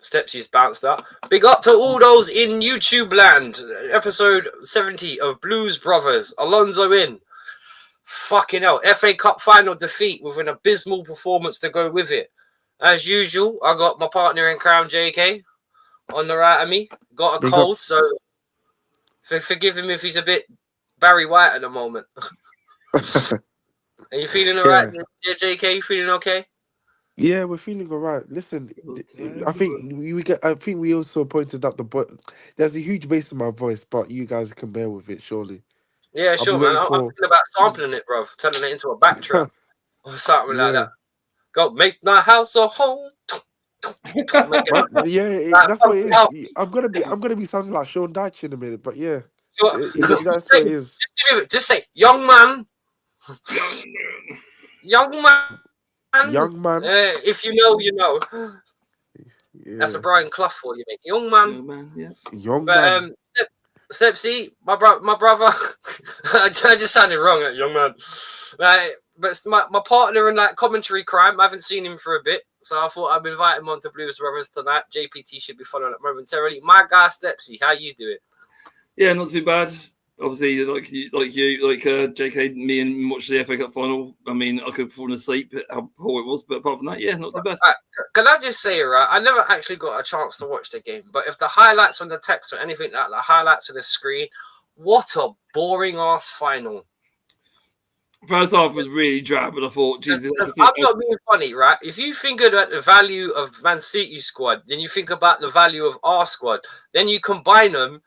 Stepsy's bounced up. Big up to all those in YouTube land. Episode 70 of Blues Brothers. Alonso in. Fucking hell. FA Cup final defeat with an abysmal performance to go with it. As usual, I got my partner in crime, JK, on the right of me. Got a Big cold, up. so forgive him if he's a bit Barry White at the moment. Are you feeling all right, JK? You feeling okay? Yeah, we're feeling all right. Listen, I think I think we also pointed out there's a huge bass in my voice, but you guys can bear with it, surely. Yeah, sure, man. I'm thinking about sampling it, bro. Turning it into a backtrack or something like that. Go make my house a home. That's what it is. I'm gonna be sounding like Sean Dyche in a minute, but yeah, that's what it is. Just say, young man. Young man. If you know, you know. Yeah. That's a Brian Clough for you, mate. Young man. Yeah. Young man. Stepsy, my brother. I just sounded wrong at young man. But my partner in that commentary crime, I haven't seen him for a bit, so I thought I'd invite him on to Blues Brothers tonight. JPT should be following up momentarily. My guy Stepsy, how you doing? Yeah, not too bad. Obviously, like JK, me and watched the FA Cup final. I mean, I could have fallen asleep at how poor it was, but apart from that, yeah, not too bad. Can I just say, right? I never actually got a chance to watch the game, but if the highlights on the text or anything like the highlights on the screen, what a boring ass final. First half was really drab, but I thought, Jesus, I'm not being funny, right? If you think about the value of Man City's squad, then you think about the value of our squad, then you combine them,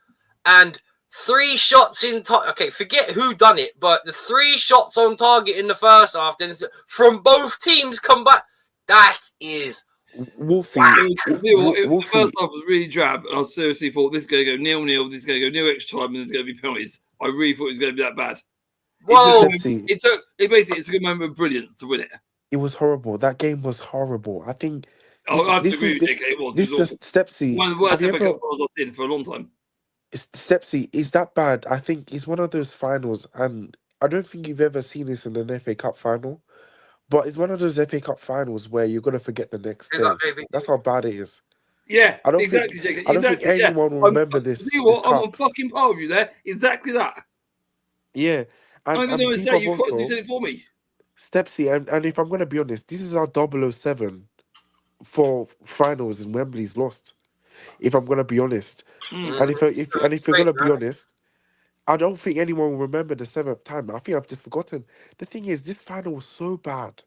and 3 shots in okay, forget who done it, but the 3 shots on target in the first half, then from both teams come back. That is Wolfie. Wow. The first half was really drab, and I seriously thought this is going to go 0-0, this is going to go 0 extra time, and there's going to be penalties. I really thought it was going to be that bad. Whoa! It took a moment of brilliance to win it. It was horrible. That game was horrible. I think. I have to agree with JK. It was. This is Stepsy. One of the worst FA Cup finals I've seen for a long time. Stepsy, is that bad? I think it's one of those finals, and I don't think you've ever seen this in an FA Cup final, but it's one of those FA Cup finals where you're gonna forget the next day. That's how bad it is. Yeah, I don't exactly, think. JK. I don't think anyone will remember this. See what? I'm cup. on fucking par with you there. Exactly that. Yeah. I'm going to say you said it for me. Stepsy, and if I'm going to be honest, this is our 007 for finals in Wembley's lost. If I'm going to be honest, and if we're going to be honest, I don't think anyone will remember the 7th time. I think I've just forgotten. The thing is, this final was so bad.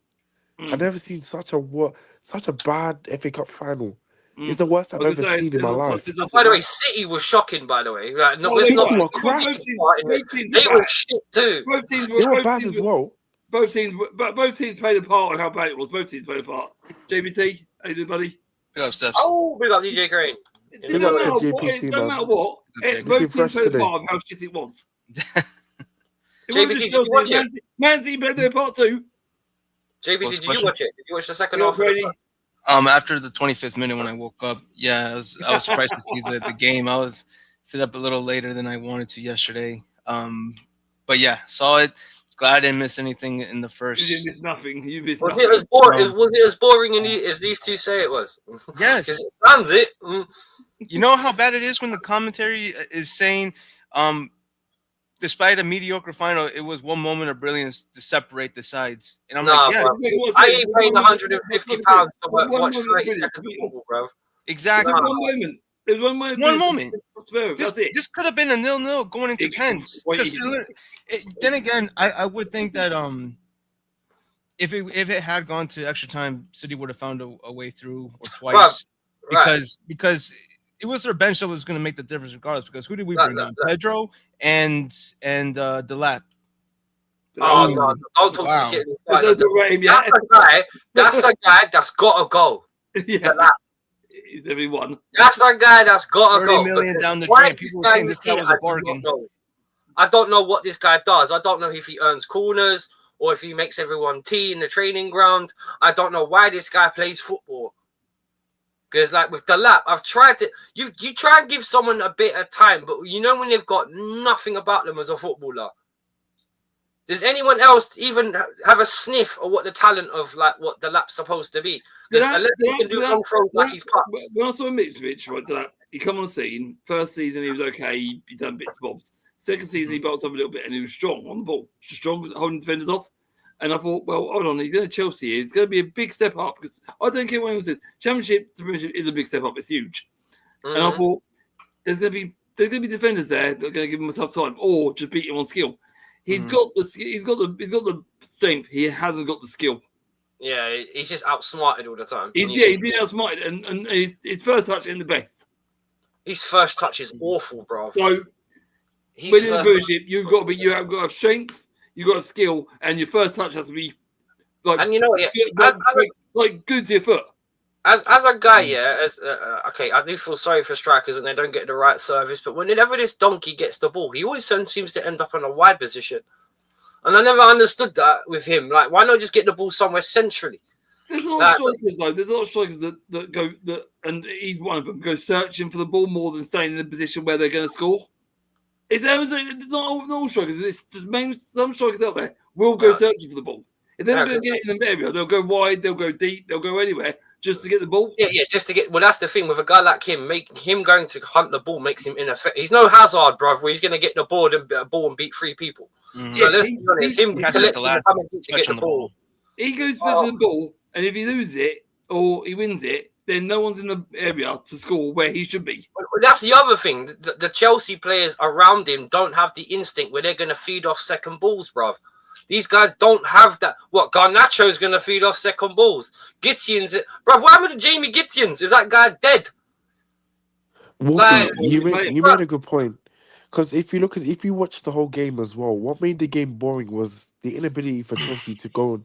I've never seen such a bad FA Cup final. It's the worst I've ever seen in my life. By the way, City was shocking, by the way. Like, City were crap. They were shit too. They were bad as well. Both teams played a part on how bad it was. Both teams played a part. JBT, how you doing, buddy? Big up, Steps. Oh, big up DJ Crane. It don't matter what. Both teams played a part of how shit it was. JBT, did you watch it? Man City played their part too. JB, did you watch it? Did you watch the second half? After the 25th minute when I woke up, I was surprised to see the game. I was sit up a little later than I wanted to yesterday. But yeah, saw it. Glad I didn't miss anything in the first. You didn't miss nothing. You missed nothing. Was it as boring as these two say it was? Yes. It sounds it. You know how bad it is when the commentary is saying, despite a mediocre final, it was one moment of brilliance to separate the sides. And I'm like, yeah. I ain't paying £150 to watch 30 seconds of football, bro. Exactly. One moment. There's one moment. One moment. That's it. This could have been a 0-0 going into pens. Then again, I would think that if it had gone to extra time, City would have found a way through or twice. Because it was their bench that was going to make the difference regardless. Because who did we bring on? Pedro and Delap. Oh no! Don't talk to me. That's a guy that's got to go. Yeah. He's everyone. That's a guy that's got to go. 30 million down the drain. People were saying this guy was a bargain. I don't know what this guy does. I don't know if he earns corners or if he makes everyone tea in the training ground. I don't know why this guy plays football. Because, like, with the lap, I've tried to... You try and give someone a bit of time, but you know when they've got nothing about them as a footballer? Does anyone else even have a sniff of what the talent of like what the lap's supposed to be? Unless he can do long throws like he's pups. When I saw Mitrovic, right, he come on the scene. First season he was okay. He done bits and bobs. Second season he bolts up a little bit and he was strong on the ball, strong holding defenders off. And I thought, well, hold on, he's going to Chelsea here. It's going to be a big step up because I don't care what anyone says. Championship to Premiership is a big step up. It's huge. And I thought there's going to be defenders there that are going to give him a tough time or just beat him on skill. He's got the strength. He hasn't got the skill. Yeah, he's just outsmarted all the time. He's been outsmarted, and his first touch ain't the best. His first touch is awful, bro. So when in the Premiership, you have got to have strength, you've got to have skill, and your first touch has to be like. And you know what? Good to your foot. As a guy, okay, I do feel sorry for strikers when they don't get the right service, but whenever this donkey gets the ball, he always seems to end up in a wide position. And I never understood that with him. Like, why not just get the ball somewhere centrally? There's a lot of strikers, though. There's a lot of strikers that go, and he's one of them, go searching for the ball more than staying in a position where they're going to score. It's not all strikers. It's just some strikers out there will go searching for the ball. If they're not going to get it in the area, they'll go wide, they'll go deep, they'll go anywhere. Just to get the ball? Yeah, just to get. Well, that's the thing with a guy like him. Him going to hunt the ball makes him ineffective. He's no Hazard, bro. Where he's going to get the ball and beat 3 people. Mm-hmm. So let's be honest. Him to get the ball. He goes for the ball, and if he loses it or he wins it, then no one's in the area to score where he should be. Well, that's the other thing. The Chelsea players around him don't have the instinct where they're going to feed off second balls, bro. These guys don't have that. What, Garnacho's going to feed off second balls? Gittins, bro, what happened to Jamie Gittins? Is that guy dead? Wolfie, you made a good point. Because if you watch the whole game as well, what made the game boring was the inability for Chelsea to go.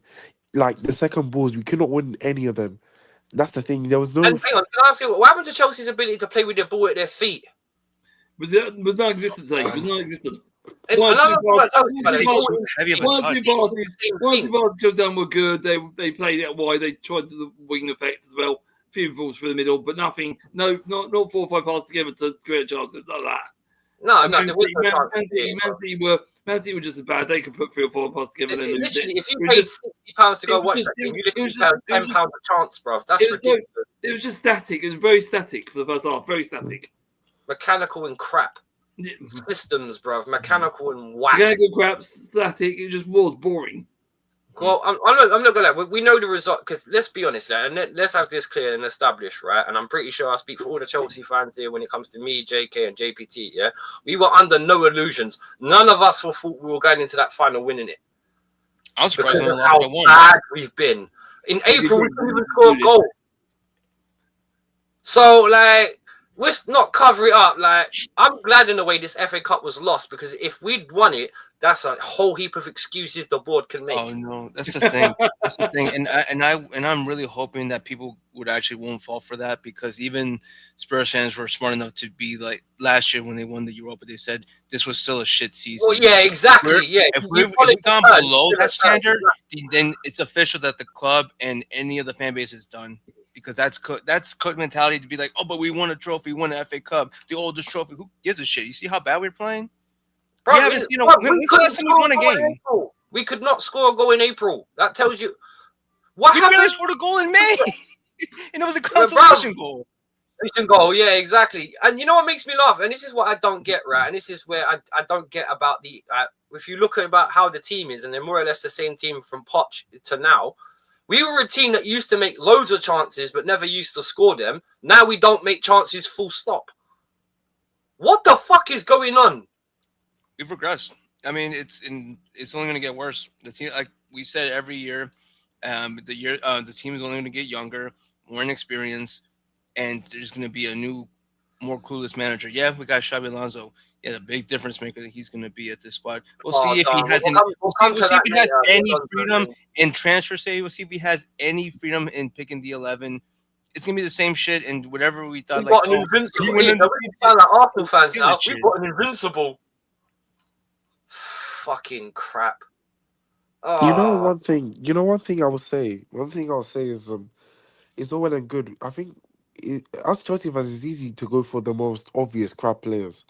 Like, the second balls, we could not win any of them. That's the thing. There was no... And hang on, can I ask you, what happened to Chelsea's ability to play with the ball at their feet? Was non-existent, Zane. It was non-existent. One or two passes done were good. They played it wide. They tried the wing effect as well. A few balls for the middle, but nothing. Not 4 or 5 passes together to create chances like that. No, Man City were just as bad. They could put 3 or 4 passes together. Literally, if you paid £60 to go watch that game, you just have £10 a chance, bro. That's ridiculous. It was just static. It was very static for the first half. Very static. Mechanical and crap. Systems, bro. Mechanical and whack. Mechanical crap, static. It just was boring. Well, I'm not gonna lie. We know the result because let's be honest, and let's have this clear and established, right? And I'm pretty sure I speak for all the Chelsea fans here when it comes to me, JK, and JPT. Yeah, we were under no illusions. None of us thought we were going into that final winning it. I was surprised how bad we've been. In April, we couldn't even score a goal. So, like, let's not cover it up. Like, I'm glad in a way this FA Cup was lost because if we'd won it, that's a whole heap of excuses the board can make. Oh no, that's the thing. That's the thing, and I'm really hoping that people would actually won't fall for that because even Spurs fans were smart enough to be like last year when they won the Europa, they said this was still a shit season. Well, yeah, exactly. If we've gone below that standard, then it's official that the club and any of the fan base is done. Because that's Cook mentality to be like, oh, but we won a trophy, we won the FA Cup, the oldest trophy. Who gives a shit? You see how bad we're playing? Bro, we could not score a goal in April. That tells you what happened. We barely scored a goal in May, and it was a consolation goal. Goal, yeah, exactly. And you know what makes me laugh? And this is what I don't get, right? And this is where I don't get about the. If you look at about how the team is, and they're more or less the same team from Poch to now. We were a team that used to make loads of chances, but never used to score them. Now we don't make chances. Full stop. What the fuck is going on? We've regressed. I mean, it's only going to get worse. The team, like we said every year, the team is only going to get younger, more inexperienced, and there's going to be a new, more clueless manager. Yeah, we got Xabi Alonso. Yeah, the big difference maker that he's going to be at this squad. We'll see if he has any freedom in transfer. We'll see if he has any freedom in picking the 11. It's going to be the same shit and whatever we thought. We got an invincible. We sound like Arsenal fans now. We got an invincible. Fucking crap. Oh. You know one thing I will say. One thing I'll say is it's all well and good. I think as Chelsea fans, it's easy to go for the most obvious crap players.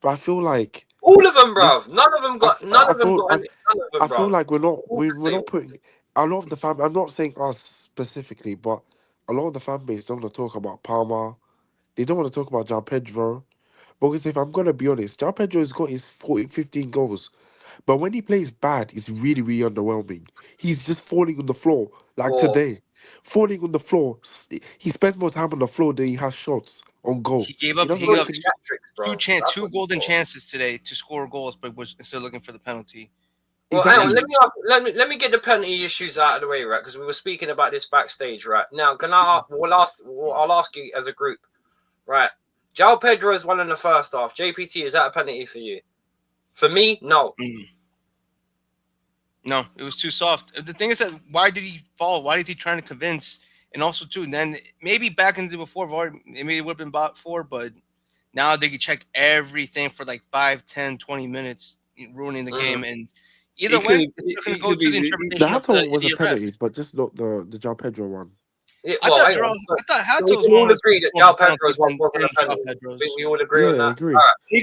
But I feel like all of them, bro. None of them got I feel like we're not putting a lot of the fan. I'm not saying us specifically, but a lot of the fan base don't want to talk about Palmer. They don't want to talk about João Pedro. Because if I'm gonna be honest, João Pedro has got his 15 goals. But when he plays bad, it's really, really underwhelming. He's just falling on the floor, like today. Falling on the floor. He spends more time on the floor than he has shots on goal. He gave up two golden chances today to score goals, but was instead looking for the penalty. Well, hang on, let me get the penalty issues out of the way, right? Because we were speaking about this backstage, right? Now, I'll ask you as a group, right? João Pedro is one in the first half. JPT, is that a penalty for you? For me, no. No, it was too soft. The thing is that why did he fall? Why is he trying to convince? And also, too, and then maybe back in the before VAR, maybe it would have been bought for, but now they can check everything for like 5, 10, 20 minutes, ruining the game. And either way, it's going to go to the interpretation. The Hato one was a penalty, but just not the João Pedro one. Yeah, well, I thought Hato's one. We all agree that João Pedro's one wasn't a penalty. We all agree on that. Agree. All right. He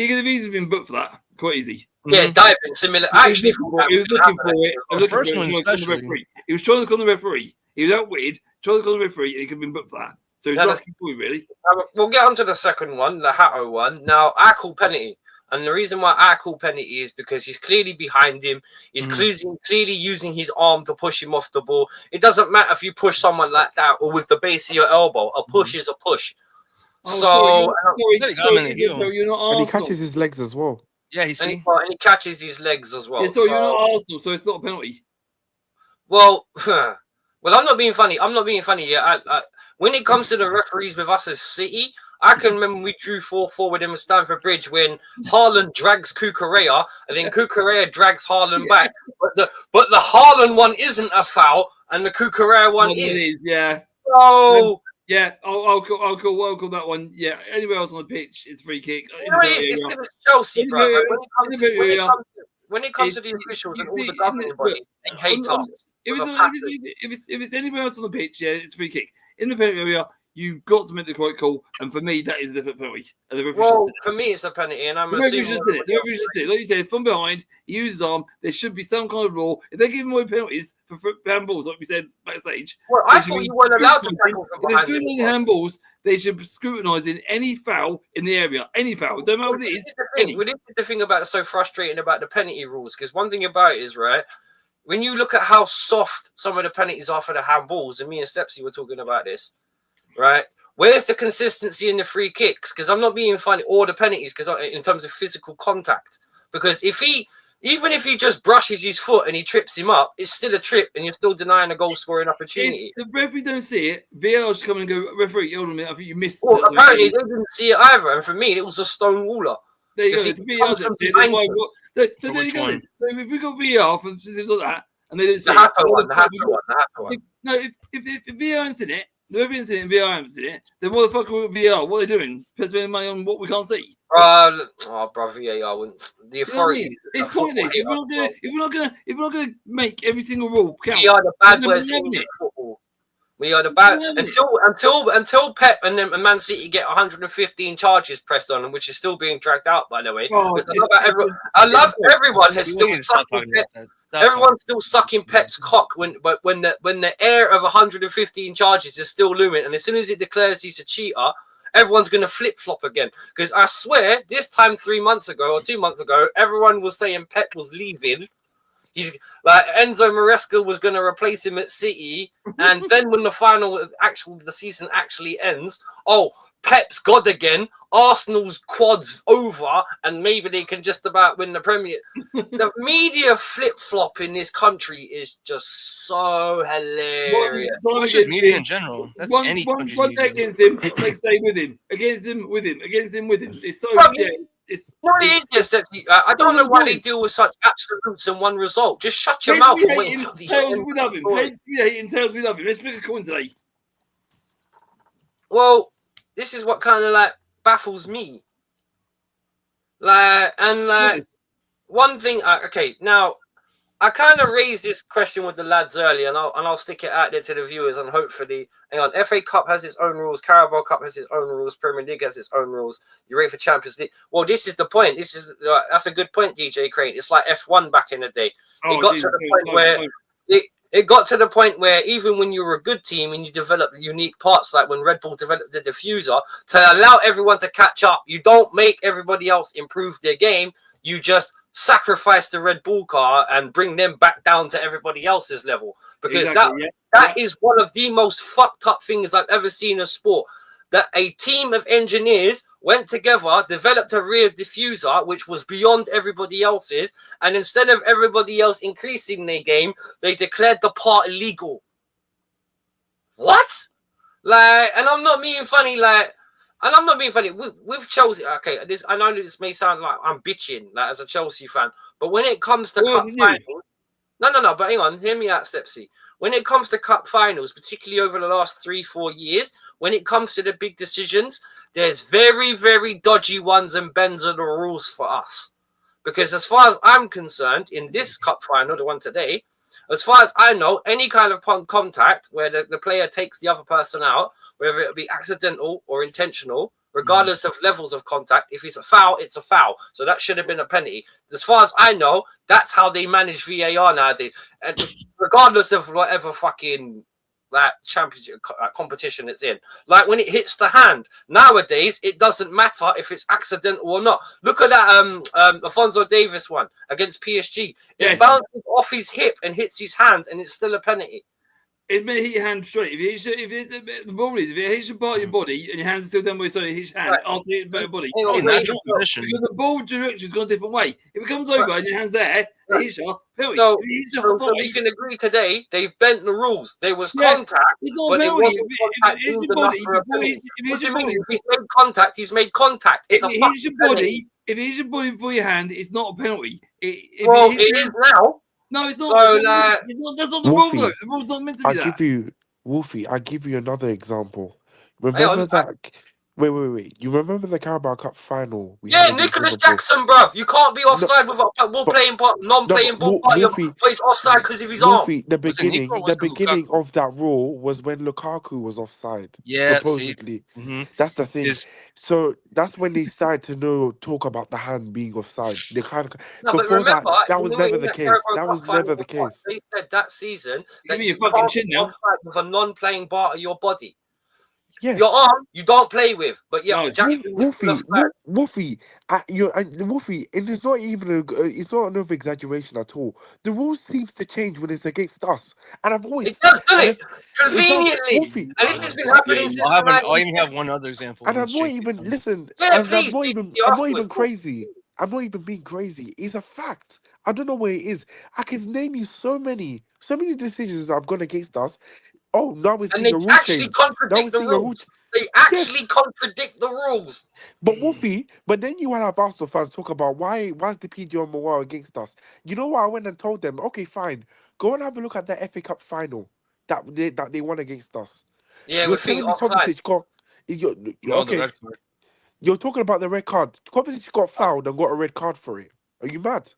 could have easily been booked for that. Quite easy. Yeah, diving similar. Actually, he was looking for it. The first one, especially. He was trying to call the referee. He was outwitted, trying to call the referee, and he could have been booked for that. So he's lucky for you, really. We'll get on to the second one, the Hato one. Now, I call penalty. And the reason why I call penalty is because he's clearly behind him. He's clearly using his arm to push him off the ball. It doesn't matter if you push someone like that or with the base of your elbow. A push is a push. Sorry, you're not Arsenal. And he catches his legs as well. Yeah, and he catches his legs as well. Yeah, so you're not Arsenal, so it's not a penalty. Well, I'm not being funny. I'm not being funny. Yeah, when it comes to the referees with us as City, I can remember we drew 4-4 with him at Stamford Bridge when Haaland drags Cucurella and then Cucurella drags Haaland back. But the Haaland one isn't a foul and the Cucurella one is. Yeah. So yeah, I'll call that one. Yeah, anywhere else on the pitch, it's free kick. It's Chelsea, bro. When it comes to the officials and all the governing bodies, they hate us. If it's anywhere else on the pitch, yeah, it's free kick. In the penalty area, you've got to make the correct call, and for me, that is a different penalty. Well, for me, it's a penalty, and I'm assuming the referee should sit. Like you said, from behind, he uses his arm. There should be some kind of law. If they're giving away penalties for handballs, like we said backstage, well, I thought you weren't allowed to tackle from behind. If they're scrutinising handballs, they should be scrutinising any foul in the area. Any foul, don't matter what it is. This is the thing about so frustrating about the penalty rules, because one thing about it is, right, when you look at how soft some of the penalties are for the handballs, and me and Stepsy were talking about this, right? Where's the consistency in the free kicks? Because I'm not being funny, or the penalties, because in terms of physical contact. Because even if he just brushes his foot and he trips him up, it's still a trip, and you're still denying a goal scoring opportunity. If the referee don't see it, VAR should come and go, referee, hold on a minute, I think you missed. Well, apparently they didn't see it either, and for me, it was a stone waller. There you go. So there you go. So if we got VAR for things like that, and they didn't see the Hato one. No, if VAR hasn't seen it, the referee hasn't seen it, and VAR hasn't seen it, then what the fuck are we VAR? What are they doing? Spending money on what we can't see. Bro, VAR wouldn't. The authority. It's pointless. If we're not gonna make every single rule count. We are the bad boys in football. We are the bad until Pep and Man City get 115 charges pressed on them, which is still being dragged out, by the way. Everyone has still sucking Pep. Everyone's still sucking Pep's cock when the air of 115 charges is still looming, and as soon as it declares he's a cheater, everyone's going to flip-flop again. Because I swear, this time 3 months ago or 2 months ago, everyone was saying Pep was leaving. He's like Enzo Maresca was going to replace him at City. And then when the season actually ends, Pep's God again. Arsenal's quad's over, and maybe they can just about win the Premier. The media flip-flop in this country is just so hilarious. It's just media in general. That's one day against him, next day with him. Against him, with him. Against him, with him. It's so... It is just I don't know why they deal with such absolutes and one result. Just shut your mouth and wait until the end. We love him. Tails, we love him. Let's pick a coin today. Well, this is what kind of like baffles me. One thing. Okay, now I kind of raised this question with the lads earlier, and I'll stick it out there to the viewers, and hopefully, hang on. FA Cup has its own rules. Carabao Cup has its own rules. Premier League has its own rules. UEFA Champions League. Well, this is the point. That's a good point, DJ Crane. It's like F1 back in the day. It got to the point where even when you were a good team and you developed unique parts, like when Red Bull developed the diffuser, to allow everyone to catch up, you don't make everybody else improve their game. You just sacrifice the Red Bull car and bring them back down to everybody else's level. Because that is one of the most fucked up things I've ever seen in sport. That a team of engineers went together, developed a rear diffuser, which was beyond everybody else's, and instead of everybody else increasing their game, they declared the part illegal. What? Like, and I'm not being funny, with Chelsea. Okay, I know this may sound like I'm bitching, like as a Chelsea fan, but when it comes to cup finals, no, but hang on, hear me out, Stepsy. When it comes to cup finals, particularly over the last 3-4 years, when it comes to the big decisions, there's very, very dodgy ones and bends of the rules for us. Because as far as I'm concerned, in this cup final, the one today, as far as I know, any kind of contact where the player takes the other person out, whether it be accidental or intentional, regardless of levels of contact, if it's a foul, it's a foul. So that should have been a penalty. As far as I know, that's how they manage VAR nowadays. And regardless of whatever fucking that championship competition it's in, like when it hits the hand nowadays, it doesn't matter if it's accidental or not. Look at that Alonso Davis one against PSG. It bounces off his hip and hits his hand, and it's still a penalty. It may hit your hand straight. The problem is, if it hits your part of your body and your hand's still down by so it hits your hand, after it hits your body. Because the ball direction's gone a different way. If it comes over and your hand's there, it hits you. So we can agree today, they've bent the rules. There was contact, it's not a penalty. If he's made contact, he's made contact. If it hits your body, if it hits your body before your hand, it's not a penalty. It is now. No, it's not. So, that's not the rule. The rule's not meant to be that. Wolfie, I'll give you another example. Remember that? Wait. You remember the Carabao Cup final? Nicholas Jackson, bruv. You can't be offside with a non-playing ball party. But he's offside because of his arm. The beginning of that rule was when Lukaku was offside. Yeah, supposedly. That's the thing. So that's when they started to talk about the hand being offside. Before that was never the case. That was never the case. They said that season that you fucking chin now with a non-playing part of your body. Yeah. Your arm, you don't play with, but Wolfie, and it's not even it's not enough exaggeration at all. The rules seems to change when it's against us, and I've always it does, doesn't it? Conveniently, and this has been happening. I'll even have one other example. And I'm not even I'm not even crazy. I'm not even being crazy. It's a fact. I don't know where it is. I can name you so many decisions that have gone against us. Oh, now we're seeing a rule change. Contradict the rules. They actually contradict the rules. But Wolfie, then you want to have Arsenal fans talk about why's the PGO Moral against us? You know what? I went and told them, okay, fine, go and have a look at the FA Cup final that they won against us. Yeah, we're thinking offside. You're talking about the red card. Kovacic got fouled and got a red card for it. Are you mad?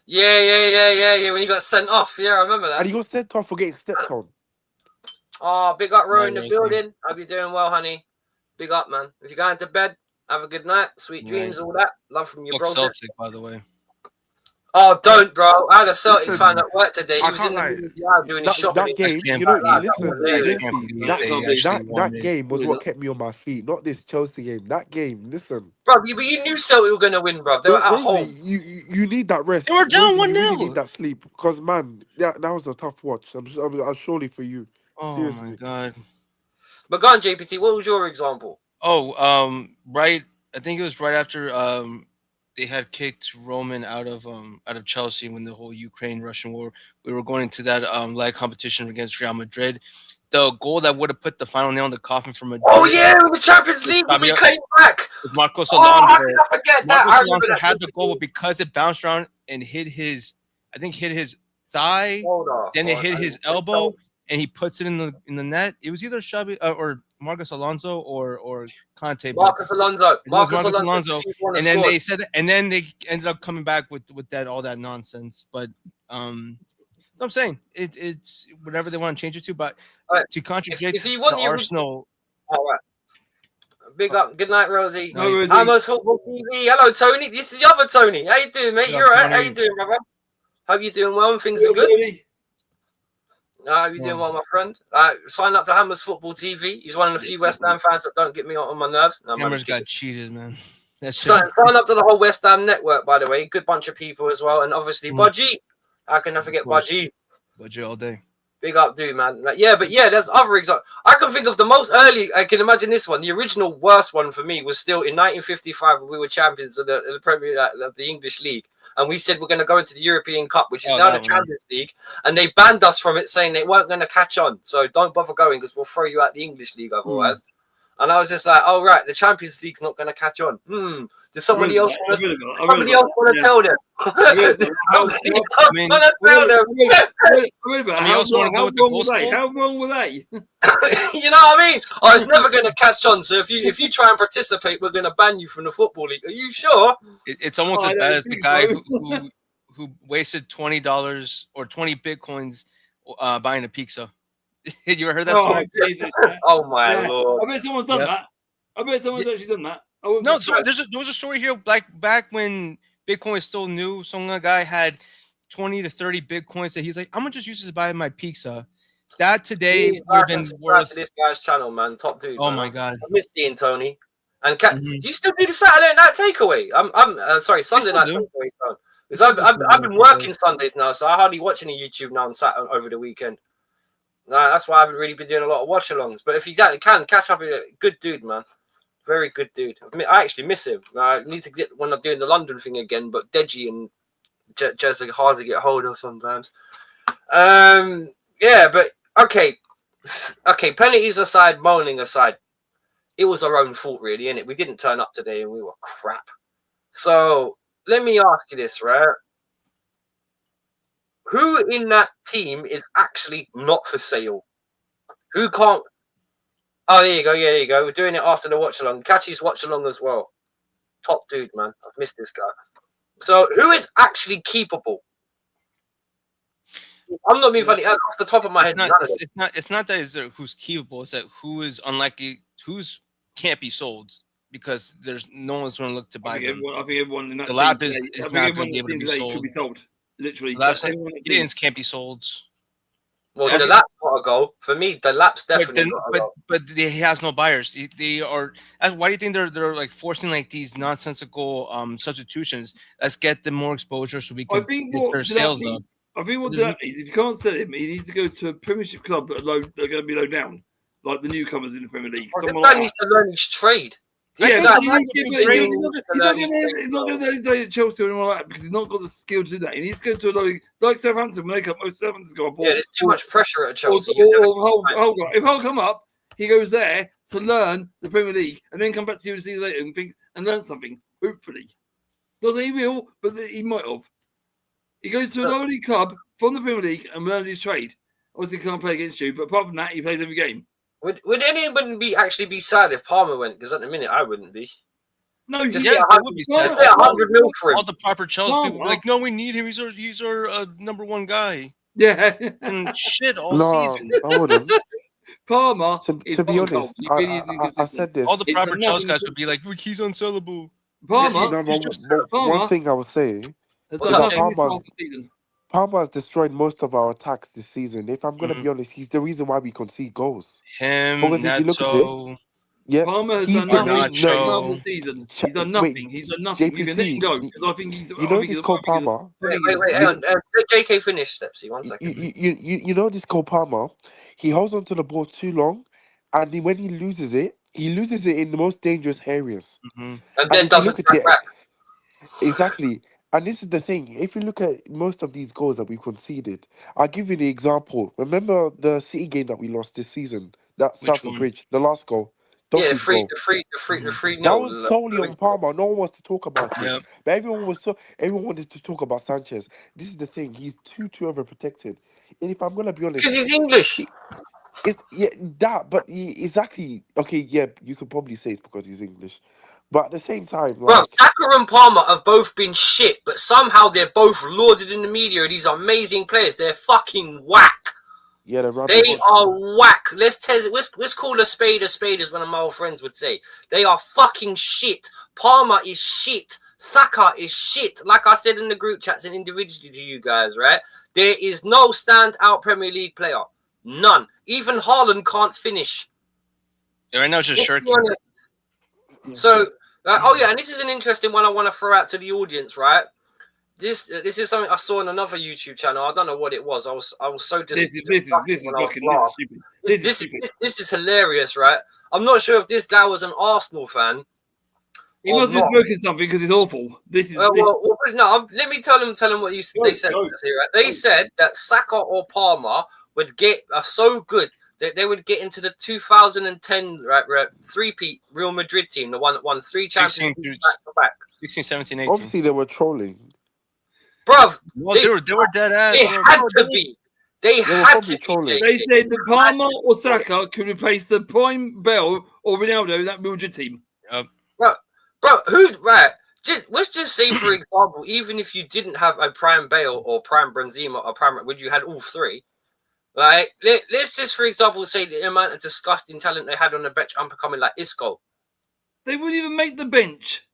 Yeah. When he got sent off, I remember that. And he got sent off for getting stepped on. Oh, big up, Ro in the building. Hope you're doing well, honey. Big up, man. If you're going to bed, have a good night. Sweet dreams, all that. Love from your bro. Celtic, by the way. Oh, don't, bro. I had a Celtic fan at work today. He was in the yard doing his shopping. That game was what kept me on my feet, not this Chelsea game. That game, listen. Bro, but you knew Celtic were going to win, bro. They were at home. You need that rest. They were down 1-0. You really need that sleep. Because, man, that was a tough watch. I'm surely for you. Oh, seriously. My God. But go on, JPT. What was your example? I think it was right after they had kicked Roman out of Chelsea when the whole Ukraine-Russian war. We were going into that leg competition against Real Madrid. The goal that would have put the final nail in the coffin for Madrid. Oh yeah, the Champions League. We came back. With Marcos Alonso. How did I forget that? Marcos Alonso had the goal, but because it bounced around and hit his thigh, then it hit his elbow, and he puts it in the net. It was either Xabi or Marcos Alonso or Conte. Marcos Alonso. And then they ended up coming back with all that nonsense. But So I'm saying it's whatever they want to change it to, but Right. to contradict if you want the your Arsenal. all right. Big up. Good night, Rosie. No, Rosie. Amos Football TV. Hello, Tony. This is the other Tony. How you doing, mate? Yeah, You all right? Tony. How you doing, brother? Hope you're doing well and things are good. I hope you're doing well, my friend. Sign up to Hammers Football TV. He's one of the few West Ham fans that don't get me on my nerves. No, Hammers got cheated, man. Sign up to the whole West Ham network, by the way. Good bunch of people as well. And obviously, Budgie. How can I forget Budgie? Budgie all day. Big up, dude, man. Like, yeah, but yeah, there's other examples. I can think of the most early. I can imagine this one. The original worst one for me was still in 1955 when we were champions of the Premier of the English League, and we said we're going to go into the European Cup, which is now the Champions League, and they banned us from it, saying they weren't going to catch on. So don't bother going because we'll throw you out the English League otherwise. And I was just like, oh right, the Champions League's not going to catch on. Does somebody else want to tell them? How wrong were they? You know what I mean? Oh, it's never going to catch on. So if you try and participate, we're going to ban you from the football league. Are you sure? It's almost as bad as the guy who wasted $20 or 20 bitcoins buying a pizza. You ever heard that story? Oh my lord! I bet someone's done that. I bet someone's actually done that. No, so there was a story here, like back when Bitcoin was still new. Some guy had 20 to 30 Bitcoins that he's like, I'm gonna just use this to buy my pizza. That today would have been worth this guy's channel, man. Top dude. Oh my god, I miss seeing Tony. And do you still do the Saturday night takeaway? I'm sorry, Sunday night takeaway. Because I've been working Sundays now, so I hardly watch any YouTube now on Saturday over the weekend. That's why I haven't really been doing a lot of watch-alongs. But if you can catch up with a good dude, man. Very good dude. I actually miss him. I need to get when I'm doing the London thing again, but Deji and Jez are hard to get hold of sometimes. Yeah, but okay. Penalties aside, moaning aside, it was our own fault, really, innit? We didn't turn up today, and we were crap. So let me ask you this, right? Who in that team is actually not for sale? Who can't? Oh, there you go. Yeah, there you go. We're doing it after the watch along. Catchy's watch along as well. Top dude, man. I've missed this guy. So, who is actually keepable? I'm not being funny. Off the top of my head, it's not that it's who's keepable. It's that who is unlikely, who's can't be sold because there's no one's going to look to buy them. I think everyone in that the lab is not going to be able to be sold. Literally, Gideon's can't be sold. Well, the lap's got a goal. For me, the lap's definitely got a goal. But he has no buyers. They are. Why do you think they're like forcing like these nonsensical substitutions? Let's get them more exposure so we can get their sales up. I think what that means, if you can't sell him, he needs to go to a Premiership club that are going to be low down, like the newcomers in the Premier League. This guy needs to learn his trade. He's not going to play at Chelsea or anyone like that because he's not got the skill to do that. He needs to go to a low, like Southampton. When they come, Southampton's got a ball. Yeah, there's too much pressure at Chelsea. If Hull come up, he goes there to learn the Premier League and then come back to you and see later and learn something. Hopefully, doesn't he will, but he might have. He goes to a lower league club from the Premier League and learns his trade. Obviously, he can't play against you, but apart from that, he plays every game. Would anyone actually be sad if Palmer went? Because at the minute, I wouldn't be. No, just get 100 mil for him. All the proper Chelsea people like, no, we need him. He's our number one guy. Yeah, and shit all season. I wouldn't. Palmer. To be honest, I said this. All the proper Chelsea guys would be like, he's unsellable. One thing I would say. Palmer has destroyed most of our attacks this season. If I'm going to be honest, he's the reason why we concede goals. Because if you look at it, yeah, Palmer has done nothing this season. He's done nothing. He's done nothing. You can let him go because I think he's. You know this Cole Palmer. Wait, hang on. JK finish, Stepsy. 1 second. You know this Cole Palmer. He holds onto the ball too long, and when he loses it in the most dangerous areas. And then doesn't track back. Exactly. And this is the thing. If you look at most of these goals that we conceded, I'll give you the example. Remember the City game that we lost this season? That Stamford Bridge, the last goal. The free. That was solely on Palmer. No one wants to talk about it. But everyone wanted to talk about Sanchez. This is the thing. He's too overprotected. And if I'm gonna be honest, because he's English. Exactly. Okay, yeah, you could probably say it's because he's English. But at the same time, Bro, like, Saka and Palmer have both been shit, but somehow they're both lauded in the media. These amazing players. They're fucking whack. yeah, the They rubbish. are whack. Let's call a spade, as one of my old friends would say. They are fucking shit. Palmer is shit. Saka is shit. Like I said in the group chats and individually to you guys, right? There is no standout Premier League player. None. Even Haaland can't finish. Yeah, right now it's just Let's be shirking. honest. So, oh yeah, and this is an interesting one I want to throw out to the audience, right? This is something I saw on another YouTube channel. I don't know what it was. I was so This is stupid. This is hilarious, right? I'm not sure if this guy was an Arsenal fan. He must be smoking something because it's awful. This is no. Let me tell him what they said. Right? They said that Saka or Palmer would get so good that they would get into the 2010 three-peat Real Madrid team, the one that won 3 Champions League back to back. 16, 17, 18. Obviously, they were trolling. Bruv, well, they were dead ass. They had to be. They had to be. They said that Palmer or Saka could replace the prime Bell or Ronaldo in that Madrid team. Bro, let's just say, for example, even if you didn't have a prime Bale or prime Benzema or prime, would you had all three? Like, let's just, for example, say the amount of disgusting talent they had on the bench unbecoming like Isco. They wouldn't even make the bench.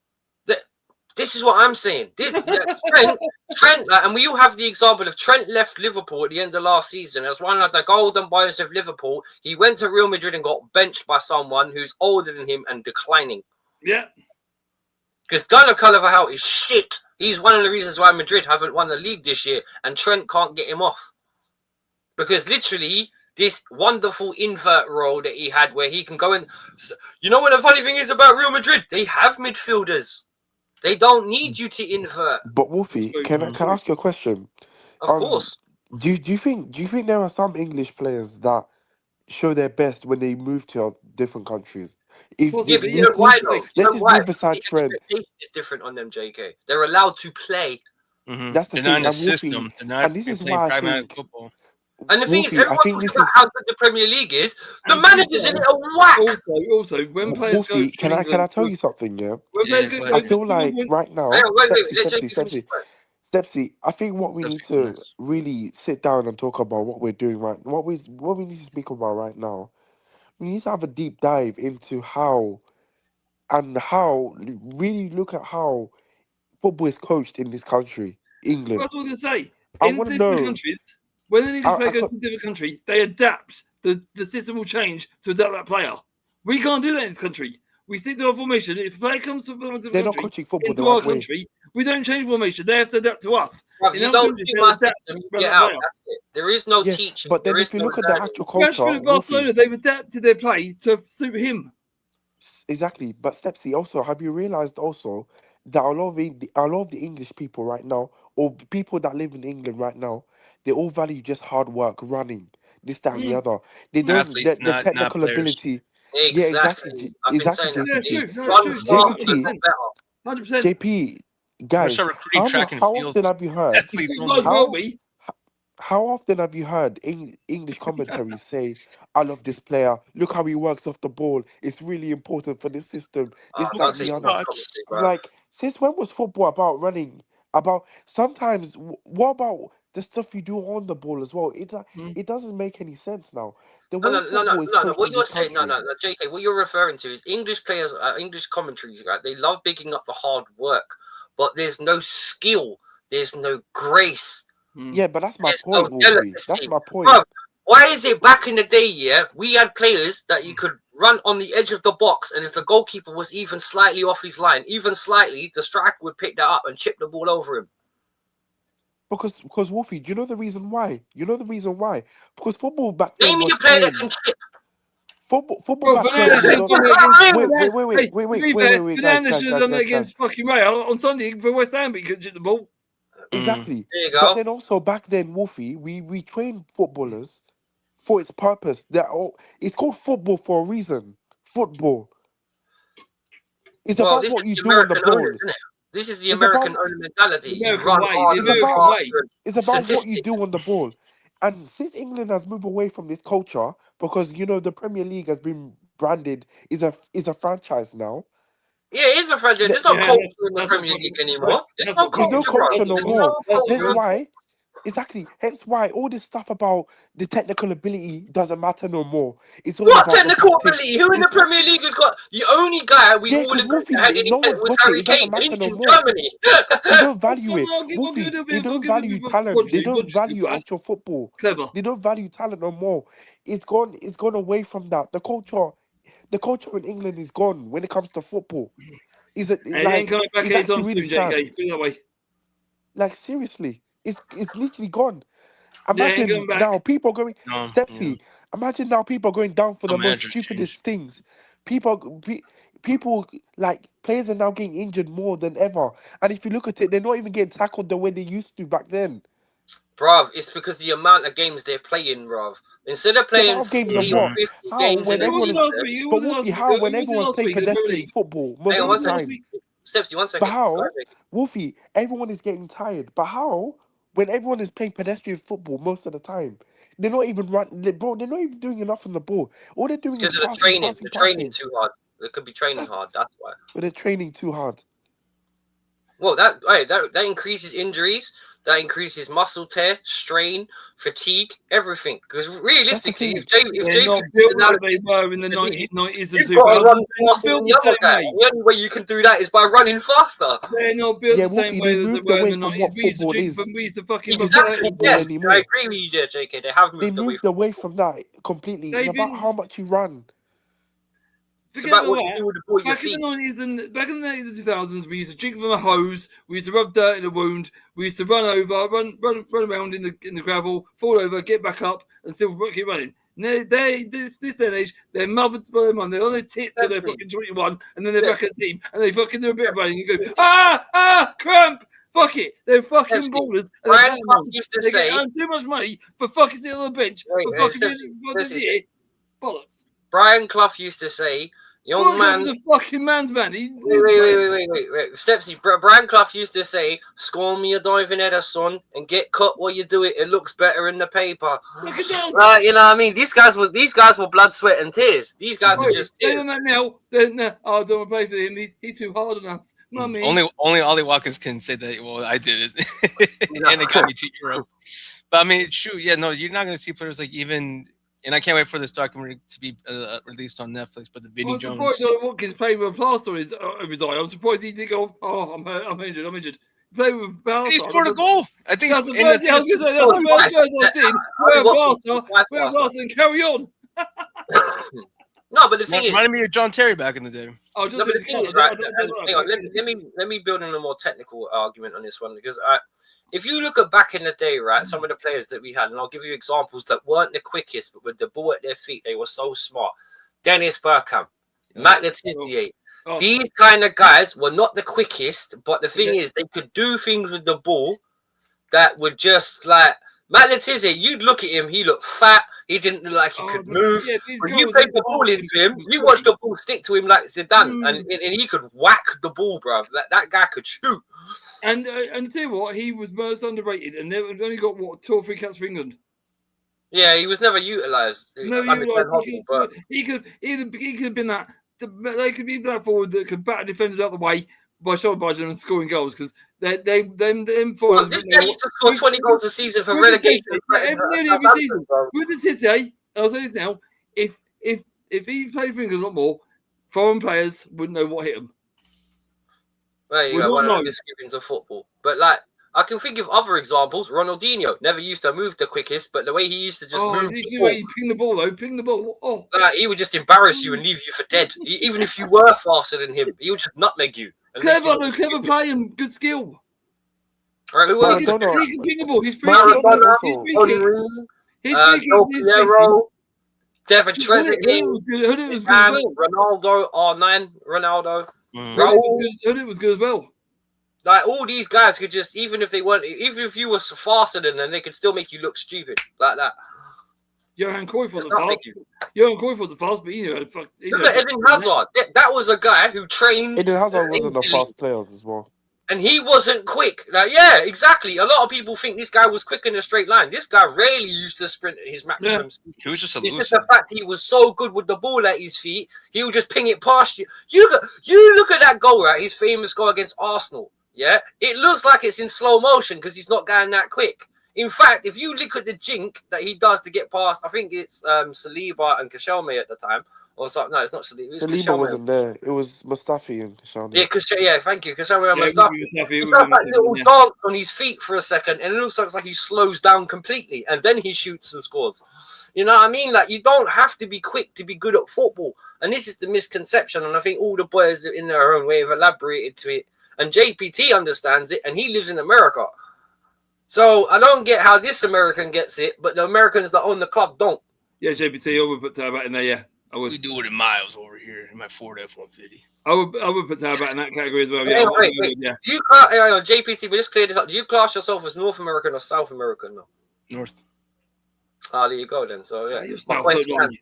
This is what I'm saying. Trent, and we all have the example of Trent left Liverpool at the end of last season as one of the golden boys of Liverpool. He went to Real Madrid and got benched by someone who's older than him and declining. Yeah. Because Gunnar Carvajal is shit. He's one of the reasons why Madrid haven't won the league this year, and Trent can't get him off. Because literally, this wonderful invert role that he had where he can go in. You know what the funny thing is about Real Madrid? They have midfielders. They don't need you to invert. But Wolfie, can I ask you a question? Of course. Do you think there are some English players that show their best when they move to different countries? Let's just leave aside Trent. It's different on them, JK. They're allowed to play. Mm-hmm. That's the they're thing. not in the system. They're not and this is why I think football. And the thing is, everyone talks about how good the Premier League is. The managers in it are whack. Also, when players go, can I tell you something? Yeah, I feel like right now, Stepsy, I think what we need to really sit down and talk about what we're doing what we need to speak about right now. We need to have a deep dive into how really look at how football is coached in this country, England. That's what I was going to say. I want to know. Countries, when an English player goes to a different country, they adapt. The system will change to adapt that player. We can't do that in this country. We stick to our formation. If a player comes from a different country into our country, we don't change formation. They have to adapt to us. Right, you don't do my system, you get out. That's it. There is no teaching. But then if you look at the actual culture... Rashford and Barcelona, they've adapted their play to suit him. Exactly. But Stepsy, also, have you realised also that a lot of the English people right now, or people that live in England right now, they all value just hard work, running, this, that, and the other. They don't the technical ability. Exactly. JP, guys, how often have you heard? How often have you heard English commentaries say, "I love this player. Look how he works off the ball. It's really important for this system." This, that, and the other. Like, since when was football about running? About sometimes, what about the stuff you do on the ball as well? It doesn't make any sense now. No. What you're saying, JK, what you're referring to is English players, English commentaries, right? They love bigging up the hard work, but there's no skill, there's no grace. Yeah, but that's my point, Wolfie. That's my point. Bro, why is it back in the day, we had players that you could run on the edge of the box, and if the goalkeeper was even slightly off his line, even slightly, the striker would pick that up and chip the ball over him. Because Wolfie, do you know the reason why? Because football back then. Name me a player that can chip. Football back then. Wait, Fernandes against fucking Real on Sunday for West Ham, but he couldn't chip the ball. Exactly. There you go. But then also back then, Wolfie, we trained footballers for its purpose. It's called football for a reason. Football. It's about what you do on the ball. This is the American mentality. It's about what you do on the ball. And since England has moved away from this culture, because the Premier League has been branded is a franchise now, Yeah, it is a franchise. There's no culture in the Premier League anymore. There's no There's no culture, culture bro. no more. There's no Hence culture. why, exactly. Hence why all this stuff about the technical ability doesn't matter no more. It's all What about technical the tactics. ability? Who in the Premier League has got the only guy we all agree Wolfie, had any no one's was got it. Harry It doesn't Kane, and matter he's no in more. Germany. They don't value it. I'll give Wolfie, it a they bit- I'll don't give it a value bit of talent. They Rodri, don't Rodri's value good, right? actual football. Clever. They don't value talent no more. It's gone away from that. The culture in England is gone when it comes to football. Is it And it ain't coming back it's actually anytime really soon, sad. JK. Put it that way. Like seriously, it's literally gone. Yeah, ain't Imagine going back. now people going No, Stepsy. Imagine now people going down for the Some most managers stupidest changed. things. People like players are now getting injured more than ever. And if you look at it, they're not even getting tackled the way they used to back then. Bruv, it's because the amount of games they're playing, bruv. Instead of playing How games 40 of or what? 50 How games when in a everyone season. but Wolfie, how when everyone's playing pedestrian football most Hang on of one the second. time. Stepsy, 1 second. But how, Go ahead, Jake. Wolfie, everyone is getting tired. But how, when everyone is playing pedestrian football most of the time, they're not even bro, they're not even doing enough on the ball. All they're doing is Because of the passing, training. passing, The training passing. too hard. They could be training That's- hard. That's why. But they're training too hard. Well, that increases injuries. That increases muscle tear, strain, fatigue, everything. Because realistically, thing. if They're not JP built like they were in the 90s, 90s and you've got to 2000s. run They're not faster built than the the other same guy. way. And the only way you can do that is by running faster. They're not built Yeah, the same Wolfie, way they as they moved were away in the from 90s. what We used to football drink is. from, we used to fucking Exactly. football Yes, anymore. I agree with you there, JK. They have They moved away moved from away from that completely. It's They've about been- how much you run. It's Forget about what that. you do with the ball at your Back in feet. the 90s and back in the 90s and 2000s, we used to drink from a hose. We used to rub dirt in a wound. We used to run over, run around in the gravel, fall over, get back up, and still keep running. This day and age, they're mothered by their mum. They're on their tit till they're fucking 21, and then they're back at the team, and they fucking do a bit of running. You go, cramp. Fuck it, they're fucking Stepsy, ballers. And Brian Clough used to they say, earn too much money for fucking sitting on the bench Wait, for fucking Stepsy, bollocks. Brian Clough used to say, young Brian Clough man. was a fucking man's man. Wait. Stepsy, Brian Clough used to say, score me a diving header, son, and get cut while you do it. It looks better in the paper. Look at that. You know what I mean? These guys were blood, sweat, and tears. These guys are just They're tears. on that now. I don't want to play for him. He's too hard on us. Mummy. Only Ollie Watkins can say that. Well, I did it, and it got me to Europe. But I mean, shoot, yeah, no, you're not going to see players like even. And I can't wait for this documentary to be released on Netflix. But the Vinny Jones. I'm surprised Watkins played with a plaster on his eye. I'm surprised he didn't go, oh, I'm injured. He played with a plaster. He scored a goal. I think that's the first thing I was going to say. That's the first person I've seen. Wear a plaster and carry on. No, but the thing is, reminded me of John Terry back in the day. no, but the thing is, right? Hang on, let me build on a more technical argument on this one because if you look at back in the day, right, some of the players that we had, and I'll give you examples that weren't the quickest, but with the ball at their feet, they were so smart. Dennis Bergkamp, Matt Letizia. These kind of guys were not the quickest, but the thing is, they could do things with the ball that were just like Matt Letizia. You'd look at him, he looked fat. He didn't look like he could move. Yeah, when you played the ball into him, you watched the ball stick to him like Zidane, and he could whack the ball, bro. Like, that guy could shoot. And tell you what, he was most underrated, and they've only got 2 or 3 caps for England. Yeah, he was never utilised. No, he could have been that. They could be that forward that could batter defenders out the way by showing by them and scoring goals because them forwards. This guy used to score 20 goals a season for relegation. Nearly every season. With the Tizzy, I'll say this now: if he played for England a lot more, foreign players wouldn't know what hit them. There you go, one of the misgivings of football. But like, I can think of other examples. Ronaldinho never used to move the quickest, but the way he used to just move the ball. Ping the ball. Oh, he would just embarrass you and leave you for dead. Even if you were faster than him, he would just nutmeg you. Clever play and good skill. All right, who else? He can ping the ball. He's free. Piero, Devon Trezeguet, Ronaldo, R9, Ronaldo. It was good as well. Like all these guys could just, even if you were faster than them, they could still make you look stupid like that. Johan Cruyff wasn't fast. Johan Cruyff wasn't fast, but Look at Eden Hazard. That was a guy who trained. Eden Hazard wasn't a fast player as well. And he wasn't quick. Like, yeah, exactly. A lot of people think this guy was quick in a straight line. This guy rarely used to sprint at his maximum speed. He was just It's elusive. just the fact he was so good with the ball at his feet, he would just ping it past you. You look at that goal, right? His famous goal against Arsenal. Yeah, it looks like it's in slow motion because he's not going that quick. In fact, if you look at the jink that he does to get past, I think it's Saliba and Koscielny at the time. Or something. No, it's not Saliba. Saliba wasn't there. It was Mustafi and Koscielny. Yeah, thank you. Koscielny and Mustafi. He does Mustafi, that little dance on his feet for a second, and it looks like he slows down completely, and then he shoots and scores. You know what I mean? Like, you don't have to be quick to be good at football, and this is the misconception. And I think all the boys in their own way have elaborated to it, and JPT understands it, and he lives in America. So I don't get how this American gets it, but the Americans that own the club don't. Yeah, JPT, I would put Tabat in there. Yeah, I would. We do it in miles over here in my Ford F-150. I would put Tabat in that category as well. Yeah, Yeah, wait. yeah. Do you JPT? But let's clear this up. Do you class yourself as North American or South American? No. North. Ah, there you go then. So yeah, You're my South, point don't stands.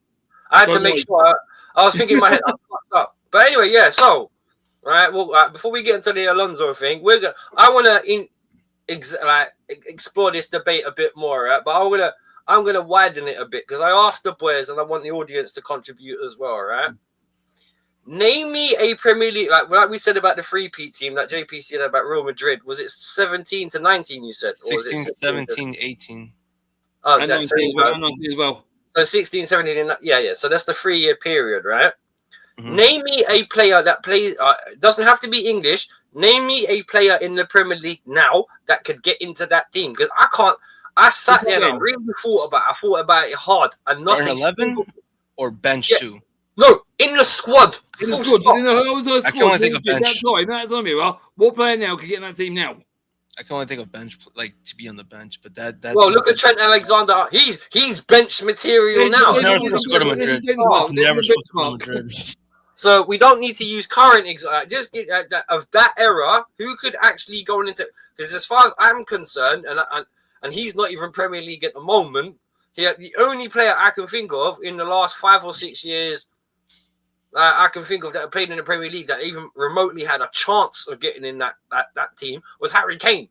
I had to Don't make lie. sure. I was thinking in my head, I fucked up. But anyway, yeah. So, right. Well, before we get into the Alonso thing, I want to explore this debate a bit more, right? But I'm gonna widen it a bit because I asked the boys and I want the audience to contribute as well, right? Name me a Premier League, like we said about the three-peat team that JP said about Real Madrid. Was it 17 to 19? You said, 16, 17, 18. Oh, And that's 19 as well. so 16, 17, and yeah. So that's the 3-year period, right? Mhm. Name me a player that plays. Doesn't have to be English. Name me a player in the Premier League now that could get into that team because I can't. I sat there and I really thought about it hard and nothing. Starting 11 or bench Yeah. 2? No, in the squad. In the Full squad, stop. you know, who was a I squad. can only think of bench. That's on me. Well, what player now could get in that team now? I can only think of bench, like to be on the bench, but that. Well, look at Trent Alexander. He's bench material now. He's never supposed to go to Madrid. He's never supposed to go to Madrid. So we don't need to use current just get of that era. Who could actually go into? Because as far as I'm concerned, and he's not even Premier League at the moment. The only player I can think of in the last 5 or 6 years, I can think of that played in the Premier League that even remotely had a chance of getting in that team was Harry Kane.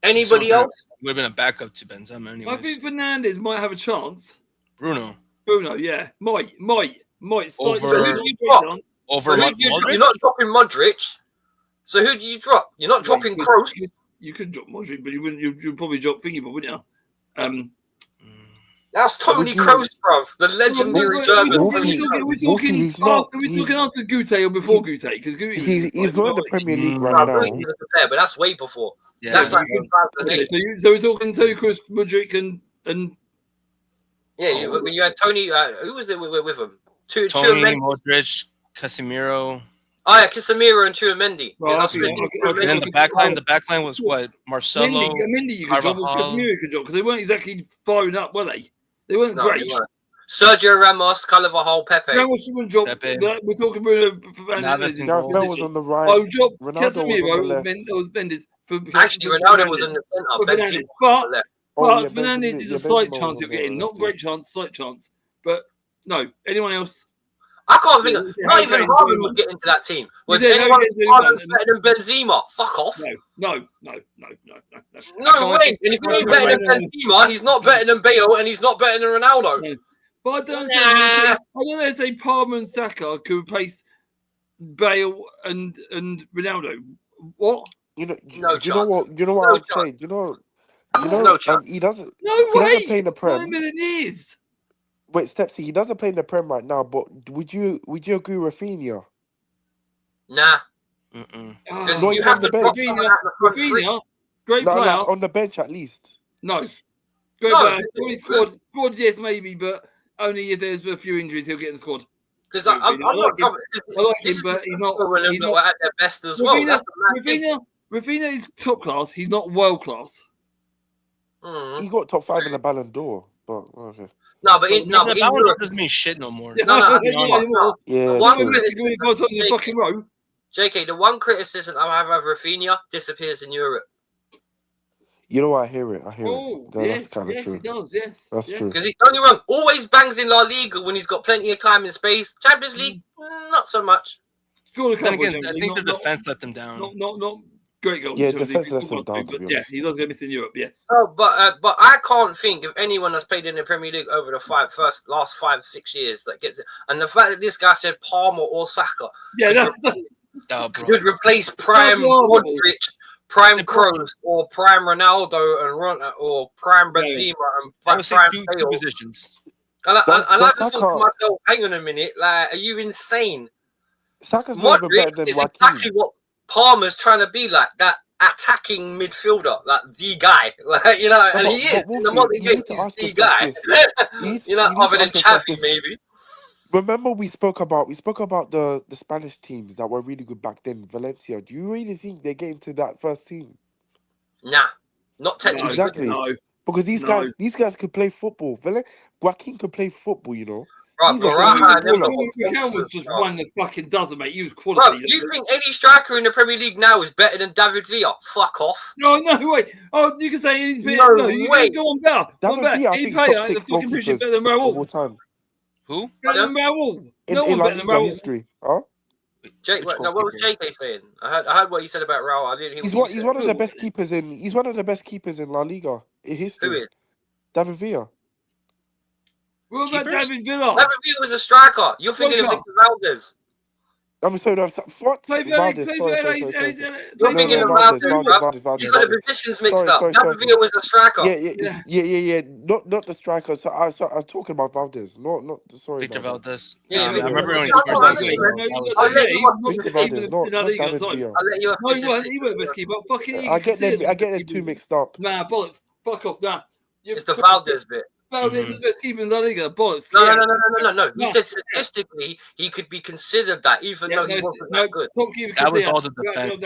Anybody else? Would have been a backup to Benzema anyway. I think Fernandes might have a chance. Bruno. Yeah, might. Over- So who do you drop? Over So who do you drop? Modric? You're not dropping Modric. So who do you drop? You're not dropping Kroos. You could drop Modric, but you wouldn't. You'd probably drop Thingy, but wouldn't you? That's Tony Kroos, bruv. The legendary German. We're talking after Gute or before Gute? Because He's not in the Premier League No, right Bruce now. was there, but that's way before. Yeah, That's like Okay, so we're talking Tony Kroos, Modric, and when you had Tony, who was there with him? Tony, Tchouaméni. Modric, Casemiro. Oh yeah, Casemiro and Tchouaméni. Well, Because okay, that's okay. And then the back line was what? Marcelo. Mendy you could drop, or Carvajal. Casemiro you could drop, because they weren't exactly firing up, were they? They weren't No, great. they weren't. Sergio Ramos, Carvajal, Pepe. Ramos wouldn't drop. Pepe. We're talking Bruno Navas Fernandes. and Gareth Bale was on the right. I would drop Ronaldo was on the Casemiro left. or Mendes. Actually, Ronaldo was in the for centre. Fernandes. Benzema But on the left. But yeah, Fernandes is a Benzema slight was chance on you're the getting. Not left, great chance, slight chance. But no, anyone else? I can't think of. Yeah, Not Harry even Kane, Haaland would get into that team. Was Yeah, anyone Harry Kane's better than Benzema? Fuck off. No. No can't way. And if he ain't better than Benzema, he's not better than Bale, and he's not better than Ronaldo. No. But I don't Nah. know. Say Palmer and Saka could replace Bale and Ronaldo. What? You know, No you know what? You know what No I'd say. You know, No chance. he doesn't. No He way. doesn't play in the Prem. 9 million years. Wait, Stepsy, he doesn't play in the Prem right now. But would you agree with Rafinha? Nah. Mm-mm. Because No, you he's have on to the drop bench. someone out the front three. Rafinha, great No, player. like, on the bench at least. No. Great No, player. Only squad, yes, maybe, but only if there's a few injuries, he'll get in the squad. Because I'm not. I like him, but he's not. He's not at their best as well. That's the mad thing. Rafinha is top class. He's not world class. Mhm. He got top 5 in the Ballon d'Or. But okay. No, but in The Europe, Ballon doesn't mean shit no more. No, Yeah. One true. minute- He's going to go on the fucking row. JK, the one criticism I have of Rafinha disappears in Europe You know what? I hear it. Oh, That's yes, kind of yes, true. he does. Yes, That's yes. true. because he's don't get me wrong, always bangs in La Liga when he's got plenty of time and space. Champions League, not so much. Scored a Then couple. again, I think the defense let them down. Not great goals. Yeah, defense lets them down. To be honest. He does go missing in Europe. Yes. Oh, but I can't think of anyone that's played in the Premier League over the last 5-6 years that gets it. And the fact that this guy said Palmer or Saka, Yeah, could replace Prime Modric, Prime Kroos, or Prime Ronaldo or Prime Benzema and Prime two Bale. positions. And I just thought to myself, hang on a minute, like, are you insane? Saka's not even better Modric than is Joaquin. exactly what Palmer's trying to be like, that attacking midfielder, like the guy, like, you know, and he is. In the modern game, he's the guy. You know, other than Xavi, maybe. Remember, we spoke about the Spanish teams that were really good back then. Valencia. Do you really think they get into that first team? Nah, not technically. Exactly. No. Because these guys could play football. Joaquin could play football, you know. Rahan was just one that fucking doesn't, mate. He was quality. Bro, you think any striker in the Premier League now is better than David Villa? Fuck off. No, wait. Oh, you can say he's better. No, you can go on better. David Villa, I think, top 6 goalkeepers better than Raul. of all time. Who? Better than Raul. In No one La better than Liga Raul. history. Huh? What was JK saying? I heard what he said about Raul. I didn't hear He's one of the best keepers in. He's one of the best keepers in La Liga in history. Who is? David Villa. What about David Villa? David Villa was a striker. You're thinking of Victor Valdez. I'm sorry, what? Valdez, sorry. You're thinking of Valdez. You got the positions mixed up. David Villa was a striker. Yeah. Not the striker. So I was talking about Valdez. Not sorry. Victor Valdez. Yeah, I remember when he I'll first let you. No, he weren't best keeper. Fucking. I get them two mixed up. Nah, bollocks. Fuck off. Nah. It's the Valdez bit. Valdez is the best keeper in La Liga. Bollocks. No. You said statistically he could be considered that, even though he wasn't that good. Top keeper. That was all the defense.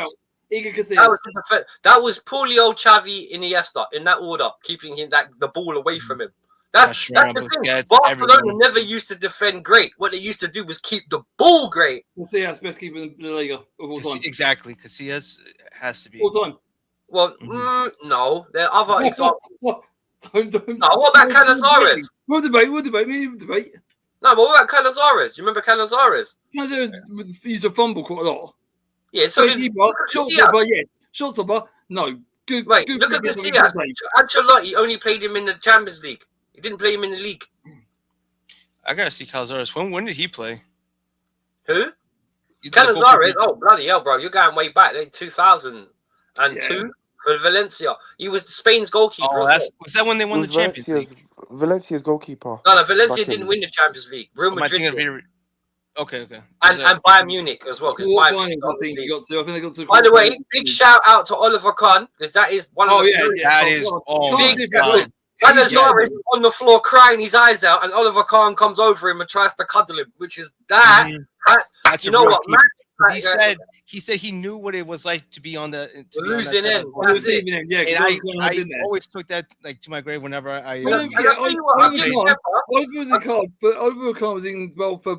That was Pulio, Xavi, Iniesta in that order, keeping the ball away from him. That's the thing. Barcelona never used to defend great. What they used to do was keep the ball great. Casillas best keeper in La Liga of all time. Exactly. Casillas has to be. All time. Well, no. There are other examples. Don't. No, what about Canizares? We'll debate. No, but what about Canizares? You remember Canizares? Canizares used to fumble quite a lot. Yeah, so short stopper, yes. Short stopper, no. Good. Look at Casillas. Ancelotti only played him in the Champions League. He didn't play him in the league. I gotta see Canizares. When did he play? Who? Canizares? Oh, bloody hell, bro. You're going way back. Like 2002 for Valencia. He was Spain's goalkeeper. Oh, was that when they won the Champions League? Valencia's goalkeeper. No, Valencia didn't win the Champions League. Real Madrid did. Okay. And Bayern Munich as well. I think they got to. By the way, big shout out to Oliver Kahn, because that is one of the that is big. Canizares is on the floor crying his eyes out, and Oliver Kahn comes over him and tries to cuddle him, which is that. That's you know what, man? He said he knew what it was like to be on the losing end. I always took that to my grave whenever I. Oliver Kahn was involved for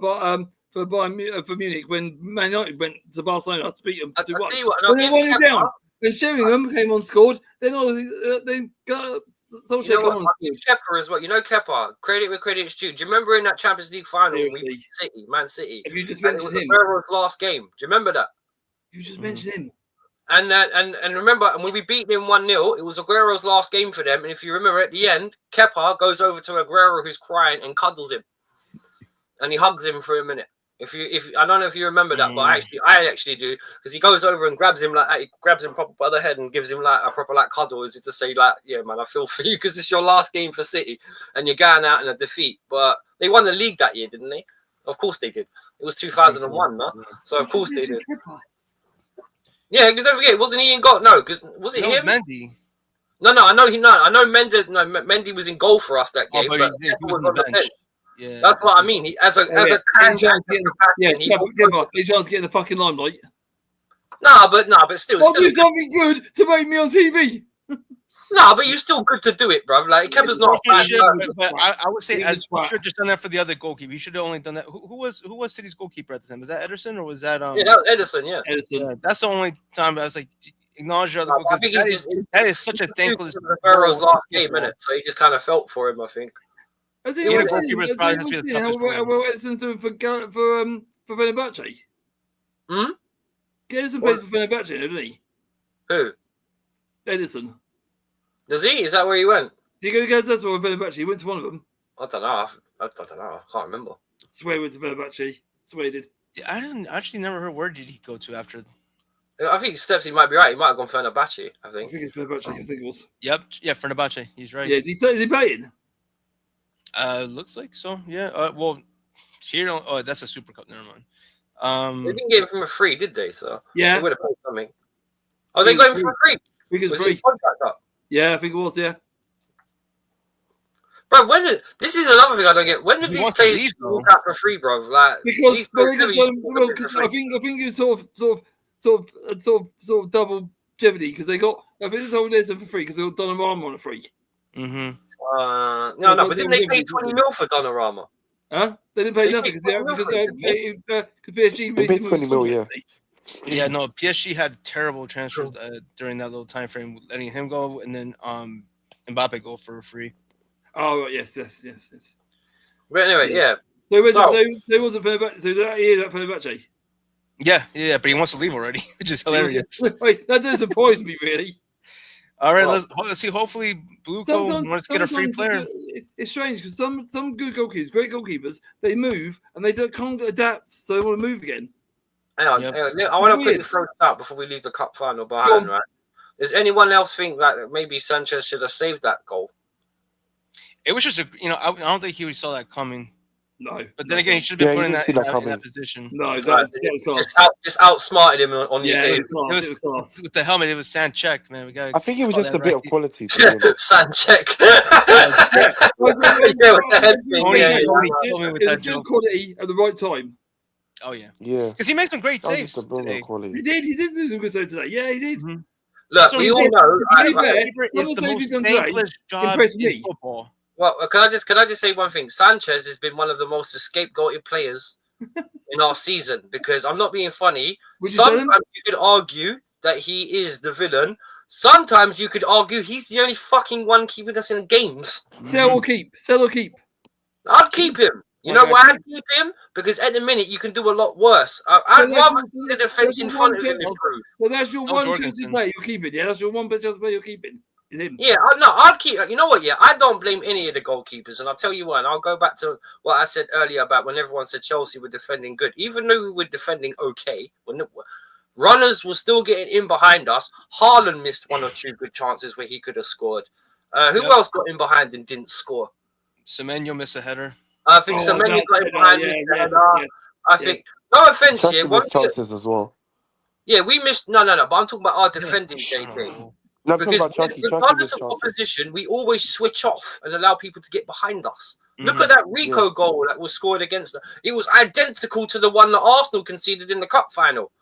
Munich when Man United went to Barcelona to beat them 2-1. When they won it down, then Sheringham came on, scored. Then Kepa as well. You know Kepa. Credit where credit's due. Do you remember in that Champions League final when we beat Man City? Have you just mentioned him? Aguero's last game. Do you remember that? You just mentioned him. And remember, and when we beat them 1-0, it was Aguero's last game for them. And if you remember at the end, Kepa goes over to Aguero who's crying and cuddles him, and he hugs him for a minute. If I don't know if you remember that, but I actually do, because he goes over and grabs him proper by the head and gives him like a proper cuddle, as if to say yeah man, I feel for you because it's your last game for City and you're going out in a defeat. But they won the league that year, didn't they? Of course they did. It was 2001, no? So of course they did. Yeah, because don't forget, wasn't he in goal? No, because was it him? Mendy. No, I know Mendy was in goal for us that game, but he was on the bench. Yeah, that's what I mean. He as a chance getting the fucking limelight. No, but still. I'll do something good to make me on TV. No, but you're still good to do it, bro. Like Kepa's not bad. But I would say you should have just done that for the other goalkeeper. You should have only done that. Who was City's goalkeeper at the time? Was that Ederson or was that Yeah, that was Ederson. Yeah, Ederson. Yeah, that's the only time I was like, acknowledge your other goalkeeper. That is such a thankless. Aguero's last game, innit? So he just kind of felt for him, I think. Has anyone seen how Edison's doing for Fenerbahce? Edison plays for Fenerbahce, doesn't he? Who? Edison. Does he? Is that where he went? Did he go to Edison or Fenerbahce? He went to one of them. I don't know. I don't know. I can't remember. I swear he went to Fenerbahce. I swear he did. I didn't actually never heard where did he go to after. I think Stepsy might be right. He might have gone Fenerbahce, I I think. think it's Fenerbahce. I think it was. Yep, yeah, Fenerbahce. He's right. Yeah, is he playing? Looks like so. Yeah. Well, here. Oh, that's a Super Cup. Never mind. They didn't get him from a free, did they? So Yeah. they would have paid something. Oh, they got him for free. Because Was free. his contract up? Yeah, I think it was. Yeah. Bro, this is another thing I don't get. When did He these wants to players leave, though. walk out for free, bro? Like Because these well, players I think it was sort of double jeopardy because they got. I think it's all Edison for free because they got Donnarumma on a free. Mm-hmm. No, but didn't they pay 20 mil for Donnarumma? Huh? They didn't pay They nothing paid because 20 mil PSG They paid 20 mil, yeah. Yeah, no, PSG had terrible transfers during that little time frame, letting him go and then Mbappe go for free. Oh right, yes. But anyway, yeah. So there wasn't Fenerbahce. So that is that Fenerbahce. Yeah, but he wants to leave already, which is hilarious. Wait, that doesn't surprise me really. All right, Well, let's see. Hopefully, Bluco wants to get a free player. It's strange because some good goalkeepers, great goalkeepers, they move and they can't adapt, so they want to move again. Hang on. Yep. I want to quickly throw this out before we leave the cup final behind, right? Does anyone else think that maybe Sanchez should have saved that goal? It was just I don't think he saw that coming. No, But then again, he should have been put in that position. No, Just outsmarted him on the occasion. it was With the helmet, it was Sanchez, man. I think it was just a bit of quality. Sanchez. Yeah, with the head thing. It was good quality at the right time. Oh yeah, Yeah. because he made some great That was saves just a bit today. of quality. He did do some good saves today. Yeah, he did. Mm-hmm. Look, we all know. It's the most thankless job in football. Well, can I just say one thing? Sanchez has been one of the most scapegoated players in our season because I'm not being funny. Sometimes you could argue that he is the villain. Sometimes you could argue he's the only fucking one keeping us in games. Sell or keep. I'd keep him. You know why I'd keep him? Because at the minute you can do a lot worse. I'd rather see the defense in front of him improve. So that's your one chance to play. You're keeping. Yeah, that's your one chance to play. You're keeping. Is him. Yeah, I'd keep. You know what? Yeah, I don't blame any of the goalkeepers, and I'll tell you why. And I'll go back to what I said earlier about when everyone said Chelsea were defending good, even though we were defending okay. When runners were still getting in behind us, Haaland missed one or two good chances where he could have scored. Who else got in behind and didn't score? Semenyo missed a header. I think Semenyo got in behind. I think. No offense here. Missed chances as well. Yeah, we missed. No. But I'm talking about our defending, JK. No, because Chucky regardless of opposition, we always switch off and allow people to get behind us. Look at that Rico goal that was scored against them. It was identical to the one that Arsenal conceded in the cup final.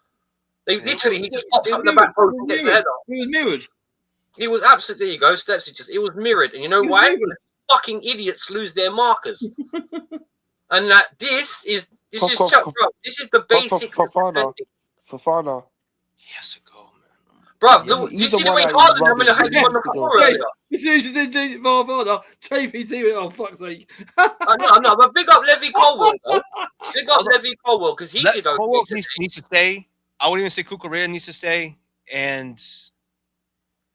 He just pops up in the back post and gets a header. He was mirrored. He was absolutely, there you go, Steps. It was mirrored. And you know why? Fucking idiots lose their markers. And this is the basics of defending. Fofana. Yes, a goal, man. Bro, do you see the way Haaland had him on the floor earlier? As soon as you said Varvana, JPT went, oh, fuck's sake. No, but big up Levy Colwell, though. Big up Levy Colwell, because he did okay. Colwell needs to stay. I would even say Cucurella needs to stay. And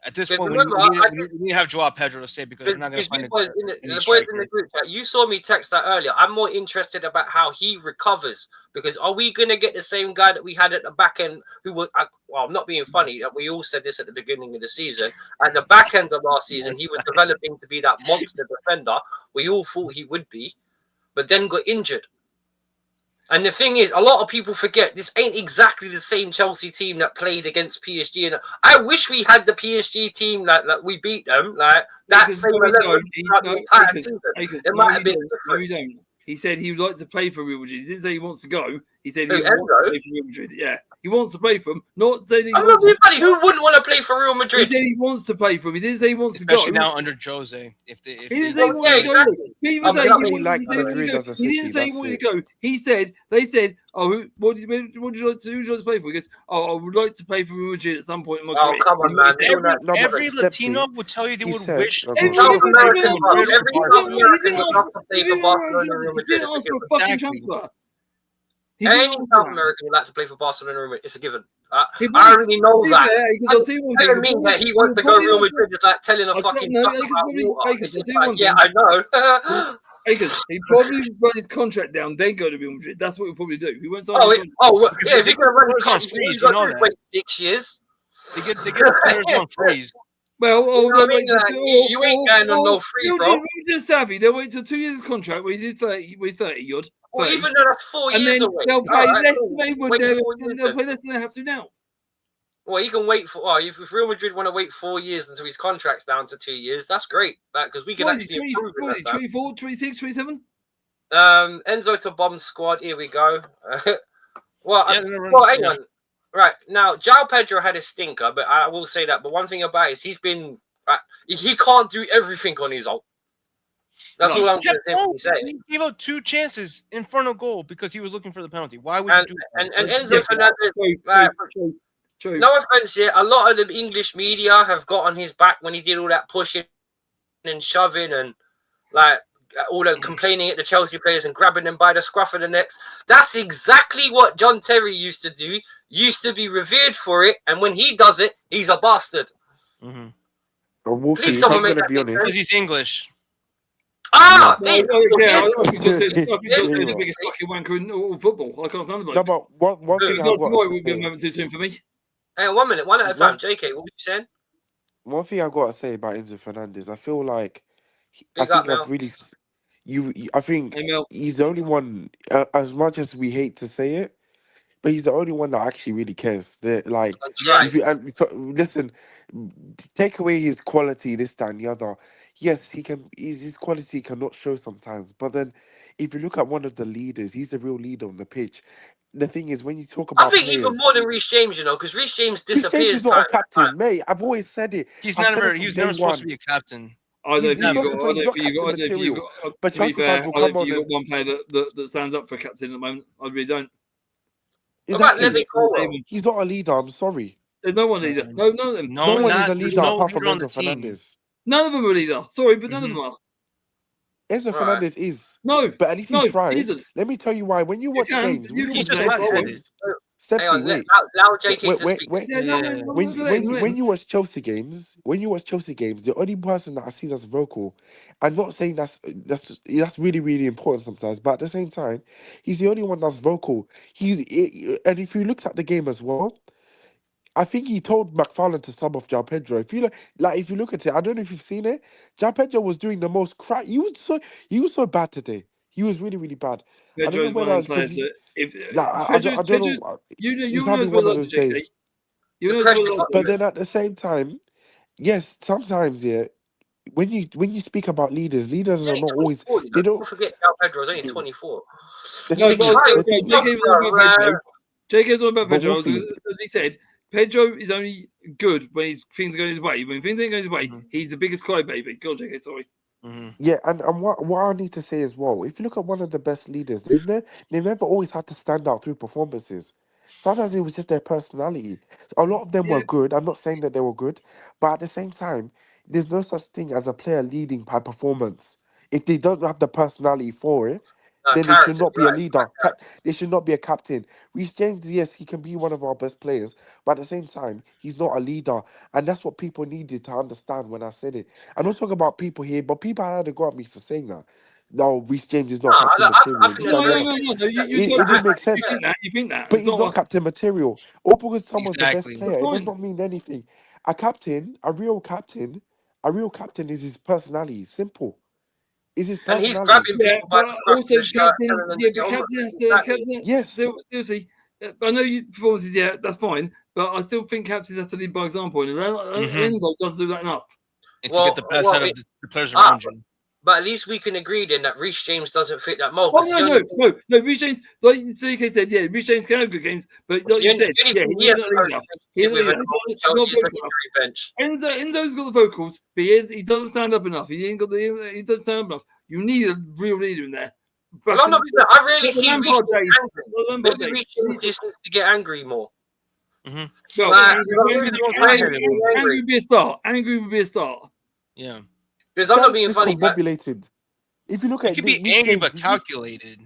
at this point, we need to have Joao Pedro to stay because we're not going to find the boys in the group chat. You saw me text that earlier. I'm more interested about how he recovers because are we going to get the same guy that we had at the back end who was, well, I'm not being funny. We all said this at the beginning of the season. At the back end of last season, he was developing to be that monster defender we all thought he would be, but then got injured. And the thing is, a lot of people forget this ain't exactly the same Chelsea team that played against PSG. And I wish we had the PSG team like we beat them like that same 11 throughout the entire season. It might have been different. No, you don't. He said he would like to play for Real Madrid. He didn't say he wants to go. He said he wants to play for Real Madrid. Yeah, he wants to play for them. Not saying I'm not being funny. Who wouldn't want to play for Real Madrid? He said he wants to play for them. He didn't say he wants Especially to go. now under Jose. He didn't say he wanted to go. He didn't say he wanted to go. He said they said, "Oh, what would you like to play for?" He goes, "Oh, I would like to play for Real Madrid at some point in my career." Oh, come on, man! Every Latino would tell you they would wish. Every South American would love to play for Barcelona, Real Madrid. He didn't ask for a fucking transfer. Any South American would like to play for Barcelona. It's a given. I already know that. Telling me that he wants to go Real Madrid is like telling a fucking duck about water. It's just like, yeah, I know. Akers, he probably run his contract down, then go to Real Madrid. That's what he'll probably do. He won't sign. If he's gonna run his contract, he's got to wait 6 years. They get the players on freeze. Well, you ain't going on no free, bro. They're savvy. They'll wait till 2 years contract where he's 30 odd. Well, even though that's 4 years away. They'll pay less than they would. They'll pay less than they have to now. Well, he can wait for. If Real Madrid want to wait 4 years until his contract's down to 2 years, that's great. Because we can actually improve it. 24, 26, 27? Enzo to bomb squad. Here we go. Hang on. Right now, João Pedro had a stinker, but I will say that. But one thing about it is he's been. He can't do everything on his own. That's all I'm going to say. He gave up 2 chances in front of goal because he was looking for the penalty. Why would you do that? And Enzo Fernandez. True. No offense here. A lot of the English media have got on his back when he did all that pushing and shoving and like all that complaining at the Chelsea players and grabbing them by the scruff of the necks. That's exactly what John Terry used to do. Used to be revered for it, and when he does it, he's a bastard. Mm-hmm. Please, someone make that be honest. Because he's English. The biggest fucking wanker in all football. I can't stand the bloke. No, but one thing would be a moment too soon for me. Hey, 1 minute, one at a time. JK, what were you saying? One thing I got to say about Enzo Fernandez, I feel like I think he's the only one. As much as we hate to say it, but he's the only one that actually really cares. Listen, take away his quality, this, that, and the other. Yes, he can. His quality cannot show sometimes, but then if you look at one of the leaders, he's the real leader on the pitch. The thing is, when you talk about, I think even more than Reece James, because Reece James disappears. Reece James is not a captain, mate. I've always said it. He's never supposed to be a captain. But to be fair, you got one player that stands up for captain at the moment. I really don't. He's not a leader. I'm sorry. There's no one leader. No, none of them. No one is a leader apart from Enzo Fernandez. None of them are a leader. Sorry, but none of them are. Enzo Fernandez is. No, but at least he tries. Let me tell you why. When you watch games, when you watch Chelsea games, the only person that I see that's vocal, I'm not saying that's really, really important sometimes, but at the same time, he's the only one that's vocal. And if you looked at the game as well, I think he told McFarlane to sub off João Pedro. If you look at it, I don't know if you've seen it. João Pedro was doing the most crap. He was so bad today. He was really, really bad. Pedro's one of those players that I don't know. He's having one of those days. But then at the same time, yes, sometimes when you speak about leaders are not always. They don't forget João Pedro's only 24. JK's on about Pedro. As he said, Pedro is only good when things are going his way. When things ain't going his way, he's the biggest crybaby. Go on, JK, sorry. Yeah, and what I need to say as well, if you look at one of the best leaders, they've never always had to stand out through performances. Sometimes it was just their personality. A lot of them were good. I'm not saying that they were good, but at the same time, there's no such thing as a player leading by performance. If they don't have the personality for it, then they should not be a leader. They should not be a captain. Reece James, yes, he can be one of our best players, but at the same time, he's not a leader. And that's what people needed to understand when I said it. I'm not talking about people here, but people had to go at me for saying that. No, Reece James is not captain material. It didn't make sense. You think that? But he's not captain material. Or because someone's the best player, it does not mean anything. A real captain is his personality. Simple. Is his personality. And he's grabbing people by yes. I know performances, that's fine, but I still think captains have to lead by example, and Enzo doesn't do that enough. And to get the best out of the players around you. But at least we can agree then that Reece James doesn't fit that mold. No. Reece James, like DK said, Reece James can have good games, but like you said, he's not a leader. Enzo's got the vocals, but he doesn't stand up enough. He doesn't stand up enough. You need a real leader in there. But I rarely see Reece James just needs to get angry more. Angry would be a start. Yeah. Because I'm not being funny. If you look at it, could be angry but calculated.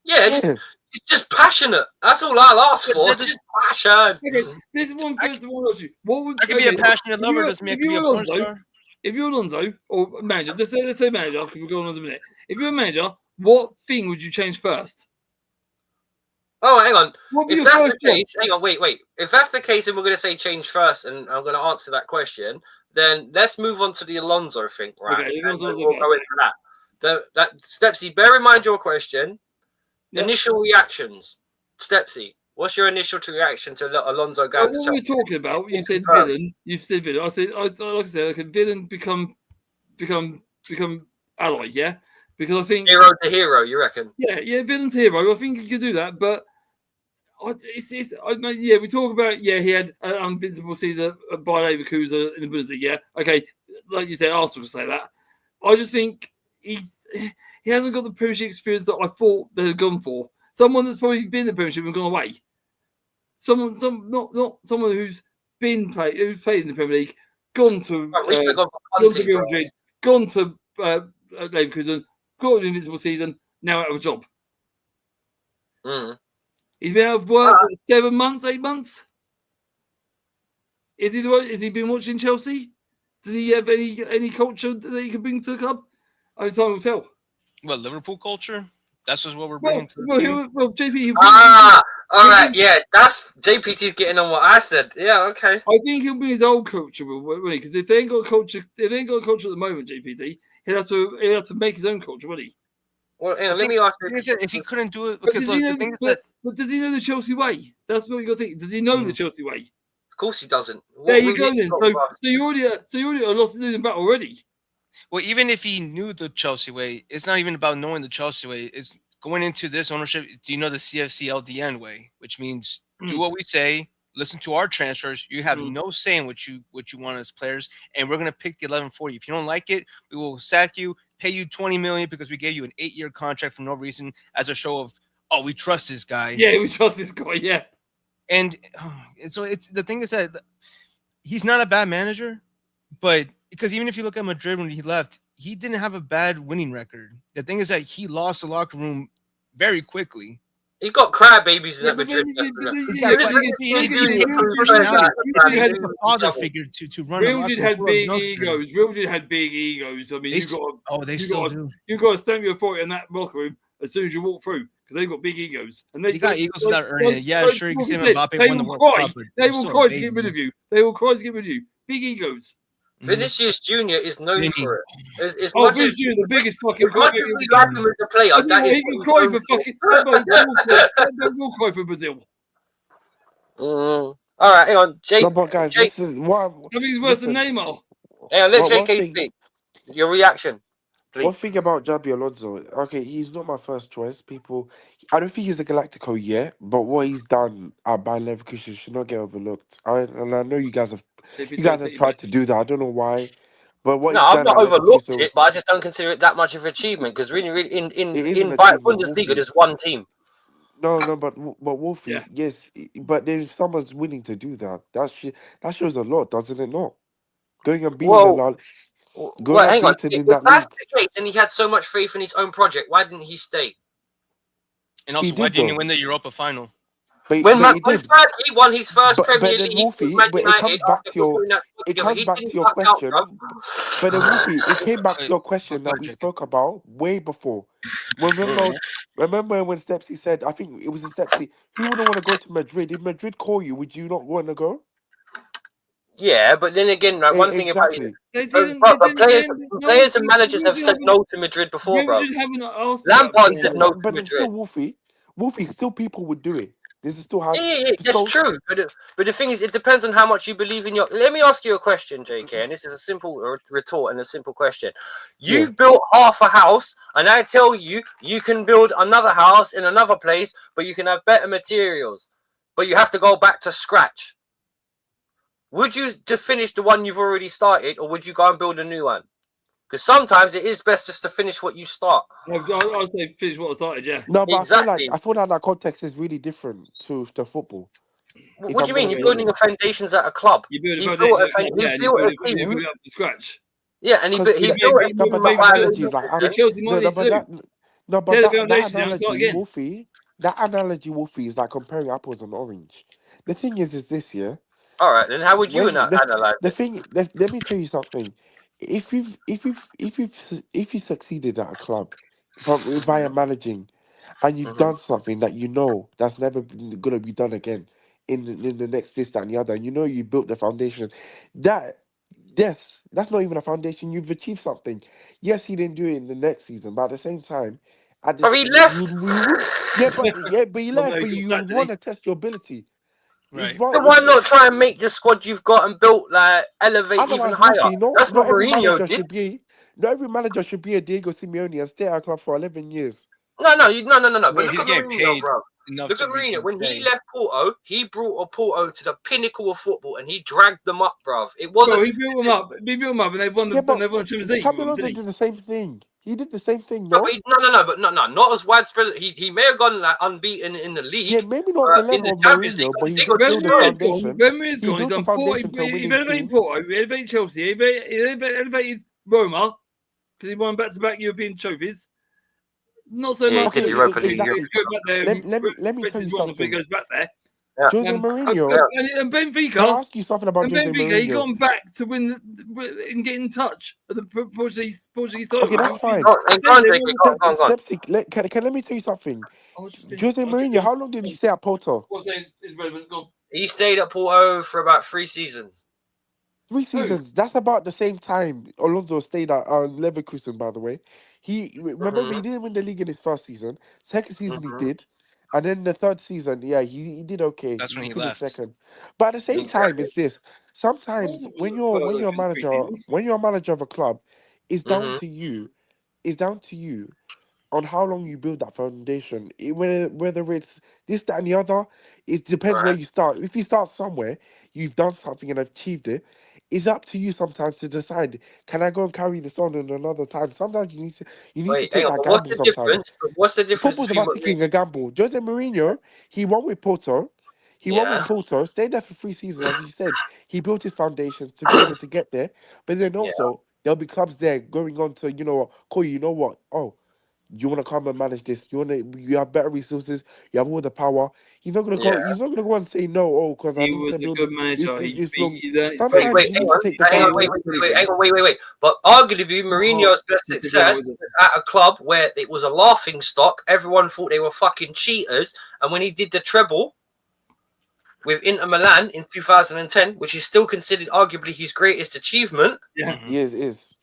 Yeah, He's just passionate. That's all I'll ask for. Just passion. Okay, this is one person I want to ask you. What would I can be a passionate lover. Doesn't mean I can be a porn star. If you're Alonso or manager, let's say manager, because we're going on in a minute. If you're a manager, what thing would you change first? Oh, hang on. If that's the case, hang on, wait. If that's the case, and we're going to say change first, and I'm going to answer that question, then let's move on to the Alonso thing, right? Okay, we'll go into that. That Stepsy, bear in mind your question. Yep. Initial reactions, Stepsy. What's your initial reaction to Alonso going to Chelsea? What were you talking about? You said villain. You said villain. I said, like I said, like a villain become ally. Yeah, because I think hero to hero. You reckon? Yeah, villain to hero. I think he could do that, but we talk about he had an invincible season by Leverkusen in the Bundesliga. Yeah, okay, like you said, Arsenal would say that. I just think he hasn't got the Premiership experience that I thought they had gone for. Someone that's probably been in the Premiership and gone away. Not someone who's played in the Premier League, gone to Real Madrid, gone to Leverkusen, got an invincible season, now out of a job. He's been out of work for 7 months, 8 months. Has he been watching Chelsea? Does he have any culture that he can bring to the club? Only time will tell. Well, Liverpool culture. That's just what we're bringing to the team. JP. All right, yeah, that's JPT's getting on what I said. Yeah, okay. I think he'll be his old culture, because if they ain't got a culture, at the moment, JPT, he'll have to make his own culture, won't he? Well, let me ask you. If he couldn't do it, because but does he know the Chelsea way? That's what you got to think. Does he know the Chelsea way? Of course he doesn't. There you go then. So you already lost the losing battle already. Well, even if he knew the Chelsea way, it's not even about knowing the Chelsea way. It's going into this ownership. Do you know the CFC LDN way, which means do what we say, listen to our transfers. You have no say in what you want as players, and we're gonna pick the 11 for you. If you don't like it, we will sack you, pay you $20 million because we gave you an 8-year contract for no reason as a show of we trust this guy. Yeah, we trust this guy. Yeah, and so it's the thing is that he's not a bad manager, but because even if you look at Madrid when he left, he didn't have a bad winning record. The thing is that he lost the locker room very quickly. He got crybabies in that Madrid. He had a father figure to run. Real Madrid had big egos. Real Madrid had big egos. I mean, you got to stamp your foot in that locker room as soon as you walk through because they've got big egos. And they got egos without earning it. Yeah, sure. You can say Mbappe won the World Cup. They will cry to get rid of you. They will cry to get rid of you. Big egos. Vinicius Jr. is known for it. Vinicius Jr. the biggest fucking player. He can cry for fucking. Will cry for Brazil. All right, hang on, Jake. No, but guys, this is what I think he's worse than Neymar. Hang on, let's JK speak. Your reaction. Please. One thing about Xabi Alonso, okay, he's not my first choice. I don't think he's a Galactico yet, but what he's done at Bayer Leverkusen should not get overlooked. And I know you guys have tried to do that. I don't know why, but I've not overlooked it, but I just don't consider it that much of an achievement because really, in Bundesliga, there's one team. No, but Wolfie, yes, but if someone's willing to do that, that shows a lot, doesn't it? Not going and being hang on. If that's the case, and he had so much faith in his own project, why didn't he stay? And also, why didn't he win the Europa final? He won his first Premier League. Wolfie, it comes back to your question. But then, Wolfie, it came back to your question that we spoke about way before. Remember when Stepsy said, I think it was Stepsy, who wouldn't want to go to Madrid? If Madrid call you, would you not want to go? Yeah, but then again, one thing about it, players and managers have said no to Madrid before, bro. Lampard said no to Madrid. Still, Wolfie, still people would do it. This is still how. Yeah, that's true. But the thing is, it depends on how much you believe in your. Let me ask you a question, JK, and this is a simple retort and a simple question. You built half a house, and I tell you, you can build another house in another place, but you can have better materials, but you have to go back to scratch. Would you just finish the one you've already started, or would you go and build a new one? Because sometimes it is best just to finish what you start. I'd say finish what I started, yeah. No, but exactly. I feel like that context is really different to football. What do you mean? You're building the foundations at a club. You build a foundation. You built a team. You build it up from scratch. Yeah, and he built it. No, but that analogy, Wolfie, that analogy, Wolfie, is like comparing apples and orange. The thing is this, yeah. All right, then how would you When analyze the it? thing, let me tell you something. If you succeeded at a club from via managing, and you've Hmm. done something that you know that's never gonna be done again in the next this that and the other, and you know you built the foundation, that yes, that's not even a foundation. You've achieved something. Yes, he didn't do it in the next season, but at the same time, at But this he left. you would but he Well, no, left, he but got you sacked, would didn't want he? to test your ability. It's Right. right. So why not try and make the squad you've got and built like elevate even Otherwise, higher? Wolfie, That's not what every Mourinho manager did. should be. Not every manager should be a Diego Simeone and stay at a club for 11 years. No. But Well, look he's at getting Mourinho, paid bro. enough Look to at be Mourinho. can When he stay. left Porto, he brought a Porto to the pinnacle of football and he dragged them up, bruv. It Bro, wasn't. he built them up. He built them up, and they won the Yeah, but Champions League. Xabi with them, Alonso didn't did he? the same thing. He did the same thing, No, but no? not as widespread. He may have gone like unbeaten in the Yeah, league, maybe not the in level the of Champions League. Mourinho, but he They did got When build a Mourinho's gone, foundation. when Mourinho's He gone, he's built a done four. foundation to a He winning elevated team. Porto, he elevated Chelsea, he elevated Roma because he won back-to-back European trophies. Not so Yeah, he much. did Okay, the Europa League. He exactly. goes back there. Let me tell you Brexit's won, but he something. goes back there. Yeah. Jose And, Mourinho, and can I Benfica, ask you something about and Jose Benfica, he Mourinho? gone back to win and get in touch of the Portuguese title. Okay, that's fine. Oh, and go on, JK, go on. Can let me tell you something? I was just being. Jose Mourinho, how long did he stay at Porto? What I'm saying is relevant. Go on. He stayed at Porto for about 3 seasons. 3 seasons. That's about the same time Alonso stayed at Leverkusen, by the way. Remember Hmm. he didn't win the league in his first season. Second season he Hmm. did. And then the third season, yeah, he did okay. That's when He he finished left. second. But at the same time, Exactly. it's this. Sometimes when you're a For 3 manager, seasons. when you're a manager of a club, it's down Hmm. to you. It's down to you on how long you build that foundation. Whether it's this, that, and the other, it depends where Right. you start. If you start somewhere, you've done something and achieved it. It's up to you sometimes to decide. Can I go and carry this on in another time? Sometimes you need to Wait, hang take on. that But what's gamble. the Sometimes difference? What's the difference football's between about what we? taking a gamble. Jose Mourinho, he won with Porto. He won with Yeah. Porto, stayed there for 3 seasons, as you said. He built his foundations to be able to get there. But then Yeah. also, there'll be clubs there going on to, call you know what? Oh, you want to come and manage this? You have better resources. You have all the power. He's not gonna go. Yeah. He's not gonna go and say no. Oh, because I He need to was a build good manager. this long. He learned his Sometimes playbook. you Hang need to on. take the Hang on. gamble. Wait. But arguably, Mourinho's best He forgot success what it was at a club where it was a laughing stock. Everyone thought they were fucking cheaters. And when he did the treble with Inter Milan in 2010, which is still considered arguably his greatest achievement, Yeah. Mhm. He is.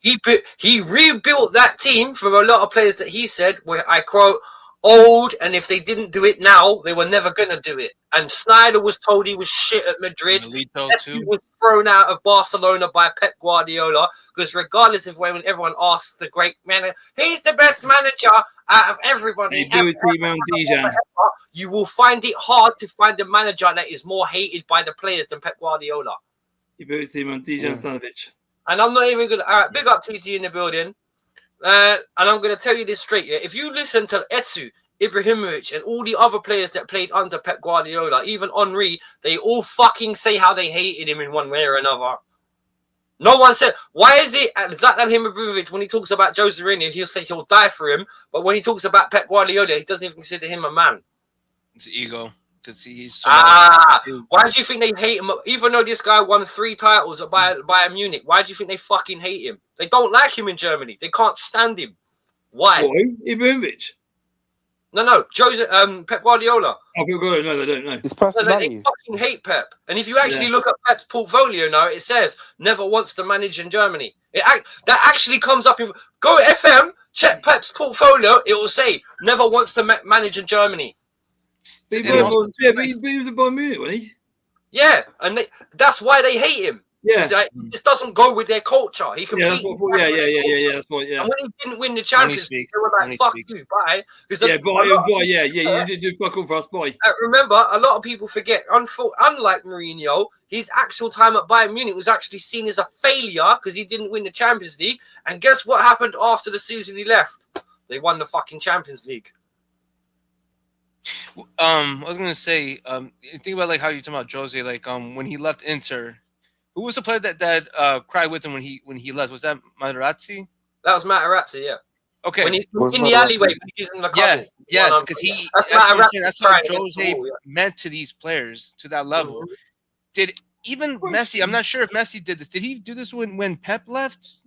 he rebuilt that team from a lot of players that he said were, I quote, old, and if they didn't do it now, they were never going to do it. And Snyder was told he was shit at Madrid. Milito Messi too. was thrown out of Barcelona by Pep Guardiola because regardless of when everyone asks the great manager, he's the best manager out of everybody He built a team around Dijon. you will find it hard to find a manager that is more hated by the players than Pep Guardiola. He built a team around Dijon Yeah. Stanovic. And I'm not even going to... All right, big up TT in the building. And I'm going to tell you this straight. Yeah? If you listen to Etsu, Ibrahimovic, and all the other players that played under Pep Guardiola, even Henry, they all fucking say how they hated him in one way or another. No one said... Why is it Zlatan Ibrahimovic, when he talks about Jose Mourinho, he'll say he'll die for him, but when he talks about Pep Guardiola, he doesn't even consider him a man. It's ego because he's. Why do you think they hate him? Even though this guy won 3 titles at Bayern Munich, why do you think they fucking hate him? They don't like him in Germany. They can't stand him. Why? What? Ibrahimovic? No, Pep Guardiola. Oh, people go, no, they don't know. His No, they personality. fucking hate Pep. And if you actually look at Pep's portfolio now, it says never wants to manage in Germany. That actually comes up. Go FM, check Pep's portfolio. It will say never wants to manage in Germany. He And also- was at Bayern Munich, wasn't he? Yeah, and that's why they hate him. Yeah. He just doesn't go with their culture. He Yeah, that's competes. what, yeah. That's what, yeah. And when he didn't win the Champions League, they were like, fuck you, bye. Yeah, boy, yeah. You did do fuck all for us, boy. Remember, a lot of people forget, unlike Mourinho, his actual time at Bayern Munich was actually seen as a failure because he didn't win the Champions League. And guess what happened after the season he left? They won the fucking Champions League. I was gonna say, think about like how you talking about Jose, like when he left Inter, who was the player that cried with him when he left? Was that Materazzi? That was Materazzi, yeah. Okay. When he's Was in not the alleyway, Rossi. when he's using the couple. Yes, because that's how Jose meant to these players to that level. Mhm. Did even Messi? I'm not sure if Messi did this. Did he do this when Pep left?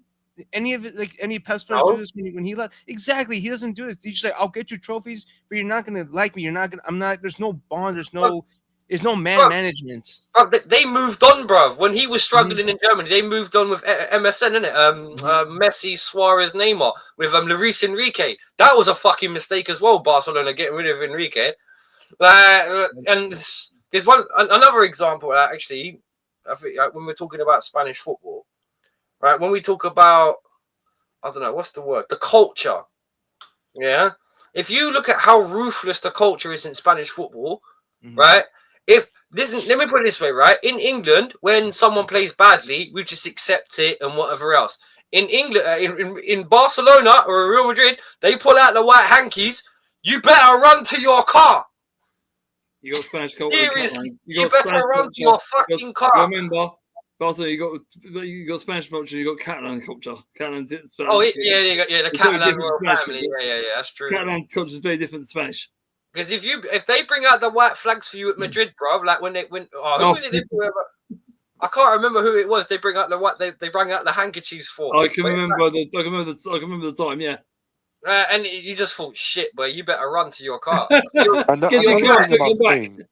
Any of it, like any Pep players do this when he left? Exactly, he doesn't do this. He just say, "I'll get you trophies, but you're not gonna like me. You're not gonna. I'm not. There's no bond. There's no management." Bro, they moved on, bro. When he was struggling in Germany, they moved on with MSN, innit? Messi, Suarez, Neymar, with Luis Enrique. That was a fucking mistake as well, Barcelona getting rid of Enrique. And there's another example, actually, I think, when we're talking about Spanish football, right? When we talk about, I don't know, what's the word? The culture. Yeah? If you look at how ruthless the culture is in Spanish football, right? Let me put it this way, right? In England, when someone plays badly, we just accept it and whatever else. In England, in Barcelona or Real Madrid, they pull out the white hankies. You better run to your car. You got Spanish culture. Seriously, you better run to your fucking car. Remember, Barcelona, you got Spanish culture. You got Catalan culture. Catalan's Spanish. Oh yeah, the Catalan royal family. Yeah, that's true. Catalan culture is very different to Spanish. Because if they bring out the white flags for you at Madrid, bro, like when who was it? I can't remember who it was. They bring out the white. They bring out the handkerchiefs for. I can remember the time. Yeah. And you just thought, shit, boy, you better run to your car. Another thing about Spain.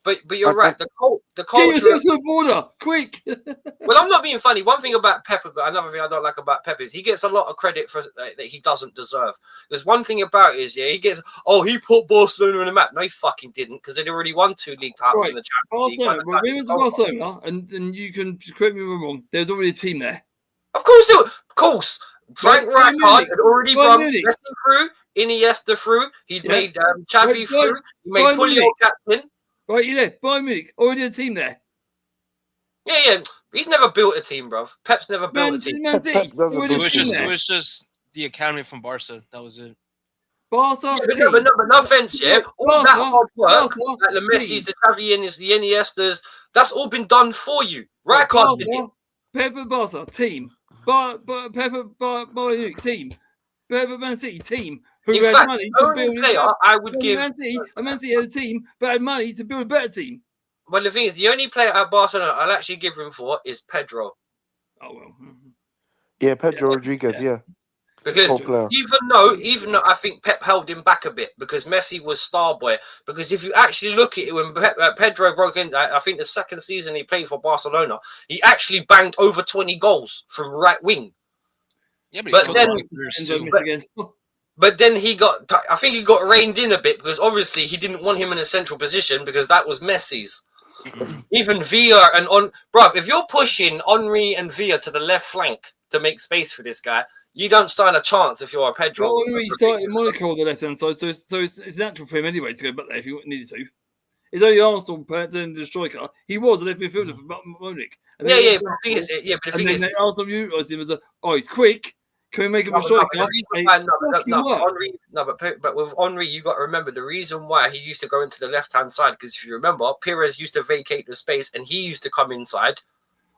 But you're right. The culture. Get yourself to the border, quick. Well, I'm not being funny. One thing about Pep, another thing I don't like about Pep is he gets a lot of credit for that he doesn't deserve. There's one thing about it is, he put Barcelona on the map. No, he fucking didn't, because they'd already won 2 league titles in the Champions League. When we went to Barcelona, and you can correct me if I'm wrong, there's already a team there. Of course. Frank Rijkaard had already brought Messi through, Iniesta through. He'd made Xavi through. He made Pulio captain. Right, you there? Bayern Munich, already a team there. Yeah. He's never built a team, bro. Pep's never built a team. Pep doesn't It was just the academy from Barca. That was it. Barca. Yeah, but no offense, yeah. All that hard work, like the Messis, the Xavi, and the Iniestas, that's all been done for you. Rijkaard did it. Pep and Barca team. But Pep and Bayern Munich team. Pep and Man City team. Who in had fact, money the to only build player I would give. Man City had a team, but had money to build a better team. Well, the thing is, the only player at Barcelona I'll actually give him for is Pedro. Oh well. Yeah, Pedro Rodriguez. Yeah. Because even though I think Pep held him back a bit because Messi was star boy. Because if you actually look at it, when Pedro broke in, I think the second season he played for Barcelona, he actually banged over 20 goals from right wing. Yeah, but then he got, I think he got reined in a bit because obviously he didn't want him in a central position because that was Messi's. Even Villa if you're pushing Henry and Villa to the left flank to make space for this guy, you don't stand a chance if you're a Pedro. Well, Henry started in Monaco on the left hand side, so it's natural for him anyway to go back there if he needed to. It's only Arsenal turning the striker. He was a left midfielder for Munich. But the thing is, Arsenal utilised him as he's quick. Can we make him a striker? But with Henry, you got to remember the reason why he used to go into the left-hand side, because if you remember, Pires used to vacate the space and he used to come inside.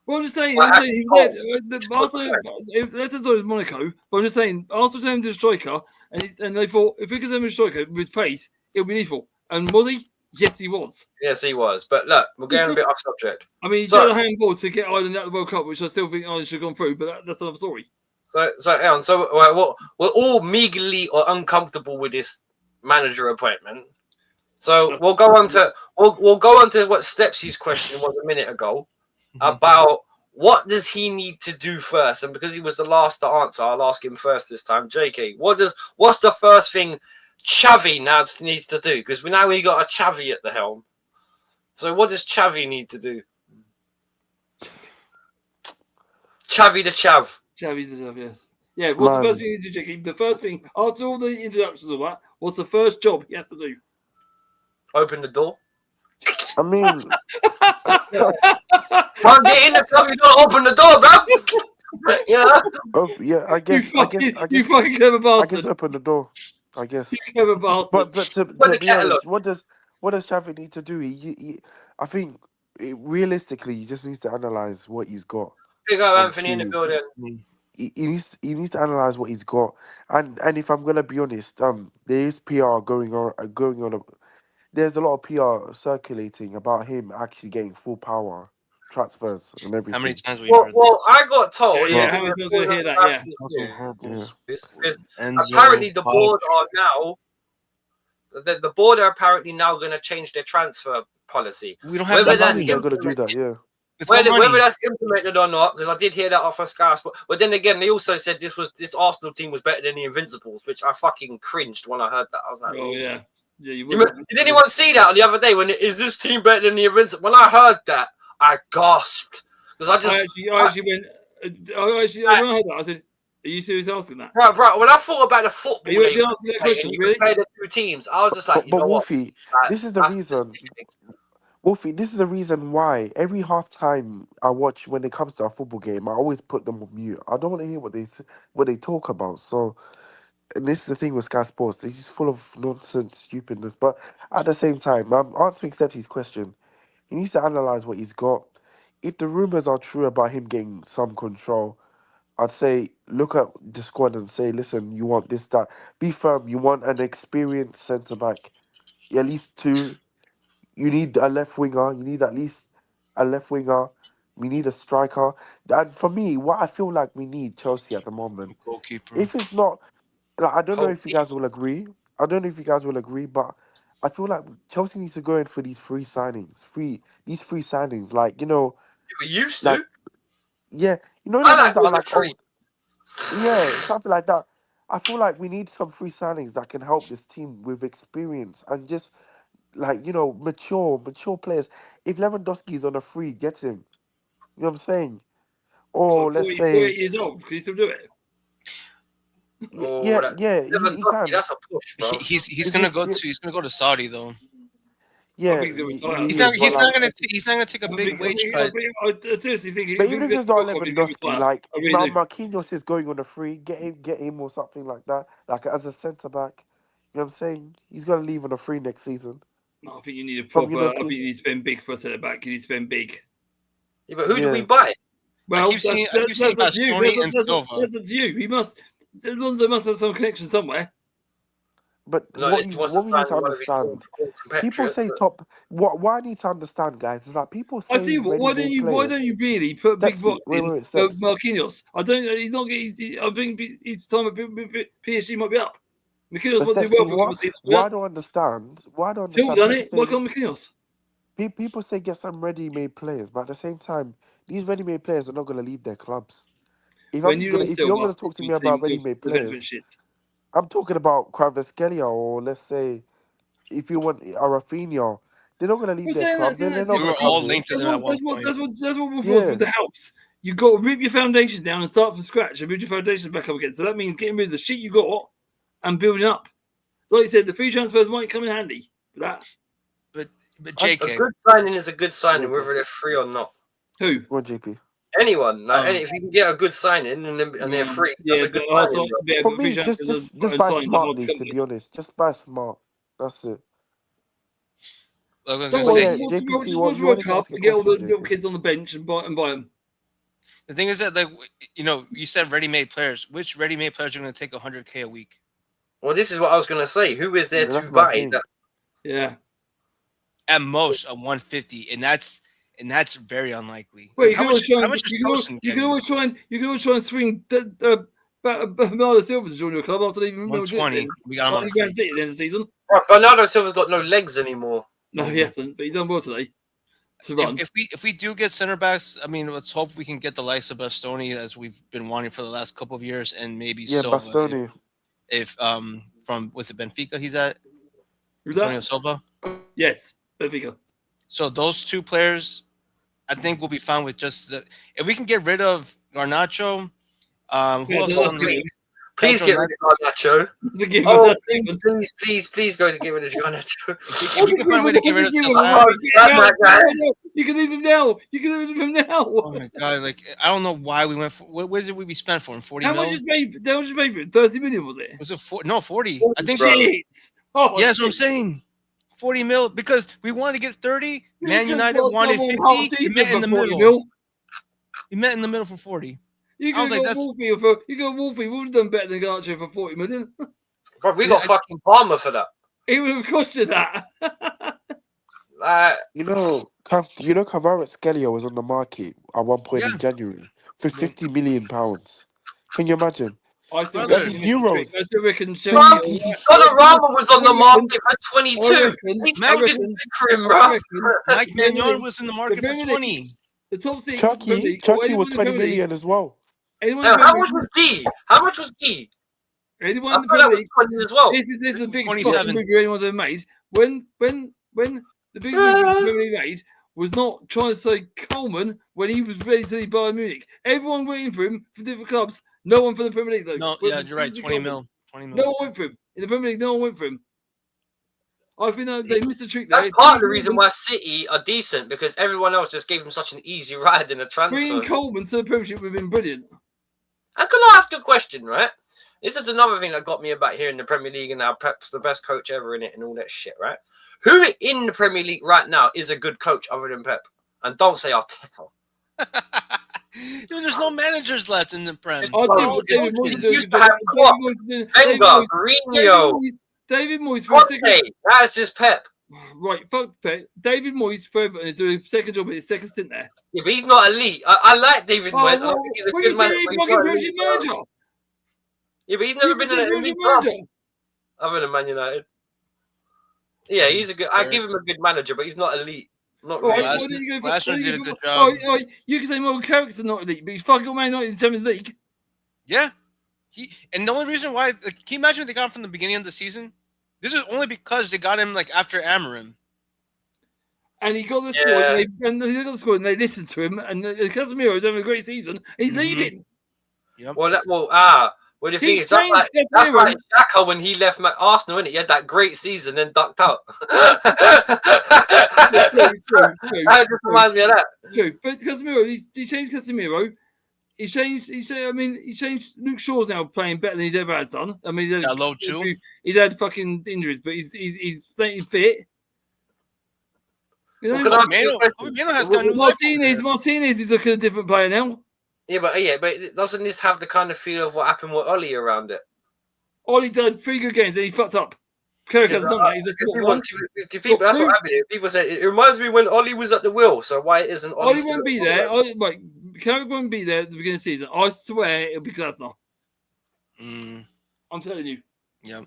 Well, I'm just saying, that's Monaco, but I'm just saying, Arsenal turned him to a striker, and they thought, if we could turn him to a striker with pace, it would be lethal. And was he? Yes, he was. Yes, he was. But look, we're getting a bit off subject. I mean, he did a handball to get Ireland out of the World Cup, which I still think Ireland should have gone through, but that's another story. We're all meagerly or uncomfortable with this manager appointment. So we'll go on to what Stepsy's question was a minute ago about what does he need to do first. And because he was the last to answer, I'll ask him first this time. JK, what's the first thing Xavi now needs to do? Because we got a Xavi at the helm. So what does Xavi need to do? Xavi the Chav. Xavi's the Chav, yes. Yeah, what's the first thing he needs to do, JK? The first thing, after all the introductions of that, what's the first job he has to do? Open the door. I mean, can't get in the club, you don't open the door, bro. I guess. You fucking clever bastard. I guess open the door. I guess. You clever bastard. But to be honest, what does Xavi need to do? I think realistically, he just needs to analyze what he's got. Big up Anthony in the building. he needs to analyze what he's got. And if I'm gonna be honest, there is PR going on. There's a lot of PR circulating about him actually getting full power transfers and How many everything. times we heard Well, I got told, Yeah, and But how they've many been times did I hear that? Yeah. also heard yeah, because Enzo, apparently the Bob. board are now the board are apparently now going to change their transfer policy. We don't have Whether the that's money. they're gonna do that. Yeah, With what whether money? that's implemented or not, because I did hear that off of Sky Sport. But then again, they also said this Arsenal team was better than the Invincibles, which I fucking cringed when I heard that. I was like, Oh yeah. Yeah, you did anyone see that on the other day when is this team better than the Invincibles? When I heard that, I gasped because I actually went. When I heard that, I said, "Are you serious asking that?" bro, when I thought about the football, Are you actually asking that question? you Really? compare the two teams, I was just like, but what? Wolfie, Like, this is the that's reason. just- Wolfie, this is the reason why every half time I watch when it comes to a football game, I always put them on mute. I don't want to hear what they talk about. So, and this is the thing with Sky Sports; they're just full of nonsense, stupidness. But at the same time, I'm answering Stepsy's question. He needs to analyze what he's got. If the rumors are true about him getting some control, I'd say look at the squad and say, listen, you want this, that. Be firm. You want an experienced centre back, at least two. You need a left winger. You need at least a left winger. We need a striker. And for me, what I feel like we need Chelsea at the moment, Goalkeeper. if it's not, like, I don't know if you Kobe. guys will agree. I don't know if you guys will agree, but I feel like Chelsea needs to go in for these these free signings. Like, We used like, to. yeah, the I ones like that are was a like, free. oh, yeah, something like that. I feel like we need some free signings that can help this team with experience and just like mature players. If Lewandowski's on a free, get him. You know what I'm saying? Or What, let's 48 say, years old? Can you still do it? Oh, that he Lewandowski, can. that's a push, bro. He's Is the gonna go experience? to Saudi though. I Yeah, think he's going to retire. he He's is. But like, not gonna take a big wage cut. I seriously think but if even he if gets it's not World Cup, he's going to Lewandowski, retire. like I really do. Marquinhos is going on a free, get him or something like that. Like as a centre back, you know what I'm saying? He's gonna leave on a free next season No, I think you need a from proper. I think you need to spend big for a centre back. You need to spend big. Yeah, but who do we Yeah. buy? Well, keep seeing that's up to you. Bastoni and Silva. That's up to you. He must. Alonso must have some connection somewhere. But No, what this you, wants to what we need sign to one of his understand, people compatriots. say top. What I need to understand, guys, is that people I say see. Why don't ready-made you? Why don't players. you really put big Stepsy, box in wait, for steps. Marquinhos? I don't. He's not. I think his time at PSG might be up. Marquinhos But won't do Stepsy, well for a couple of seasons. what I don't understand, Still done people it. Why say can't Marquinhos? people say get some ready-made players, but at the same time, these ready-made players are not gonna leave their clubs. When you lost If you're Silva, gonna talk to your me team about goes ready-made to the players, shit. I'm talking about Kvaratskhelia or let's say if you want a Rafinha, they're not gonna leave We're their saying club. that. They're We not were gonna all come here. linked to them at one point. That's what we're Yeah. with the house. You've got to rip your foundations down and start from scratch and build your foundations back up again. So that means getting rid of the shit you got and building up. Like you said, the free transfers might come in handy for that. But A JK, good signing is a good signing, Yeah, whether they're free or not. Who? Go on, JP. Anyone, if you can get a good signing and they're free, that's a good signing. For but free me, transfers just are buy signed smartly. To be honest, just buy smart. That's it. I was Don't gonna worry, yeah, say JPT, just watch you World wanted to Cup ask a and get all the question, little JP. kids on the bench and buy them. the thing is that you said ready-made players. Which ready-made players are gonna take 100K a week? Well, this is what I was going to say. Who is there That's to my buy thing. that? Yeah. At most, a 150, and that's very unlikely. Wait, How much is Tosin you can getting? always try and swing Bernardo Silva to join your club after leaving Real Madrid. 120. We got him on a Man free. City at the end of the season. Bernardo Silva's got no legs anymore. No, he hasn't, but he's done well today. To run. If we do get center backs, I mean, let's hope we can get the likes of Bastoni as we've been wanting for the last couple of years, and maybe Yeah, Silva. Bastoni. If from was it Benfica he's at? Who's Antonio that? Silva. Yes, Benfica. So those two players, I think we'll be fine with just if we can get rid of Garnacho. Who Yeah, else is that's on the Please get rid of Garnacho. To give Oh, us please go to get rid of Garnacho. If we can find a way to get rid of You can leave him now. You can leave him now. Oh my god! Like I don't know why we went. Where did we spend for him? 40 How mil? much is paid? How much is paid for it? 30 million was it? Was it 40? I think. Shit. Oh, Yeah, that's what I'm saying. 40 mil because we wanted to get 30. Man United wanted 50. We met in the middle. We met in the middle for 40. You could have got Wolfie Wolfie would have done better than Garcho for 40 million. Bro, we got fucking Palmer for that. He would have cost you that. Kvaratskhelia was on the market at one point in January for £50 million. Can you imagine? I still reckon Donnarumma was on the market for 22. He still didn't pick for him, bro. Mike Maignan was in the market for 20. The top six. Chucky was 20 million as well. How much was D? Anyone I thought that was 20 as well. This is the biggest fucking movie anyone's ever made. When the biggest movie made was not trying to say Coleman when he was ready to leave Bayern Munich. Everyone waiting for him from different clubs. No one for the Premier League though. No, yeah, you're right. 20 mil. No one went for him in the Premier League. No one went for him. I think they missed a trick there. That's part of the reason why City are decent, because everyone else just gave him such an easy ride in a transfer. Bringing Coleman to the Premiership would have been brilliant. And can I ask a question, right? This is another thing that got me about here in the Premier League and how Pep's the best coach ever in it and all that shit, right? Who in the Premier League right now is a good coach other than Pep? And don't say Arteta. There's no managers left in the Prem. David Moyes for a second. That's just Pep. Right, fuck Pep. David Moyes forever is doing a second job at his second stint there. Yeah, but he's not elite. I like David Moyes. I think he's a good manager. Yeah, but he's never been an elite club other than Man United. Yeah, he's a good. I give him a good manager, but he's not elite. Not really. Glasner did a good job. You can say Michael Carrick's not elite, but he's fucking Man United in the Champions League. Yeah, and the only reason why, can you imagine if they got him from the beginning of the season? This is only because they got him after Amorim. And he got the squad, and they listened to him. And Casemiro's having a great season. He's leaving. Yep. Well, the thing is, that's like Xhaka when he left Arsenal, innit? He had that great season, then ducked out. That just reminds me of that. True, but Casemiro, he changed Casemiro. He changed Luke Shaw's now playing better than he's ever has done. I mean, he's had fucking injuries, but he's staying fit. You know, Martinez is looking a different player now. Yeah, but doesn't this have the kind of feel of what happened with Ollie around it? Ollie did 3 good games and he fucked up. Carrick hasn't done that. He's just that's what happened. People say it reminds me when Ollie was at the wheel. So why isn't Ollie won't be there? Carrick won't be there at the beginning of the season. I swear it'll be Glasner. I'm telling you. Yeah.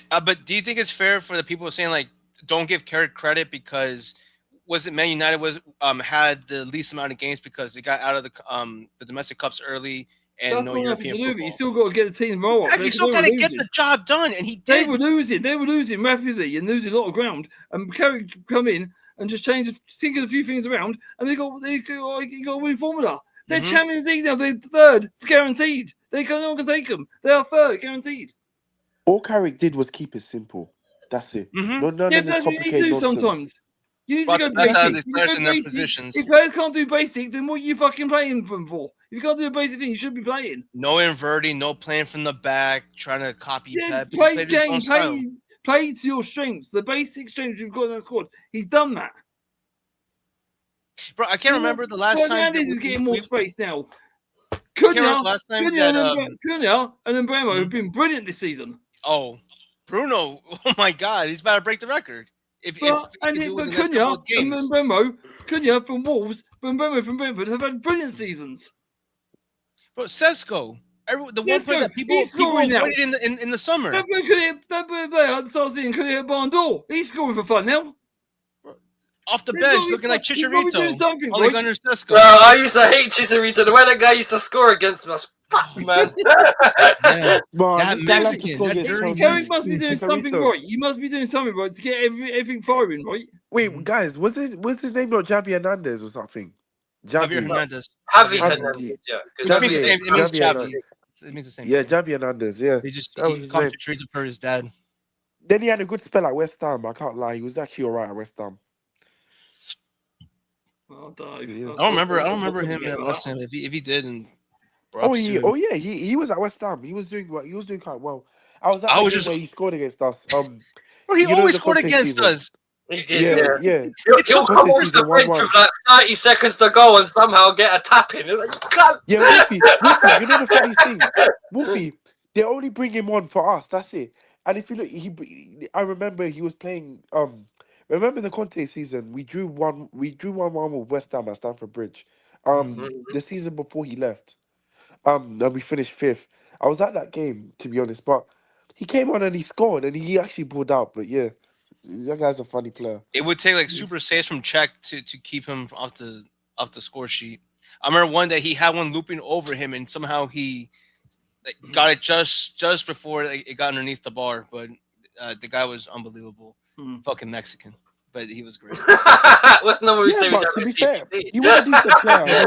But do you think it's fair for the people saying don't give Carrick credit because was it Man United had the least amount of games because they got out of the domestic cups early and that's no European football. You still got to get the team roll up. You still got to get the job done, and he did. They were losing rapidly and losing a lot of ground. And Carrick come in and just thinking a few things around, and they got a winning formula. They're Champions League now. They're third, guaranteed. No one can take them. They are third, guaranteed. All Carrick did was keep it simple. That's it. None of this complicated nonsense. Sometimes. You need to go basic. If players can't do basic, then what are you fucking playing them for? If you can't do a basic thing, you should be playing. No inverting, no playing from the back, trying to copy Pep. Play to your strengths. The basic strengths you've got in that squad. He's done that. Bro, I can't remember the last time. Fernandes is getting more space now. Cunha and Bremo have been brilliant this season. Oh, Bruno. Oh, my God. He's about to break the record. Cunha and Cunha from Wolves, Bremo from Brentford have had brilliant seasons. Bro, Sesko, the one player that people avoided in the summer. That player starts seeing could hit Barn door. He's scoring for fun now. Off the bench, looking like Chicharito. Under Sesko. Bro, I used to hate Chicharito. The way that guy used to score against us. Fuck, man. That Mexican. Carrick must be doing something right. You must be doing something right to get everything firing, right? Wait, guys, was his name not Javi Hernandez or something? Javier Hernandez. Javi Hernandez, yeah. It means the same. It means Javi. It means the same. Yeah, Javi Hernandez, yeah. He called Chicharito for his dad. Then he had a good spell at West Ham. I can't lie. He was actually all right at West Ham. I don't remember him at West Ham. If he did, and he was at West Ham. He was doing quite well. I was just where he scored against us. Bro, he always scored against us. He did, Yeah. He'll come Conte off the season bench 1-1. with like 30 seconds to go and somehow get a tap in. Like, you can't. Yeah, Wolfie, you know the funniest thing? Wolfie, they only bring him on for us, that's it. And if you look, I remember he was playing, remember the Conte season, we drew 1-1 with West Ham at Stamford Bridge. The season before he left. And we finished 5th. I was at that game, to be honest, but he came on and he scored and he actually pulled out, but yeah. That guy's a funny player. It would take like super saves from Czech to keep him off the score sheet. I remember one day he had one looping over him, and somehow he got it just before it got underneath the bar. But the guy was unbelievable, fucking Mexican, but he was great. What's number we say? But to be fair, he was a decent player.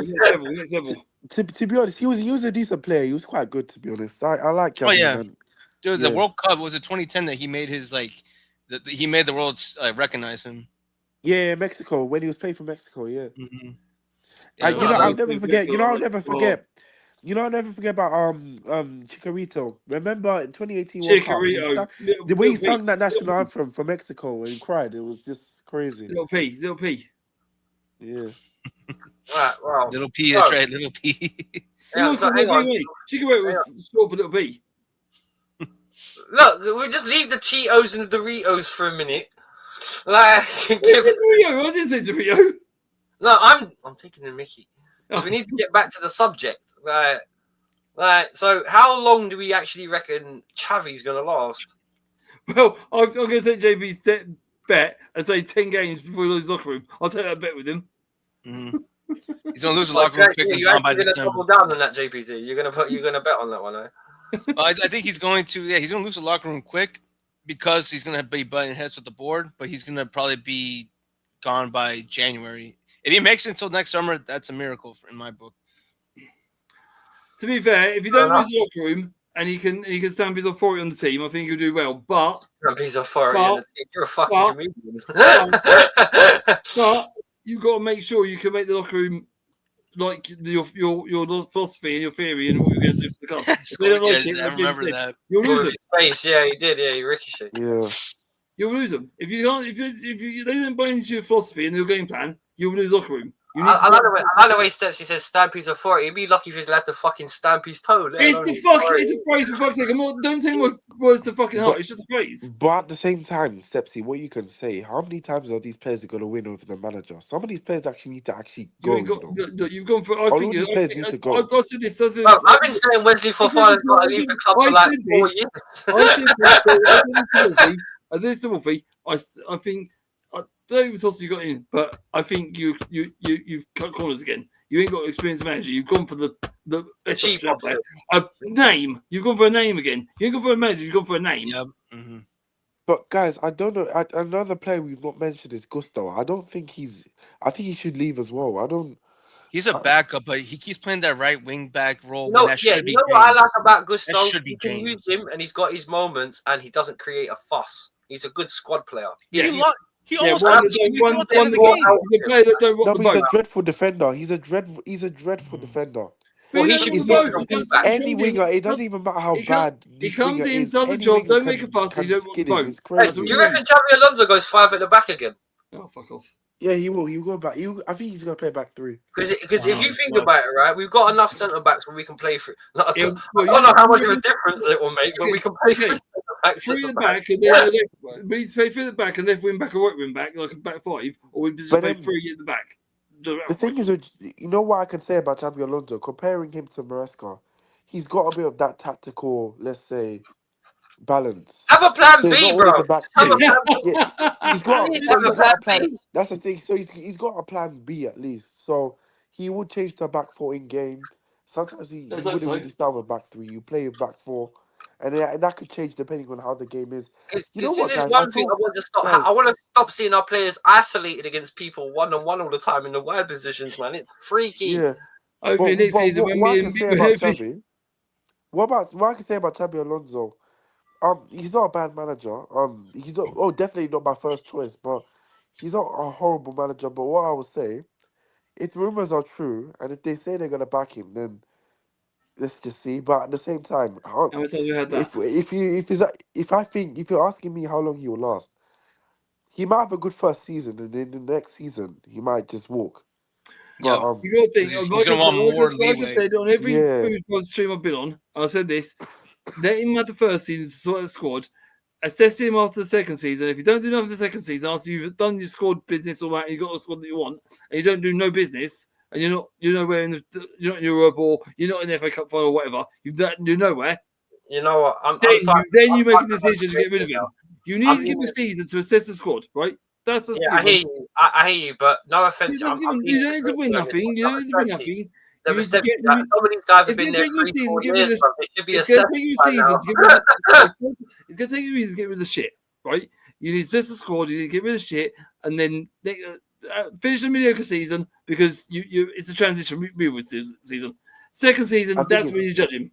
To be honest, he was a decent player. He was quite good, to be honest. I like him. Oh yeah, man. dude. The World Cup was it 2010 that he made his he made the world recognize him. Yeah, Mexico when he was playing for Mexico. Yeah. Mm-hmm. I'll never forget. I'll never forget. I'll never forget about Chicharito. Remember in 2018 World Cup, the way he sang that national anthem for Mexico and he cried, it was just crazy. Little P. Yeah. Right, wow. Little P, that's right, Little P. Hang on. Chicharito was short for Little P. Look, we'll just leave the Cheetos and Doritos for a minute. Like, I didn't say Dorito. No, I'm taking the Mickey. So we need to get back to the subject. Right. So how long do we actually reckon Xavi's going to last? Well, I'm going to take JB's bet and say 10 games before he loses locker room. I'll take that bet with him. Mm-hmm. He's going to lose the locker room quick. You're actually going to double down on that, JPT. You're going to bet on that one, eh? I think he's going to. Yeah, he's going to lose the locker room quick because he's going to be butting heads with the board. But he's going to probably be gone by January. If he makes it until next summer, that's a miracle in my book. To be fair, if you don't lose the locker room and he can stamp his authority on the team, I think he'll do well. But stamp his authority on the team. You're a fucking comedian. But you've got to make sure you can make the locker room like your philosophy and your theory and what you're going to do for the club. I remember that. You'll lose them. Face, yeah, he did. Yeah, he ricocheted. Yeah. You'll lose them if you can't. If they don't buy into your philosophy and your game plan, you'll lose locker room. I like the way Steps he says stamp his authority. He'd be lucky if he's allowed to fucking stamp his toe. It's a phrase for fuck's sake. Don't tell me words to fucking heart. It's just a phrase. But at the same time, Stepsy, what you can say, how many times are these players going to win over the manager? Some of these players actually need to go. You've gone for. I think these players need to go. I've said this. I've been saying Wesley Fofana's got to leave the club for like 4 years. I think I don't even you got in, but I think you've cut corners again. You ain't got an experienced manager. You've gone for the best option out there. A name. You've gone for a name again. You ain't gone for a manager. You've gone for a name. Yep. Mm-hmm. But guys, I don't know. Another player we've not mentioned is Gusto. I think he should leave as well. He's a backup, but he keeps playing that right wing back role. No, you know what I like about Gusto? You can use him, and he's got his moments, and he doesn't create a fuss. He's a good squad player. Yeah, he almost he's a dreadful defender. He's a dreadful defender. Well, he should be any winger. It doesn't even matter how bad he comes in, does a job, don't make a fuss. You don't want it's crazy. Do you reckon Xavi Alonso goes 5 at the back again? Oh, fuck off. Yeah, he will. He'll go back. I think he's going to play back 3. Because if you think about it, right, we've got enough centre backs where we can play through. I don't know how much of a difference it will make, but we can play through the back, and then we play through the back, and then win back or right win back, like a back 5, or we just play 3 at the back. The thing is, you know what I can say about Xabi Alonso, comparing him to Maresca, he's got a bit of that tactical, let's say, balance. Have a plan B, bro. He's got a plan. That's the thing. So he's got a plan B at least. So he would change to a back 4 in game. Sometimes he wouldn't really start with back 3. You play with back 4. And that could change depending on how the game is. You know what, guys? One thing I want to stop. I want to stop seeing our players isolated against people 1-on-1 all the time in the wide positions, man. It's freaky. Yeah. What I can say about Xabi Alonso, he's not a bad manager. He's not. Definitely not my first choice, but he's not a horrible manager. But what I would say, if rumors are true, and if they say they're gonna back him, then let's just see. But at the same time, if you're asking me how long he will last, he might have a good first season, and then the next season he might just walk. Yep. But You got to think. He's gonna want more like I leeway. said on every yeah, stream I've been on, I said this. Let him have the first season to sort out the squad. Assess him after the second season. If you don't do nothing the second season, after you've done your squad business all that, and you've got a squad that you want, and you don't do no business, and you're not in Europe or you're not in the FA Cup final or whatever, you're nowhere. You know what? Then you make a decision to get rid of him. You need to give him a season to assess the squad, right? That's the I hear you. I hear you, but no offense. You don't need to win nothing. You don't need to win nothing. Some of these guys have been there 3-4 years. They should be assessed by now. It's going to take you a season to get rid of the shit, right? You need to assess the squad. You need to get rid of the shit, and then finish the mediocre season because it's a transition rebuild season. Second season, that's when you judge him.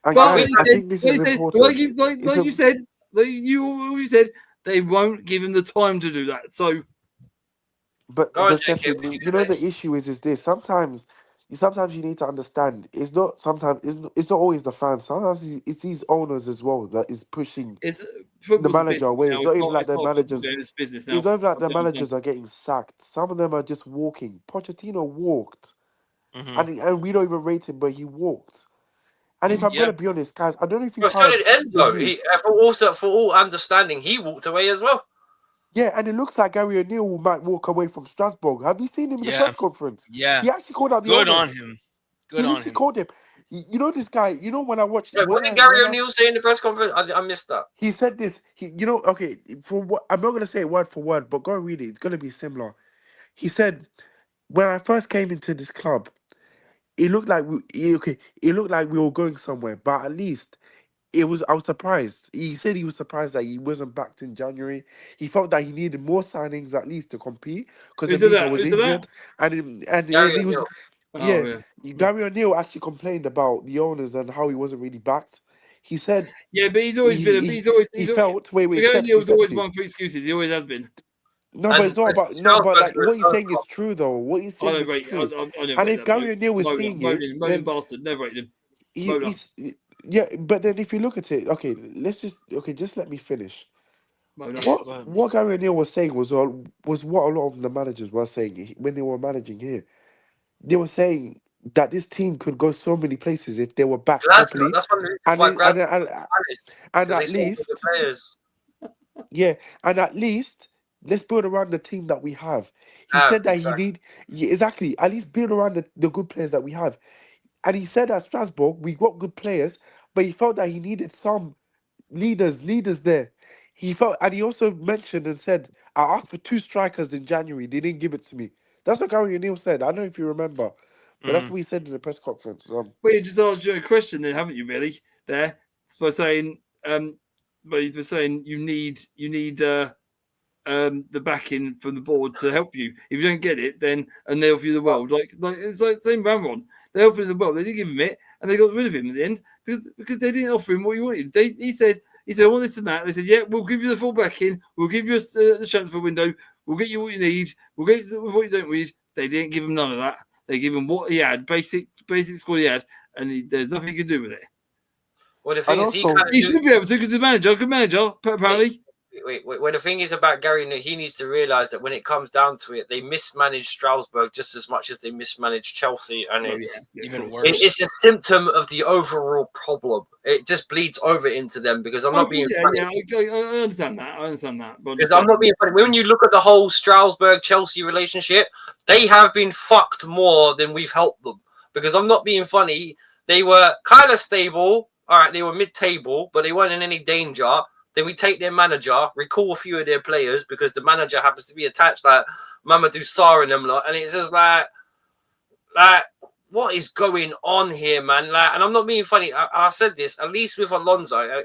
I think this is important. Like you said, they won't give him the time to do that. So, but you know the issue is this. Sometimes you need to understand. It's not always the fans. Sometimes it's these owners as well that is pushing the manager away. It's not even like the managers. It's not even like the managers are getting sacked. Some of them are just walking. Pochettino walked, and we don't even rate him, but he walked. And if I'm going to be honest, guys, I don't know if you. So did Enzo. For all understanding, he walked away as well. Yeah, and it looks like Gary O'Neill might walk away from Strasbourg. Have you seen him in the press conference? Yeah, he actually called out the Good owners. on him. He called him. You know this guy. You know when I watched. Yeah, what did Gary O'Neill say in the press conference? I missed that. He said this. Okay. For what I'm not going to say it word for word, but go and read it. It's going to be similar. He said, when I first came into this club, it looked like we were going somewhere, but at least I was surprised. He said he was surprised that he wasn't backed in January. He felt that he needed more signings at least to compete because Amiga was injured, and he was. Gary O'Neill actually complained about the owners and how he wasn't really backed. He said, "Yeah, but he's always been. He's felt. Wait. O'Neill's always one for excuses. He always has been. No, but it's not about. No, but like what he's saying is true, though. What he's saying is true. And if Gary O'Neill was seeing it, then bastard, never rated him. Yeah, but then if you look at it, just let me finish. What Gary O'Neill was saying was what a lot of the managers were saying when they were managing here. They were saying that this team could go so many places if they were backed properly. And at least, and at least let's build around the team that we have. He said that he need at least build around the good players that we have. And he said at Strasbourg, we got good players, but he felt that he needed some leaders there. He felt, and he also mentioned and said, I asked for 2 strikers in January. They didn't give it to me. That's what Gary O'Neill said. I don't know if you remember, but that's what he said in the press conference. Well, you just asked you a question then, haven't you, really? There, by saying, you need the backing from the board to help you. If you don't get it, then and they offer you the world, like it's like same Ramron. They offered him the world. They didn't give him it, and they got rid of him at the end because they didn't offer him what he wanted. He said, I want this and that. They said, yeah, we'll give you the full backing. We'll give you the transfer window. We'll get you what you need. We'll get you what you don't need. They didn't give him none of that. They gave him what he had, basic squad he had, and there's nothing he could do with it. Well, the thing is, he should be able to because he's a good manager, apparently. Wait. Well, the thing is about Gary, he needs to realise that when it comes down to it, they mismanaged Strasbourg just as much as they mismanaged Chelsea, and it's even worse. It's a symptom of the overall problem. It just bleeds over into them because I'm not being funny. Yeah, I understand that. Because I'm not being funny. When you look at the whole Strasbourg-Chelsea relationship, they have been fucked more than we've helped them. Because I'm not being funny. They were kind of stable. All right, they were mid-table, but they weren't in any danger. Then we take their manager, recall a few of their players because the manager happens to be attached, like Mamadou Sarr and them lot, and it's just like, what is going on here, man? Like, and I'm not being funny. I said this at least with Alonso. I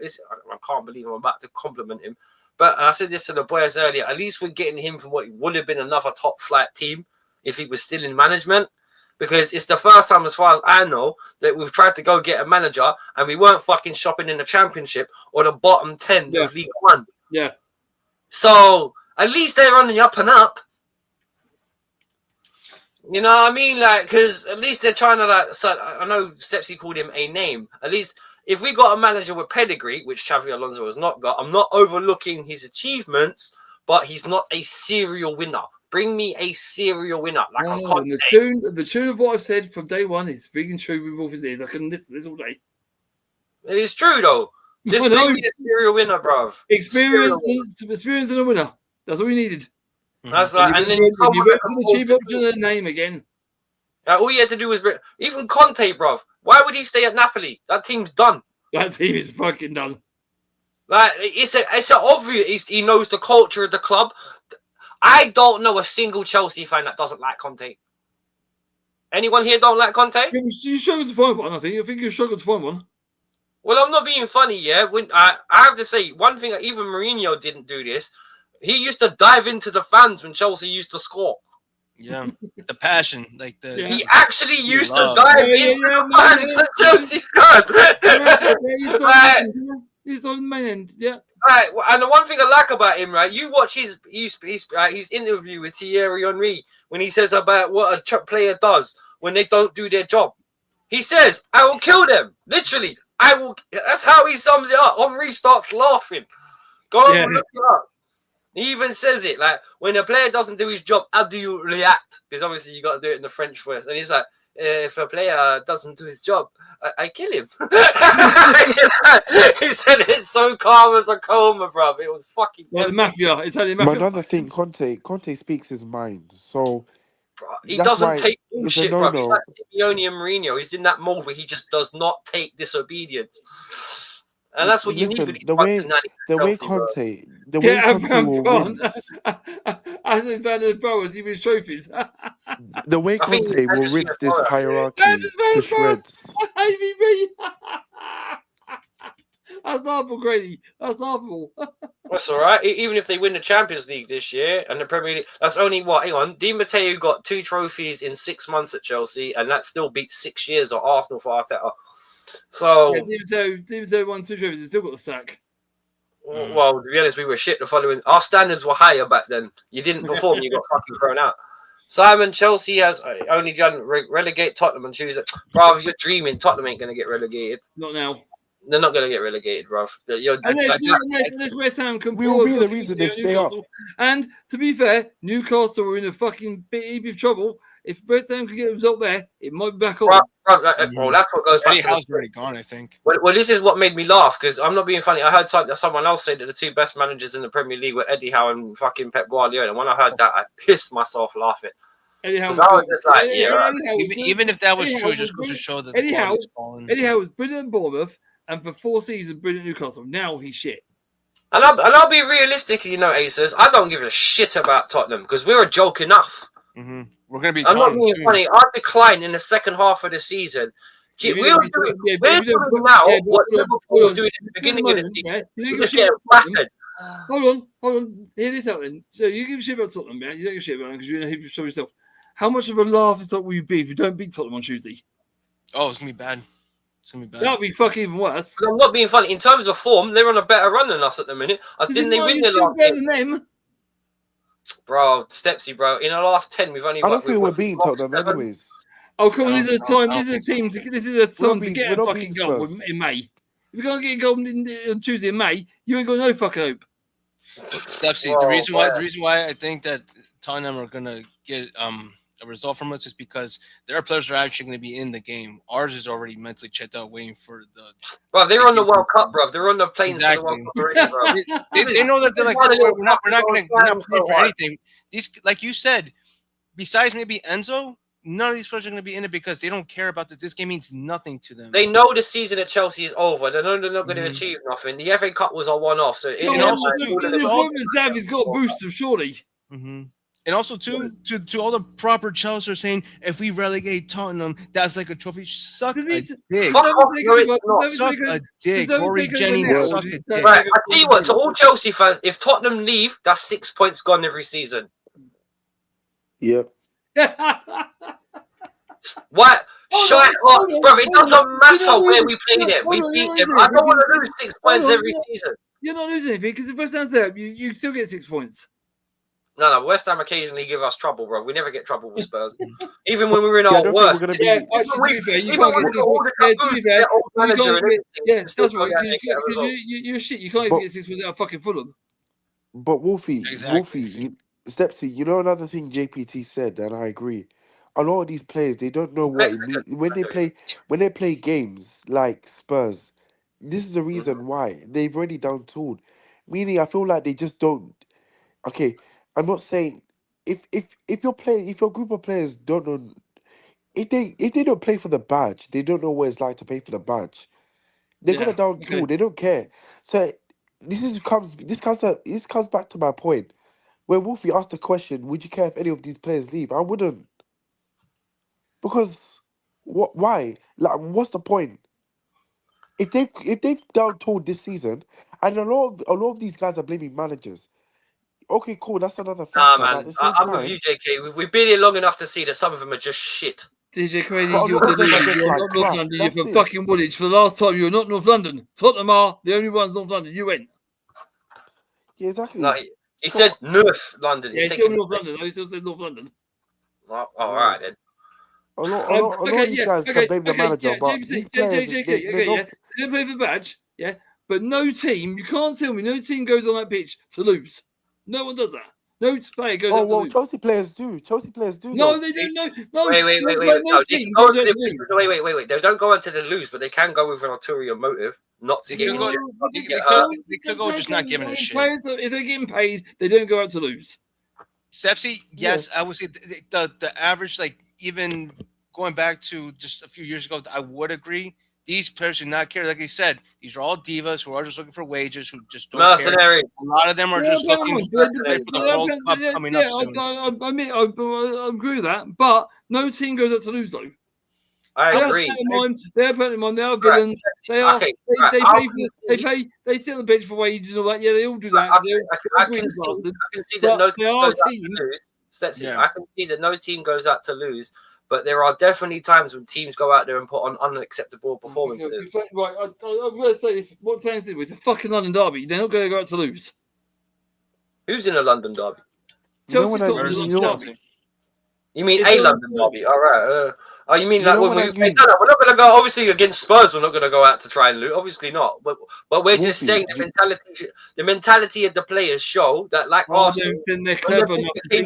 can't believe I'm about to compliment him, but I said this to the boys earlier. At least we're getting him from what would have been another top flight team if he was still in management. Because it's the first time, as far as I know, that we've tried to go get a manager and we weren't fucking shopping in the Championship or the bottom 10 of League One. Yeah. So at least they're on the up and up. You know what I mean? Like, because at least they're trying to, like, so I know Stepsy called him a name. At least if we got a manager with pedigree, which Xavi Alonso has not got, I'm not overlooking his achievements, but he's not a serial winner. Bring me a serial winner. Like the tune of what I've said from day one is speaking true with all his ears. I can listen to this all day. It is true, though. Just bring me a serial winner, bruv. Experience and a winner. That's all we needed. That's like, and then you went to the cheap option and name again. All you had to do was even Conte, bruv. Why would he stay at Napoli? That team's done. That team is fucking done. Like it's obvious. He knows the culture of the club. I don't know a single Chelsea fan that doesn't like Conte. Anyone here don't like Conte? You struggled to find one. I think you struggled to find one. Well, I'm not being funny. Yeah, when I have to say one thing. Even Mourinho didn't do this. He used to dive into the fans when Chelsea used to score. Yeah, the passion, like the. Yeah. He actually used to dive into the fans when Chelsea scored. He's on the main end. Yeah. Right, and the one thing I like about him, right? You watch his interview with Thierry Henry when he says about what a player does when they don't do their job. He says, "I will kill them." Literally, I will. That's how he sums it up. Henry starts laughing. Go and look it up. He even says it like when a player doesn't do his job, how do you react? Because obviously you got to do it in the French first. And he's like, if a player doesn't do his job, I kill him. He said it so calm as a coma, bruv. It was fucking. Well, the mafia. It's only mafia. Another thing, Conte speaks his mind. So he doesn't take bullshit, bruv. He's like Simeone and Mourinho. He's in that mold where he just does not take disobedience. And that's what you need with the way Conte will win. I think that is bro as he wins trophies. The way Conte will rinse this hierarchy to shreds. That's laughable, Grady. That's laughable. That's all right. Even if they win the Champions League this year and the Premier League, that's only what? Hang on. Di Matteo got 2 trophies in 6 months at Chelsea, and that still beats 6 years at Arsenal for Arteta. So, Di Matteo won 2 trophies. He still got the sack. Well, to be honest, we were shit the following. Our standards were higher back then. You didn't perform, you got fucking thrown out. Simon, Chelsea has only done relegate Tottenham on Tuesday. Bro, if you're dreaming, Tottenham ain't going to get relegated. Not now. They're not going to get relegated, bro. Unless West Ham can we will be the reason they stay up. And to be fair, Newcastle are in a fucking heap of trouble. If West Ham can get a result there, it might be back on. Well, that's what goes back. Eddie Howe's already gone, I think. Well, this is what made me laugh because I'm not being funny. I heard someone else say that the 2 best managers in the Premier League were Eddie Howe and fucking Pep Guardiola. And when I heard that, I pissed myself laughing. Eddie Howe was just like, even if that was true, just goes to show that Eddie Howe was brilliant at Bournemouth, and for 4 seasons, brilliant at Newcastle. Now he's shit. And I'll be realistic, Aces. I don't give a shit about Tottenham because we're a joke enough. Mm-hmm. We're going to be. I'm not being funny. Our decline in the second half of the season. We're doing now what Liverpool was doing at the beginning of the season. We're just getting battered. Hold on. Hear this out then. So you give a shit about Tottenham, man. You don't give a shit about them because you're in a heap of trouble yourself. How much of a laugh is that will you be if you don't beat Tottenham on Tuesday? Oh, it's going to be bad. That'll be fucking even worse. I'm not being funny. In terms of form, they're on a better run than us at the minute. Didn't they win the last game? Bro, Stepsy, bro. In the last 10, we've only. I don't think we're beating Tottenham, anyways. Oh, come on! This is a time. This is a team. This is a time to get a fucking goal in May. If you're gonna get a goal on Tuesday in May, you ain't got no fucking hope. Stepsy, the reason why I think that Tottenham are gonna get a result from us is because their players are actually going to be in the game. Ours is already mentally checked out, waiting for the. Bro, they're on the World Cup, bro. They're on the planes to the World Cup already, bro. they know that they're like, we're not going to play for anything. These, like you said, besides maybe Enzo, none of these players are going to be in it because they don't care about this. This game means nothing to them. They know the season at Chelsea is over. They know they're not going to achieve nothing. The FA Cup was a one-off. So Xavi's got a boost him, surely. Mm-hmm. And also, to all the proper Chelsea are saying, if we relegate Tottenham, that's like a trophy. Suck a dick. Suck a dick. Rory Jennings, suck a dick. Right, I tell you what, to all Chelsea fans, if Tottenham leave, that's 6 points gone every season. Yep. What? Shut up, bro. It doesn't matter where we play them. We beat them. I don't want to lose 6 points every season. You're not losing anything because if West Ham's there, you still get 6 points. No, West Ham occasionally give us trouble, bro. We never get trouble with Spurs. Even when we were in our worst. That's right. You're shit. You can't even get 6 without fucking Fulham. But Exactly. Stepsy, you know another thing JPT said, and I agree. A lot of these players, they don't know what it Mexican. means when they play games like Spurs. This is the reason why they've already done tooled. Meaning, I feel like they just don't. Okay, I'm not saying if if your group of players don't know if they don't play for the badge, they don't know what it's like to play for the badge. They're gonna Yeah. down tool. They don't care. So this comes back to my point. When Wolfie asked the question, would you care if any of these players leave? I wouldn't. Because what why? Like what's the point? If they've down tooled this season, and a lot of these guys are blaming managers. Okay, cool, that's another Nah, factor. But at man, the same I'm with you, time, JK. We've been here long enough to see that some of them are just shit. DJ Crady, but a you're lot of them are deluded. just You're like not North crap. London. You're That's from it. fucking Woolwich. For the last time, you're not North London. Tottenham are the only ones North London. You went. Yeah, exactly. No, he So said North London. Yeah, He's he's still taking. North London. Though. He still said North London. Well, all right then. a lot of these guys can blame the manager, but these players, they Yeah. don't. They don't play for the badge, yeah. But no team, you can't tell me, no team goes on that pitch to lose. No one does that. No player goes Oh out to well, lose. Chelsea players do. Chelsea players do No, though. they don't. No, Wait. no No, they team can go goes out to to lose. wait. They don't go until they lose, but they can go with an ulterior motive, not to They get could go- injured, not to they get could- hurt. they could go just not giving a shit. Players, if they're getting paid, they don't go out to lose. Sepsi, yes, I would say the average, like even going back to just a few years ago, I would agree. These players do not care. Like I said, these are all divas who are just looking for wages, who just don't care. Mercenary. A lot of them are just looking to play for the World Cup coming up soon. I agree with that, but no team goes out to lose though. I They're agree. They're putting them on. They are villains. They are. Okay, They right. pay. They sit on the bench for wages and all that. Yeah, they all do that. I can see that no team goes out to lose. Yeah. I can see that no team goes out to lose, but there are definitely times when teams go out there and put on unacceptable performances. Right, I'm going to say this. What fans do? It's a fucking London derby. They're not going to go out to lose. Who's in a London derby? Chelsea. You mean a London derby? All right. Oh, you mean You like know we're what I not mean? going to go? Obviously, against Spurs, we're not going to go out to try and loot. Obviously not. But we're just saying the mentality of the players show that, like Arsenal, they're clever enough they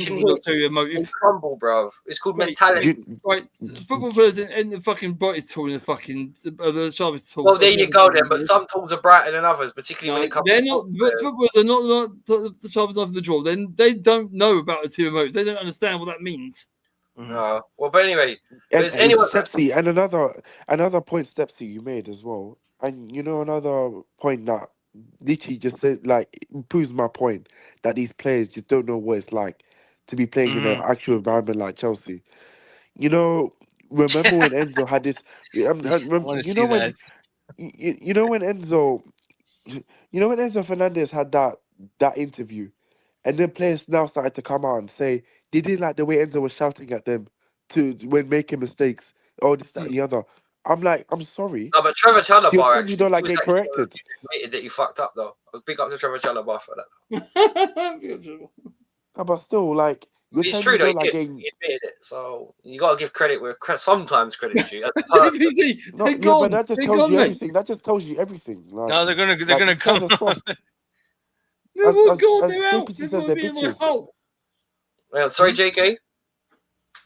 crumble, bro. It's called mentality. Right, football players in the fucking brightest tool in the fucking the sharpest tool. Well, there you go then. But some tools are brighter than others, particularly when it comes. They're not. But footballers are not the sharpest of the draw. Then they don't know about a team emote. They don't understand what that means. No. Well, but anyway, And anyone. Stepsy, and another point, Stepsy, you made as well. And you know another point that literally just said like proves my point that these players just don't know what it's like to be playing in an actual environment like Chelsea. You know, remember when Enzo had this? You know when you know when Enzo, you know when Enzo Fernandez had that interview, and then players now started to come out and say they didn't like the way Enzo was shouting at them to when making mistakes, or this, that, and the other. I'm like, I'm sorry. No, but Trevor So you're Chalobah telling me you don't like getting corrected. admitted that you fucked up though. Big up to Trevor Chalobah for that. No, but still, like you're It's telling true me you though. don't like He getting. admitted it, so you got to give credit where sometimes credit's due. JPT, No, they're yeah, gone. but that just They're tells gone, you mate. everything. That just tells you everything. Like, No, they're gonna these come. guys are soft. As JPT says, they're bitches. Well, sorry, JK.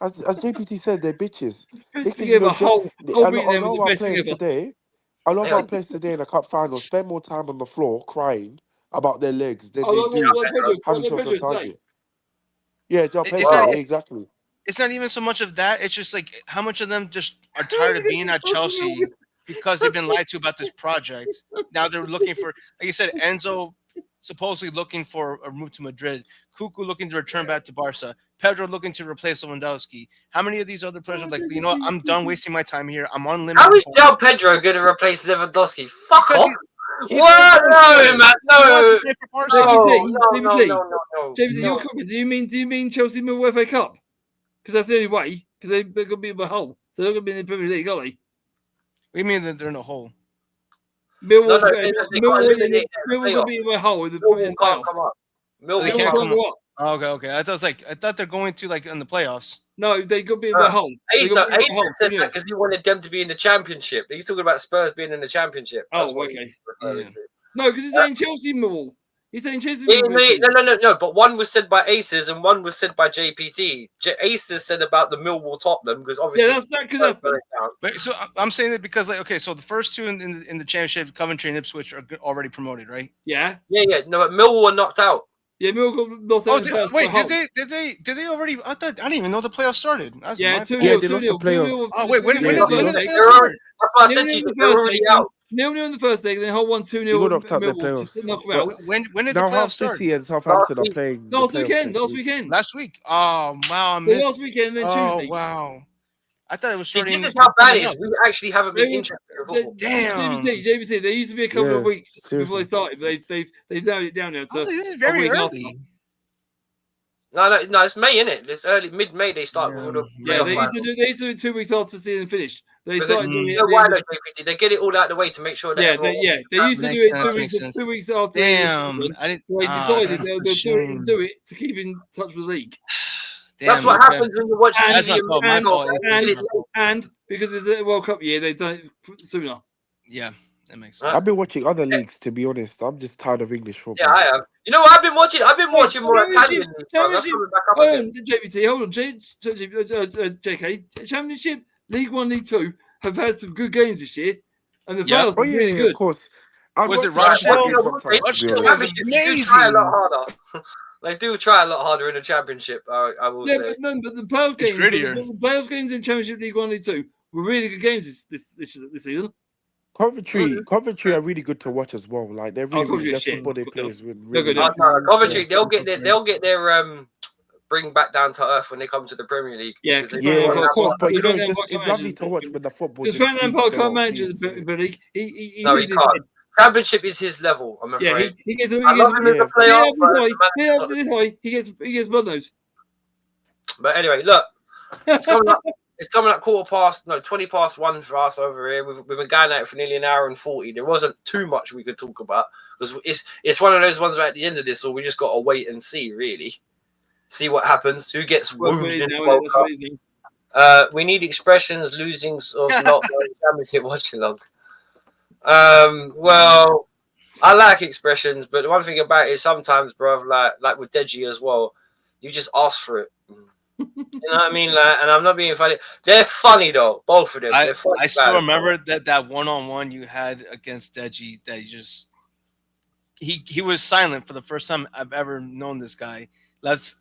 As JPT said, they're bitches. They Best think thing ever. a lot of our players today, a lot of our players today in the cup final spend more time on the floor crying about their legs than they do having shots on target. Yeah, Joe Pedro, exactly. It's not even so much of that. It's just like how much of them just are tired of being at Chelsea because they've been lied to about this project. Now they're looking for, like you said, Enzo supposedly looking for a move to Madrid, Cuckoo looking to return back to Barca, Pedro looking to replace Lewandowski. How many of these other players are like, you know what, I'm done wasting my time here. I'm on limit. How is Joe Pedro going to replace Lewandowski? Fuck off! What? No, man, no. James, you're cooking. Do you mean Chelsea Millwall FA Cup? Because that's the only way. Because they're going to be in a hole, so they're going to be in the Premier League, are they? What do you mean that they're in a hole? Millwall will be in a hole in the playoffs. They can't come up. Oh, okay. I thought they're going to like in the playoffs. No, they could be in a hole. Aidan said that because he wanted them to be in the championship. He's talking about Spurs being in the championship. Oh, okay. Yeah. No, because it's ain't Chelsea Millwall. He's saying Chelsea. No. But one was said by Aces and one was said by JPT. Aces said about the Millwall Tottenham because obviously that could happen. But, so I'm saying that because so the first two in the championship, Coventry and Ipswich are already promoted, right? Yeah. No, but Millwall were knocked out. Yeah, Millwall got knocked out. Wait, did they already? I didn't even know the playoffs started. Yeah, 2-0. Yeah, they lost the playoffs. Oh wait, when did the playoffs start? That's why I said to you, they're already out. 0-0 in the first leg, then Hull won 2-0. They got knocked out the playoffs. When did the playoffs start? City and Southampton are playing. Last weekend. Last week. Oh wow, last weekend and then Tuesday. Oh wow. I thought it was starting. This is how bad it is. We actually haven't been interested in football. Damn. JBT, there used to be a couple of weeks before they started, but they've narrowed it down now. This is very early. No, it's May, isn't it? It's early, mid-May they start before the they used to do it 2 weeks after the season finished. They started doing it. Why don't they get it all out of the way to make sure that they used to do it 2 weeks after. Damn, they decided they'll do it to keep in touch with the league. Damn, that's what happens when you watch TV. And because it's a World Cup year, they've done it sooner. Yeah, that makes sense. I've been watching other leagues, to be honest. I'm just tired of English football. Yeah, I am. You know what I've been watching? I've been watching more Italian leagues. Hold on, JBT, hold on. JK, Championship, League 1, League 2 have had some good games this year. And the players are really good. Of course. Was it Rochdale? Rochdale was amazing. Try a lot harder. They do try a lot harder in the Championship, I will say. But the playoff games in Championship League 1, League 2 were really good games this season. Coventry are really good to watch as well. Like they're really good. Football they play is really good. Coventry, they'll get their bring back down to earth when they come to the Premier League. Yeah, of course. But you know, it's lovely to watch when the football. Because Frank Lampard can't manage the league. He can't. Championship is his level, I'm afraid. Yeah, he gets this high. He gets blood nose. But anyway, look, it's coming up 20 past 1 for us over here. We've been going at it for nearly an hour and 40. There wasn't too much we could talk about because it's one of those ones where at the end of this, so we just got to wait and see, really. See what happens. Who gets wounded in the World Cup. We need expressions, losing of not championship watching long. Well, I like expressions, but the one thing about it is sometimes, bro, like with Deji as well, you just ask for it. You know what I mean? And I'm not being funny. They're funny though, both of them. I still remember that one-on-one you had against Deji. That he was silent for the first time I've ever known this guy. That's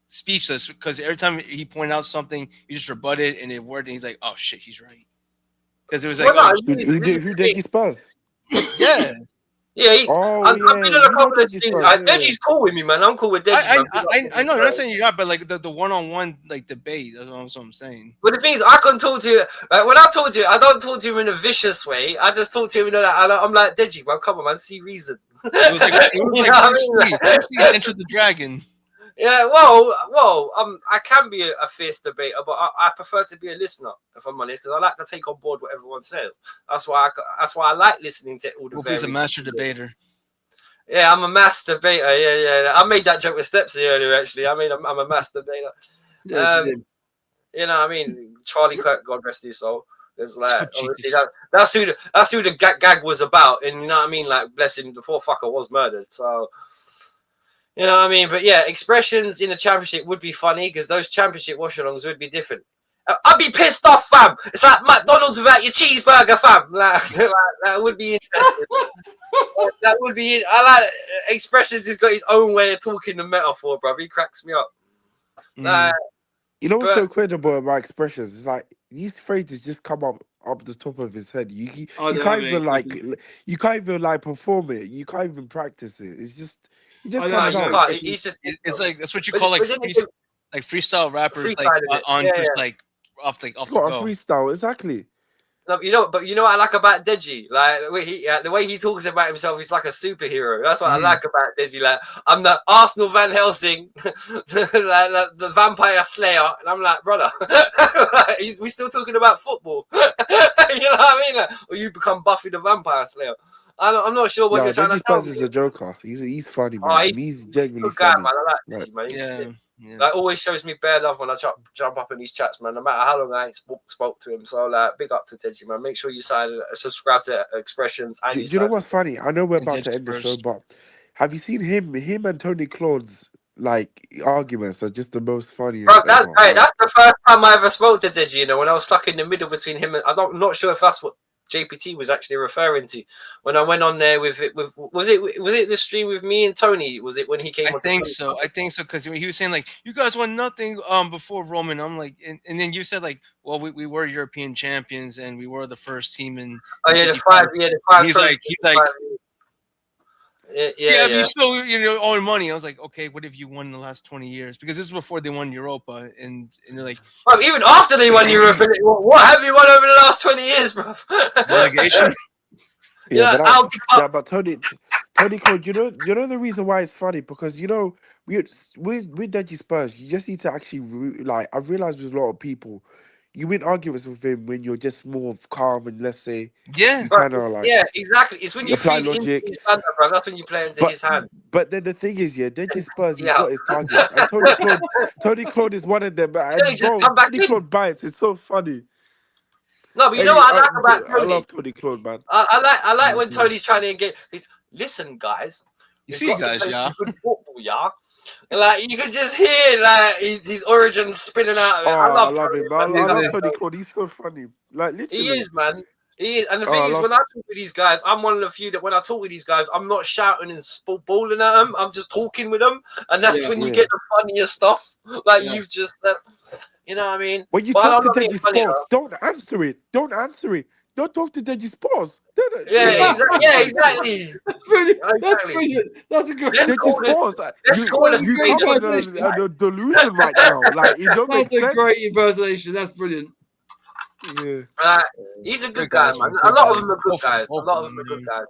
speechless because every time he pointed out something, he just rebutted and it worked. And he's like, "Oh shit, he's right." Because it was like, who did he Spurs? Yeah. Yeah, I've been in a couple of things. Deji's cool with me, man. I'm cool with Deji. I know, I'm not saying you're not, but like the one-on-one like debate, that's what I'm saying. But the thing is, I can talk to you. Like, when I talk to you, I don't talk to him in a vicious way. I just talk to him I'm like, Deji, man, come on, man, see reason. It was like Enter the Dragon. Yeah, well, I can be a fierce debater, but I prefer to be a listener, if I'm honest, because I like to take on board what everyone says. That's why I like listening to all the. He's a master debater. Yeah, I'm a master debater. Yeah. I made that joke with Stepsy earlier. Actually, I mean, I'm a master debater. Yeah, you know, what I mean, Charlie Kirk, God rest his soul. There's like that's who the gag was about, and you know what I mean. Like, bless him, the poor fucker was murdered. So. You know what I mean? But yeah, expressions in the championship would be funny because those championship wash-alongs would be different. I'd be pissed off, fam. It's like McDonald's without your cheeseburger, fam. Like that would be interesting. That would be. I like expressions. He's got his own way of talking the metaphor, bro. He cracks me up. Like, you know what's so incredible about expressions? It's like these phrases just come up the top of his head. You can't even like perform it. You can't even practice it. It's just. It's like that's what you call like freestyle rappers, like off the go. A freestyle, exactly. No, you know what I like about Deji? Like the way he talks about himself, he's like a superhero. That's what I like about Deji. Like, I'm the Arsenal Van Helsing, like the Vampire Slayer, and I'm like, brother, we still talking about football. You know what I mean? Like, or you become Buffy the Vampire Slayer. I'm not sure what you're trying to tell me. He's a joker. He's funny, man. He's genuinely guy, funny. Man. I like Deji, man. Like, always shows me bare love when I jump up in these chats, man. No matter how long I ain't spoke to him. So, like, big up to Deji, man. Make sure you subscribe to Expressions. Do you know what's funny? I know we're about to end the show, but Have you seen him and Tony Claude's like arguments are just the most Bro, funniest that's ever. great. Like, That's the first time I ever spoke to Deji, you know, when I was stuck in the middle between him and I'm not sure if that's what JPT was actually referring to when I went on there with it. Was it the stream with me and Tony? Was it when he came? I think so because he was saying like you guys won nothing before Roman. I'm like, and then you said like, well, we were European champions and we were the first team in. Oh yeah, the five. He's like. Yeah, but you still owing money. I was like, okay, what have you won in the last 20 years? Because this is before they won Europa, and they're like, bro, even after they won Europa, what have you won over the last 20 years, bro? Relegation. But Tony Claude, you know the reason why it's funny because with Deji Spurs, you just need to actually like. I've realized with a lot of people, you win arguments with him when you're just more calm and let's say you kind of like exactly. It's when you apply feed logic. into his banter, bro. That's when you play into his hand. But then the thing is, Deji Spurs, he's got his targets, and Tony Claude is one of them. And Tony Claude bites. It's so funny. No, but you know what I like about Tony? I love Tony Claude, man. I like when Tony's trying to engage. Listen, guys. You see, guys, yeah. Good football, yeah. Like you can just hear like his origins spinning out of it. I love him. I love Tony Claude. He's so funny. Like literally. He is, man. He is. And the thing is, when I talk to these guys, I'm one of the few that when I talk with these guys, I'm not shouting and bawling at them. I'm just talking with them, and that's when you get the funniest stuff. Like you've just, you know what I mean? When you talk to Deji Sports, don't answer it. Don't answer it. Don't talk to Deji Sports. Yeah, exactly. That's brilliant. That's brilliant. That's a good. Deji Sports. You come in a delusion right now. Like it don't make sense. That's a great impersonation. That's brilliant. Yeah. He's a good guy, man. A lot of them are good guys. A lot of them are good guys.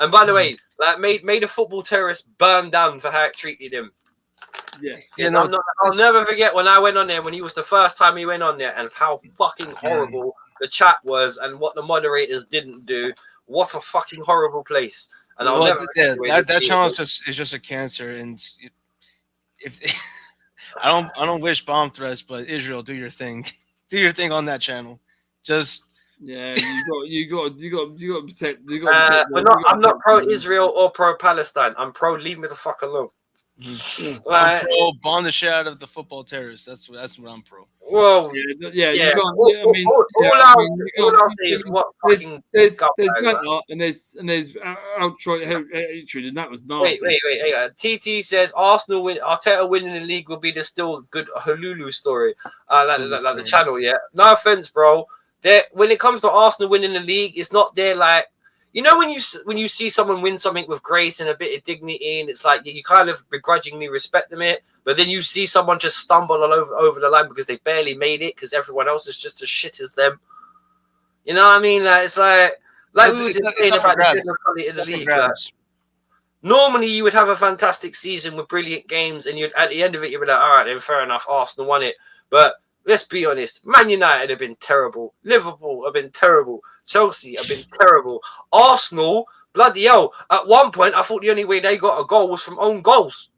And by the way, like made a football terrorist burn down for how it treated him. Yes. Yeah, I'll never forget when I went on there when he was the first time he went on there and how fucking horrible the chat was and what the moderators didn't do. What a fucking horrible place. And I'll never that channel is just a cancer. And if I don't wish bomb threats, but Israel, do your thing. Do your thing on that channel. Just you got to protect. I'm not pro-Israel or pro-Palestine. I'm pro. Leave me the fuck alone. I'm pro bomb the shit out of the football terrorists. That's what I'm pro. Well, yeah. There's banter and there's outright hatred, and that was nasty. Wait. TT says Arsenal win. Arteta winning the league will be the still good Hululu story. Like the channel, yeah. No offense, bro. When it comes to Arsenal winning the league, it's not there like. You know when you see someone win something with grace and a bit of dignity, and it's like you kind of begrudgingly respect them it, but then you see someone just stumble all over the line because they barely made it because everyone else is just as shit as them. You know what I mean? Like it's like we were just saying about the general quality of the league. Like, normally you would have a fantastic season with brilliant games, and at the end of it you'd be like, all right, then fair enough, Arsenal won it, but. Let's be honest. Man United have been terrible. Liverpool have been terrible. Chelsea have been terrible. Arsenal, bloody hell. At one point, I thought the only way they got a goal was from own goals.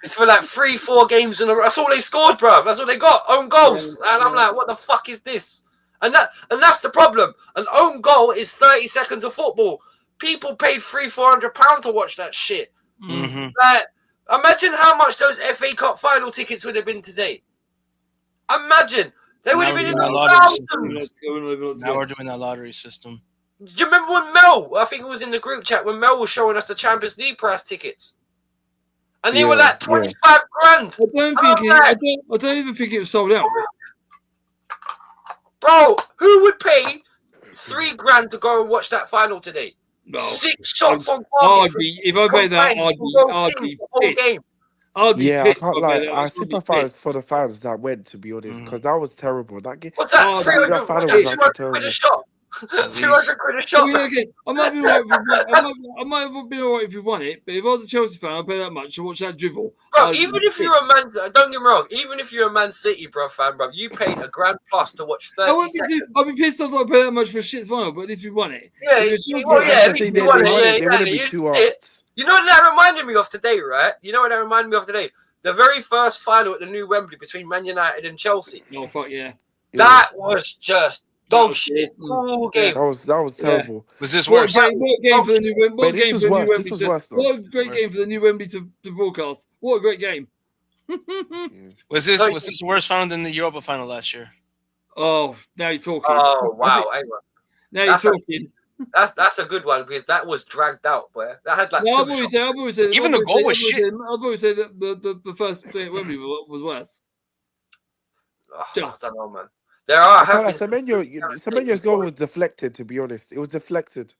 It's for like 3-4 games in a row. That's all they scored, bro. That's all they got. Own goals. And I'm like, what the fuck is this? And that's the problem. An own goal is 30 seconds of football. People paid £300-400 to watch that shit. Mm-hmm. Like, imagine how much those FA Cup final tickets would have been today. Imagine they would have been in the thousands. Now we're doing that lottery system. Do you remember when Mel? I think it was in the group chat when Mel was showing us the Champions League prize tickets, and they were like 25 grand. I don't even think it was sold out. Bro, who would pay $3 grand to go and watch that final today? No. 6 shots on target. If I made that, I'd be pissed. I can't lie. I sympathise for the fans that went, to be honest, because that was terrible. That game. What's that? 300 quid a shot. 200 quid a shot. I might have been alright if you won it, but if I was a Chelsea fan, I'd pay that much to watch that dribble. Bro, even if you're a Man, don't get me wrong. Even if you're a Man City, fan, you paid $1 grand plus to watch 30 seconds. I'd be pissed off if I pay that much for shit's final, but at least we won it. Yeah, they wouldn't be too asked. You know what that reminded me of today, right? The very first final at the new Wembley between Man United and Chelsea. Oh, fuck yeah. That was just Dog shit. Cool game. That was terrible. Was this What worse? game for the new Wembley? What This game was for the new worse. Wembley? This was worse, though. What a great game for the new Wembley to broadcast. What a great game. Was this worse final than the Europa final last year? Oh, now you're talking. Oh wow! Hang on. Now you're talking. That's a good one because that was dragged out, boy. That had like No, two I've shots. always said Even the goal was shit. I've always said that the first play at Wembley was worse. Oh, Just. I don't know, man. There are. Semenyo's goal was deflected. To be honest, it was deflected.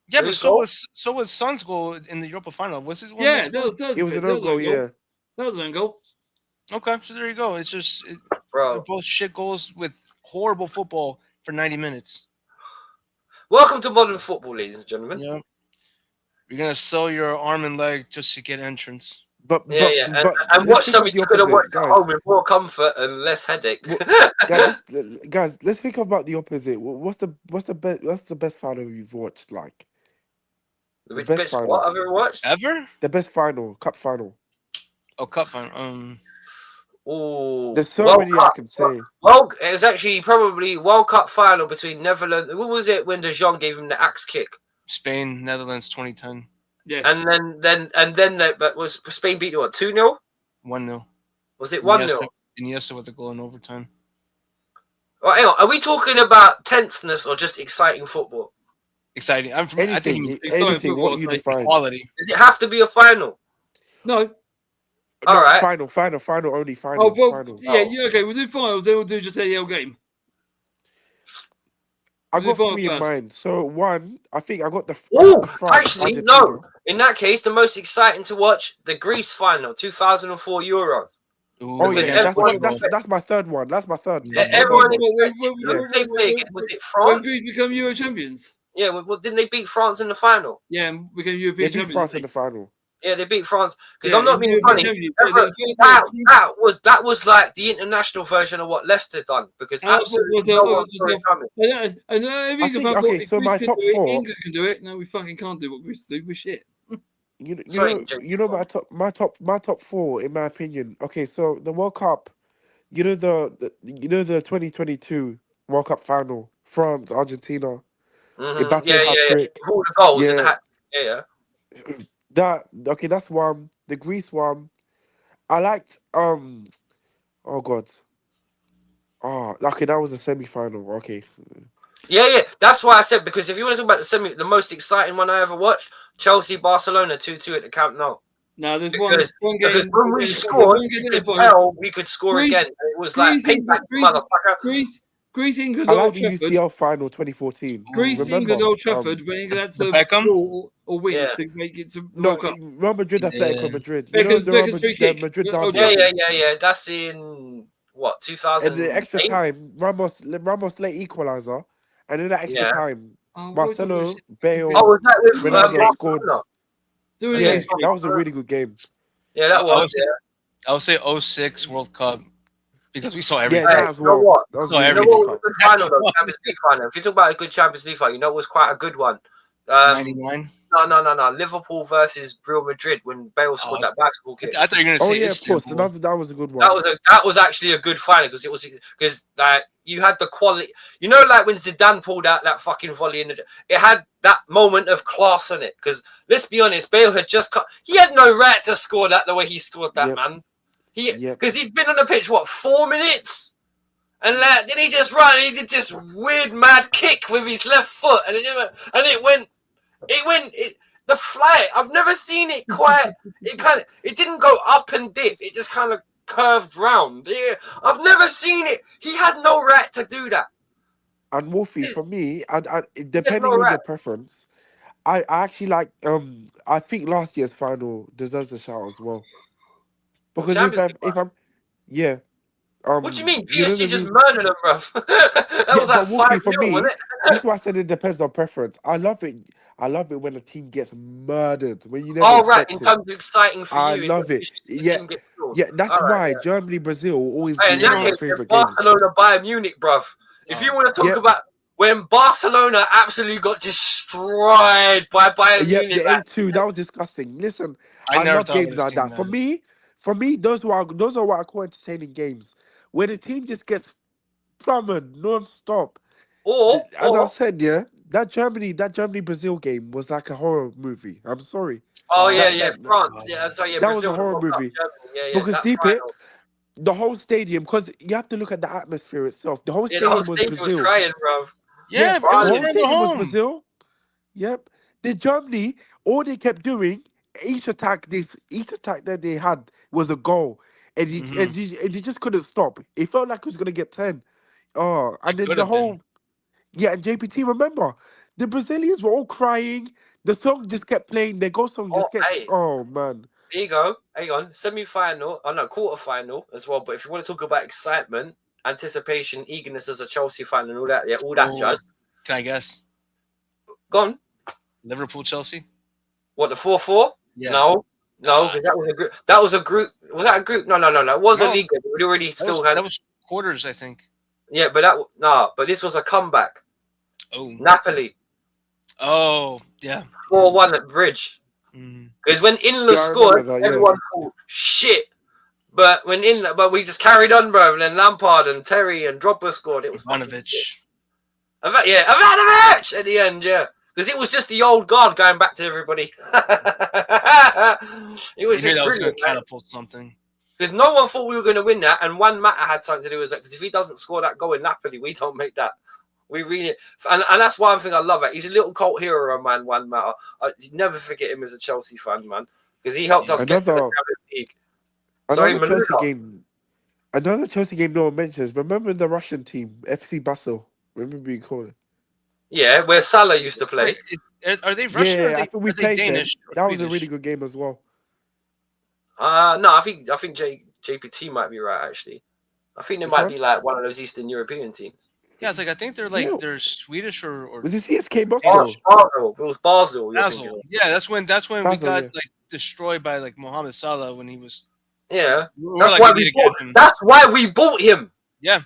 Yeah, but Whose so goal? was Son's goal in the Europa final. Was his one? Yeah, that It was an own goal. Yeah. That was an own goal. Okay, so there you go. It's just they're Bro. both shit goals with horrible football for 90 minutes. Welcome to modern football, ladies and gentlemen. Yeah, you're gonna sell your arm and leg just to get entrance. But And let's watch think something of the you could have opposite, watched at guys. home with more comfort and less headache. Guys, let's think about the opposite. What's the best final you've watched? Like Which best best final. what I've ever watched? Ever? the best final, cup final. Oh, cup final. Oh, There's so many I can say. Well, it was actually probably World Cup final between Netherlands. What was it when De Jong gave him the axe kick? Spain, Netherlands, 2010, Yes. And then but was Spain beat you what 2-0? 1-0. Was it 1-0? Iniesta with the goal in overtime. Oh, hang on. Are we talking about tenseness or just exciting football? Exciting. I think Anything, he anything. What you define? quality. Does it have to be a final? No. All right. Final only. Final. Oh, well, Final. yeah, okay. We'll do finals. Then we'll do just any old game. I got We'll do 3 in first. mind. So one, I think I got the. Oh, France, actually, Argentina. no. In that case, the most exciting to watch, the Greece final, 2004 Euros. Ooh, Oh Because yeah, everyone- that's my third one. That's my third. Yeah, That's my Everyone third one. expected. Who did they play against? Was it When France? Greece become Euro champions. Yeah, well, didn't they beat France in the final? Yeah, and became They European beat champions. France in the final. Yeah, they beat France. Because Yeah, I'm not being European funny. champions. That was like the international version of what Leicester done. Because absolutely no one saw it coming. So my top four. England can do it. No, we fucking can't do what Greece do. We're shit. You know my top four in my opinion. Okay, so the World Cup, the 2022 World Cup final, France, Argentina, Mbappe hat-trick. All the goals Yeah. and the hat. Yeah. That's one. The Greece one, I liked. Oh God. Oh, okay, that was a semi-final. Okay. Yeah. That's why I said, because if you want to talk about the most exciting one I ever watched, Chelsea Barcelona 2-2 at the Camp Nou. No, there's Because one game. Because when we scored, we could score Greece- again. It was like, Greece- payback, Greece- motherfucker. Greece, England, I Old like the Trafford. UCL final 2014. Greece, Remember, England, Old Trafford, when England had to Beckham? draw or win Yeah. to make it to No, World Cup. Real Madrid, Atletico Yeah. Madrid. Beckham's the free kick. Madrid Oh, derby. Yeah. That's in what, 2000? And the extra time, Ramos late equalizer, and in that extra Yeah. time, Oh, Marcelo, what's it? Bale, Oh, was that with Ronaldo scored. Barcelona? Do it Yeah, again. that was a really good game. Yeah, that was. Yeah. I would say 06 World Cup because we saw Yeah, everything. that as you know well. what? That was No, a You know really what good was a cup. good final though? Champions League final. If you talk about a good Champions League final, you know it was quite a good one. 99. No. Liverpool versus Real Madrid when Bale scored that basketball kick. I thought you were gonna Oh say yeah, of course. Istanbul. That was a good one. That was actually a good final because like you had the quality. You know, like when Zidane pulled out that fucking volley it had that moment of class in it. Because let's be honest, Bale had he had no right to score that the way he scored that, Yep. man. Yep. Because he'd been on the pitch 4 minutes, and like then he just ran. He did this weird mad kick with his left foot, and it went. The flight. I've never seen it quite. It didn't go up and dip. It just kind of curved round. Yeah, I've never seen it. He had no right to do that. And Wolfie, for me, depending on your preference, I actually like. I think last year's final deserves a shout as well. Because if I'm, yeah. What do you mean? know PSG the just reason- murdered them, bruv. That was like but Wolfie, 5-0, wasn't it? That's why I said it depends on preference. I love it when a team gets murdered when you never. Oh right, expect in it. terms of exciting for I you. love it. Yeah, that's All right, why Germany, Brazil always Hey, be in one that of my case, favorite games. Barcelona, Bayern Munich, bruv. If you want to talk about when Barcelona absolutely got destroyed by Bayern Munich, the 8-2, that was disgusting. Listen, I never love thought I games would've like seen that. that. For me, those are what I call entertaining games. When a team just gets plumbing non-stop. Or As I said, yeah, that Germany Brazil game was like a horror movie. I'm sorry. oh yeah, That yeah, that that, France. Yeah, so yeah, that was a Brazil would have horror rolled up movie. Germany. Yeah, yeah, Because that deep it, final. the whole stadium, because you have to look at the atmosphere itself. The whole Yeah, the whole stadium was stage was Brazil. crying, bro. Yeah, Yeah, it the was whole further stadium was home. Brazil. Yep. The Germany, all they kept doing, each attack that they had was a goal. And he just couldn't stop. It felt like he was gonna get 10. Oh, and It then could the have been. whole and JPT, remember, the Brazilians were all crying. The song just kept playing. Their goal song Oh, just kept. hey, Oh man. there you go. Hang on, semi-final. Oh no, quarter-final as well. But if you want to talk about excitement, anticipation, eagerness as a Chelsea fan, and all that, yeah, all that Oh, jazz. can I guess? Gone. Liverpool, Chelsea. What, the 4-4? Yeah. No, because that was a group. That was a group. Was that a group? No. It was a No. league. We already still had. That was quarters, I think. Yeah, but but this was a comeback. Oh. Napoli Oh, yeah. 4-1 at Bridge. Mhm. Because when Inler Yeah, I scored, remember that, yeah. everyone thought shit. But but we just carried on, bro. And then Lampard and Terry and Drogba scored. It was Ivanovic. Ivanovic at the end, yeah. Because it was just the old guard going back to everybody. It was You knew just that was going brilliant. to catapult something. Because no one thought we were going to win that, and one matter had something to do with that. Because if he doesn't score that goal in Napoli, we don't make that. We really, and that's one thing I love it. He's a little cult hero, man. One matter, I never forget him as a Chelsea fan, man, because he helped us get to the Champions League. Sorry, Another Chelsea game no one mentions. Remember the Russian team, FC Basel? Remember being called it? Yeah, where Salah used to play. Wait, are they Russian or I think we played Danish? them. That was a really good game as well. No, I think JPT might be right actually. I think they might be like one of those Eastern European teams. Yeah, it's like I think they're they're Swedish or was it CSK Oh, Moscow? Basel. It was Basel. Basel. Yeah, that's when we Basel, got yeah. like destroyed by like Mohamed Salah when he was. Yeah, That's why we bought him. That's why we bought him. Yeah.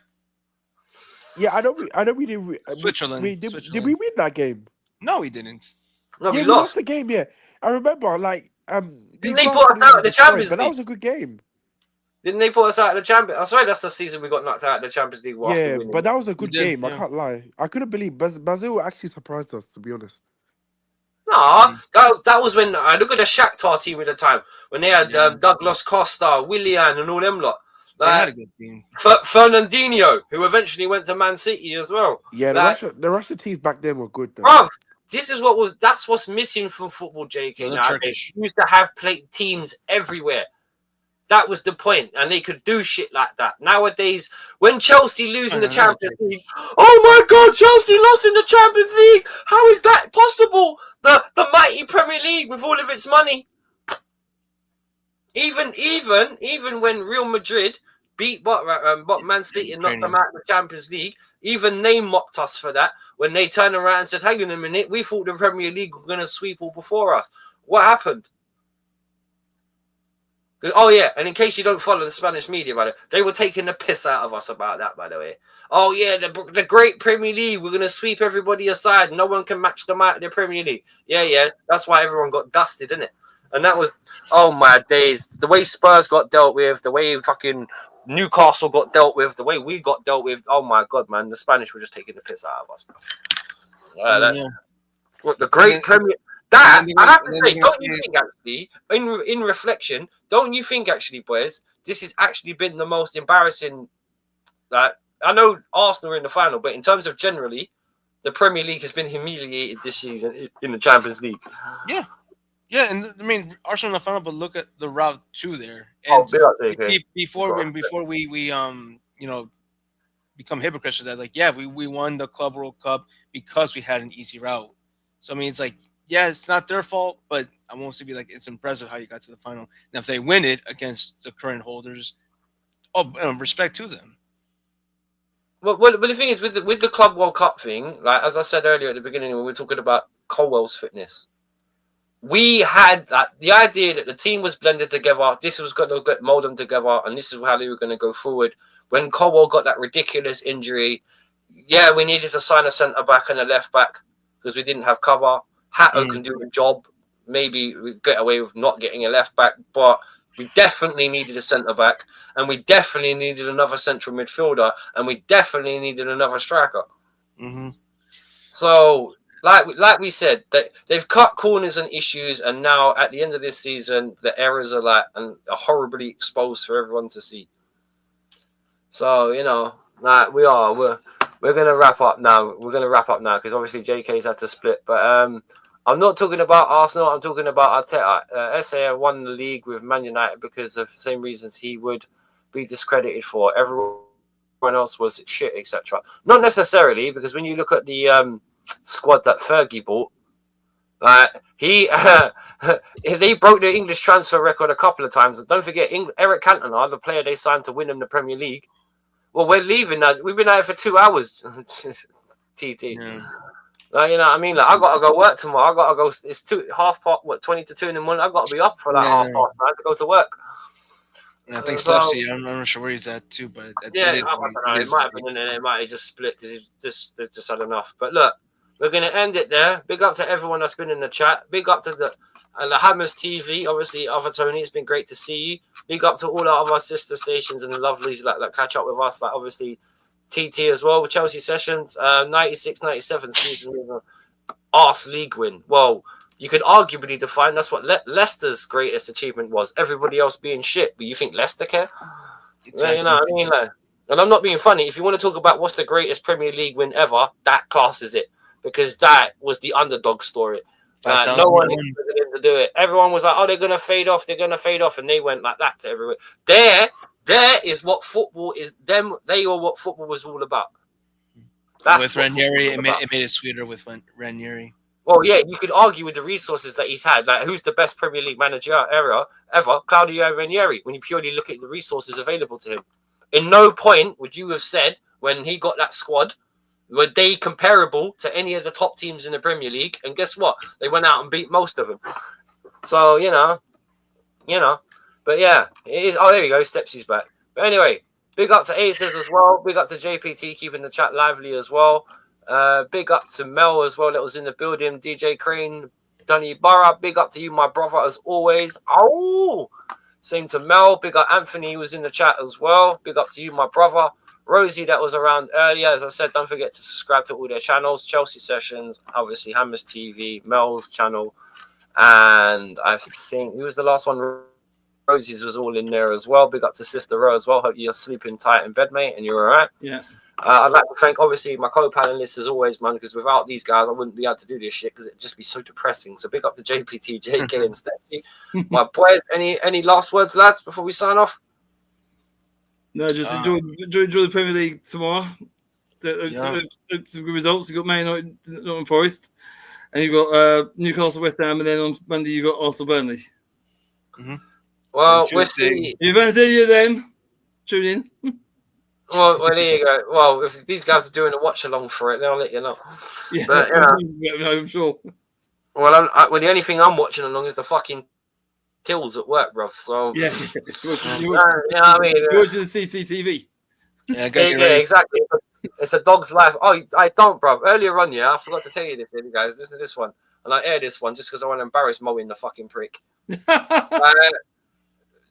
Yeah, I know we did. Switzerland. Did we win that game? No, we didn't. No, we lost the game. Yeah, I remember. Like, didn't they put us out of the Champions League? But that was a good game. Didn't they put us out of the Champions? I swear that's the season we got knocked out of the Champions League. Yeah, but that was a good game. Yeah. I can't lie. I couldn't believe Brazil actually surprised us. To be honest. No, that was when I look at the Shakhtar team at the time when they had Douglas Costa, Willian, and all them lot. They had a good team. Fernandinho, who eventually went to Man City as well. Yeah, the Russian teams back then were good. Though. Bro, that's what's missing from football, JK. Now they used to have teams everywhere. That was the point, and they could do shit like that. Nowadays, when Chelsea lose in the Champions League, oh my God, Chelsea lost in the Champions League. How is that possible? The mighty Premier League with all of its money. Even when Real Madrid beat Man City and knocked them out of the Champions League, even they mocked us for that when they turned around and said, "Hang on a minute, we thought the Premier League were going to sweep all before us. What happened?" Oh yeah, and in case you don't follow the Spanish media about it, they were taking the piss out of us about that, by the way. Oh yeah, the great Premier League, we're gonna sweep everybody aside. No one can match them out of the Premier League. Yeah, that's why everyone got dusted, isn't it? And that was, oh my days, the way Spurs got dealt with, the way fucking Newcastle got dealt with, the way we got dealt with. Oh my God, man, the Spanish were just taking the piss out of us. The great Premier. That I have to say, don't you think actually, in reflection, don't you think actually, boys, this has actually been the most embarrassing? I know Arsenal are in the final, but in terms of generally, the Premier League has been humiliated this season in the Champions League. Yeah, and I mean Arsenal in the final, but look at the route to there. And before we become hypocrites of that, like we won the Club World Cup because we had an easy route. So I mean, it's like. Yeah, it's not their fault, but I won't say it's impressive how you got to the final. Now, if they win it against the current holders, respect to them. Well, the thing is with the Club World Cup thing, like as I said earlier at the beginning when we were talking about Colwell's fitness, we had the idea that the team was blended together. This was going to mold them together, and this is how they were going to go forward. When Colwell got that ridiculous injury, we needed to sign a centre back and a left back because we didn't have cover. Hatto can do the job. Maybe we get away with not getting a left back, but We definitely needed a centre back, and we definitely needed another central midfielder, and we definitely needed another striker. Mm-hmm. So, like we said, they've cut corners and issues, and now at the end of this season, the errors are are horribly exposed for everyone to see. So we're gonna wrap up now. We're gonna wrap up now because obviously JK's had to split. But I'm not talking about Arsenal. I'm talking about Arteta. SA won the league with Man United because of the same reasons he would be discredited for. Everyone else was shit, etc. Not necessarily, because when you look at the squad that Fergie bought, they broke the English transfer record a couple of times. And don't forget, Eric Cantona, the player they signed to win them the Premier League. Well, we're leaving now. We've been out for 2 hours. TT. Yeah. You know what I mean? Like, I got to go work tomorrow. I got to go. It's 20 to 2 in the morning. I got to be up for that half past 9 to go to work. And I think Stepsy, I'm not sure where he's at too, but yeah, I don't know. It might have been in there. It might have just split because they've just had enough. But look, we're going to end it there. Big up to everyone that's been in the chat. Big up to the Hammers TV. Obviously, Other Tony, it's been great to see you. Big up to all our other sister stations and the lovelies that catch up with us. Like, obviously, TT as well with Chelsea Sessions. 96-97 season with an arse league win. Well, you could arguably define that's what Leicester's greatest achievement was. Everybody else being shit, but you think Leicester care? Exactly. You know what I mean? Like, and I'm not being funny. If you want to talk about what's the greatest Premier League win ever, that classes it, because that was the underdog story. No one expected him to do it. Everyone was like, "Oh, they're gonna fade off. They're gonna fade off," and they went like that to everywhere. There is what football is. They are what football was all about. That's with Ranieri, it made it sweeter with Ranieri. Well, yeah, you could argue with the resources that he's had. Like, who's the best Premier League manager ever? Claudio Ranieri. When you purely look at the resources available to him, in no point would you have said when he got that squad, were they comparable to any of the top teams in the Premier League? And guess what? They went out and beat most of them. So, you know. But yeah, it is. Oh, there you go. Stepsy's back. But anyway, big up to Aces as well. Big up to JPT keeping the chat lively as well. Big up to Mel as well that was in the building. DJ Crane, Donny Barra. Big up to you, my brother, as always. Oh, same to Mel. Big up Anthony, who was in the chat as well. Big up to you, my brother. Rosie, that was around earlier. As I said, don't forget to subscribe to all their channels. Chelsea Sessions, obviously Hammers TV, Mel's channel, and I think who was the last one? Rosie's was all in there as well. Big up to Sister Ro as well. Hope you're sleeping tight in bed, mate, and you're all right. Yeah. I'd like to thank, obviously, my co-panelists as always, man, because without these guys, I wouldn't be able to do this shit because it'd just be so depressing. So big up to JPT, JK, and Steffi. My boys, any last words, lads, before we sign off? No, just enjoy the Premier League tomorrow. Some good results. You got Man United, Nottingham Forest, and you got Newcastle, West Ham, and then on Monday you got Arsenal, Burnley. Mm-hmm. Well, we'll see. If you fancy any of them, tune in. Well, there you go. Well, if these guys are doing a watch along for it, then I'll let you know. Yeah, but, I'm sure. Well, the only thing I'm watching along is the fucking kills at work, bruv. So yeah, I mean, you're watching the CCTV. Yeah, exactly. It's a dog's life. Oh, I don't, bruv. Earlier on, I forgot to tell you this, guys. Listen to this one, and I air this one just because I want to embarrass Mo in the fucking prick.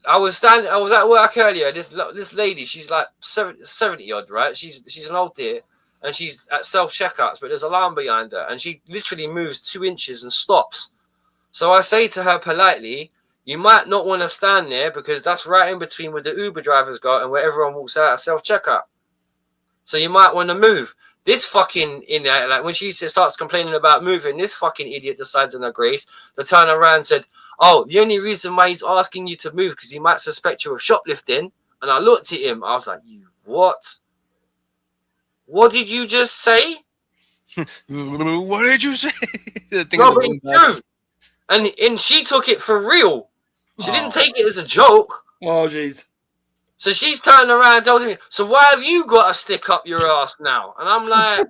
I was at work earlier. This lady, she's like 70 odd, right? She's an old dear, and she's at self checkouts, but there's a alarm behind her, and she literally moves 2 inches and stops. So I say to her politely, "You might not want to stand there because that's right in between where the Uber drivers go and where everyone walks out at self checkout. So you might want to move." This fucking like when she starts complaining about moving, this fucking idiot decides in her grace to turn around and said, "Oh, the only reason why he's asking you to move because he might suspect you of shoplifting." And I looked at him. I was like, "You what? What did you just say?" What did you say? No, but it's true. And she took it for real. She didn't take it as a joke. Oh, jeez. So she's turning around and telling me, "So why have you got to stick up your ass now?" And I'm like,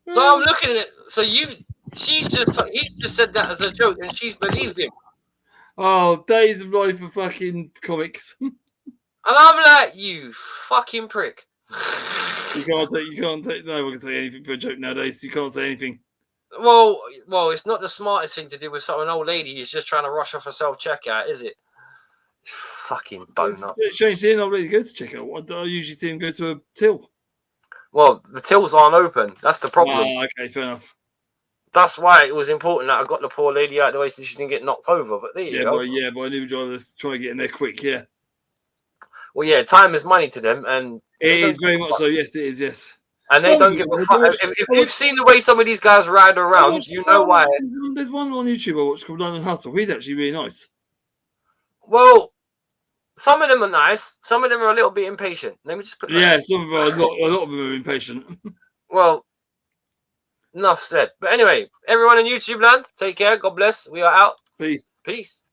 so I'm looking at it. So he just said that as a joke, and she's believed him. Oh, days of life for fucking comics. And I'm like, you fucking prick. You can't take. No one can say anything for a joke nowadays. You can't say anything. Well, it's not the smartest thing to do with an old lady who's just trying to rush off a self-checkout, is it? Fucking donut. Shane, seeing old lady go to checkout. I usually see him go to a till. Well, the tills aren't open. That's the problem. Ah, okay, fair enough. That's why it was important that I got the poor lady out of the way so she didn't get knocked over. But there you go. But I knew drivers trying to get in there quick. Yeah. Well, yeah, time is money to them, and it is very much so. Yes, it is. Yes. And they don't give a fuck. If you've seen the way some of these guys ride around, you know why. There's one on YouTube I watched called London Hustle. He's actually really nice. Well, some of them are nice. Some of them are a little bit impatient. Let me just put that. Some of them a lot of them are impatient. Well, enough said. But anyway, everyone in YouTube land, take care. God bless. We are out. Peace. Peace.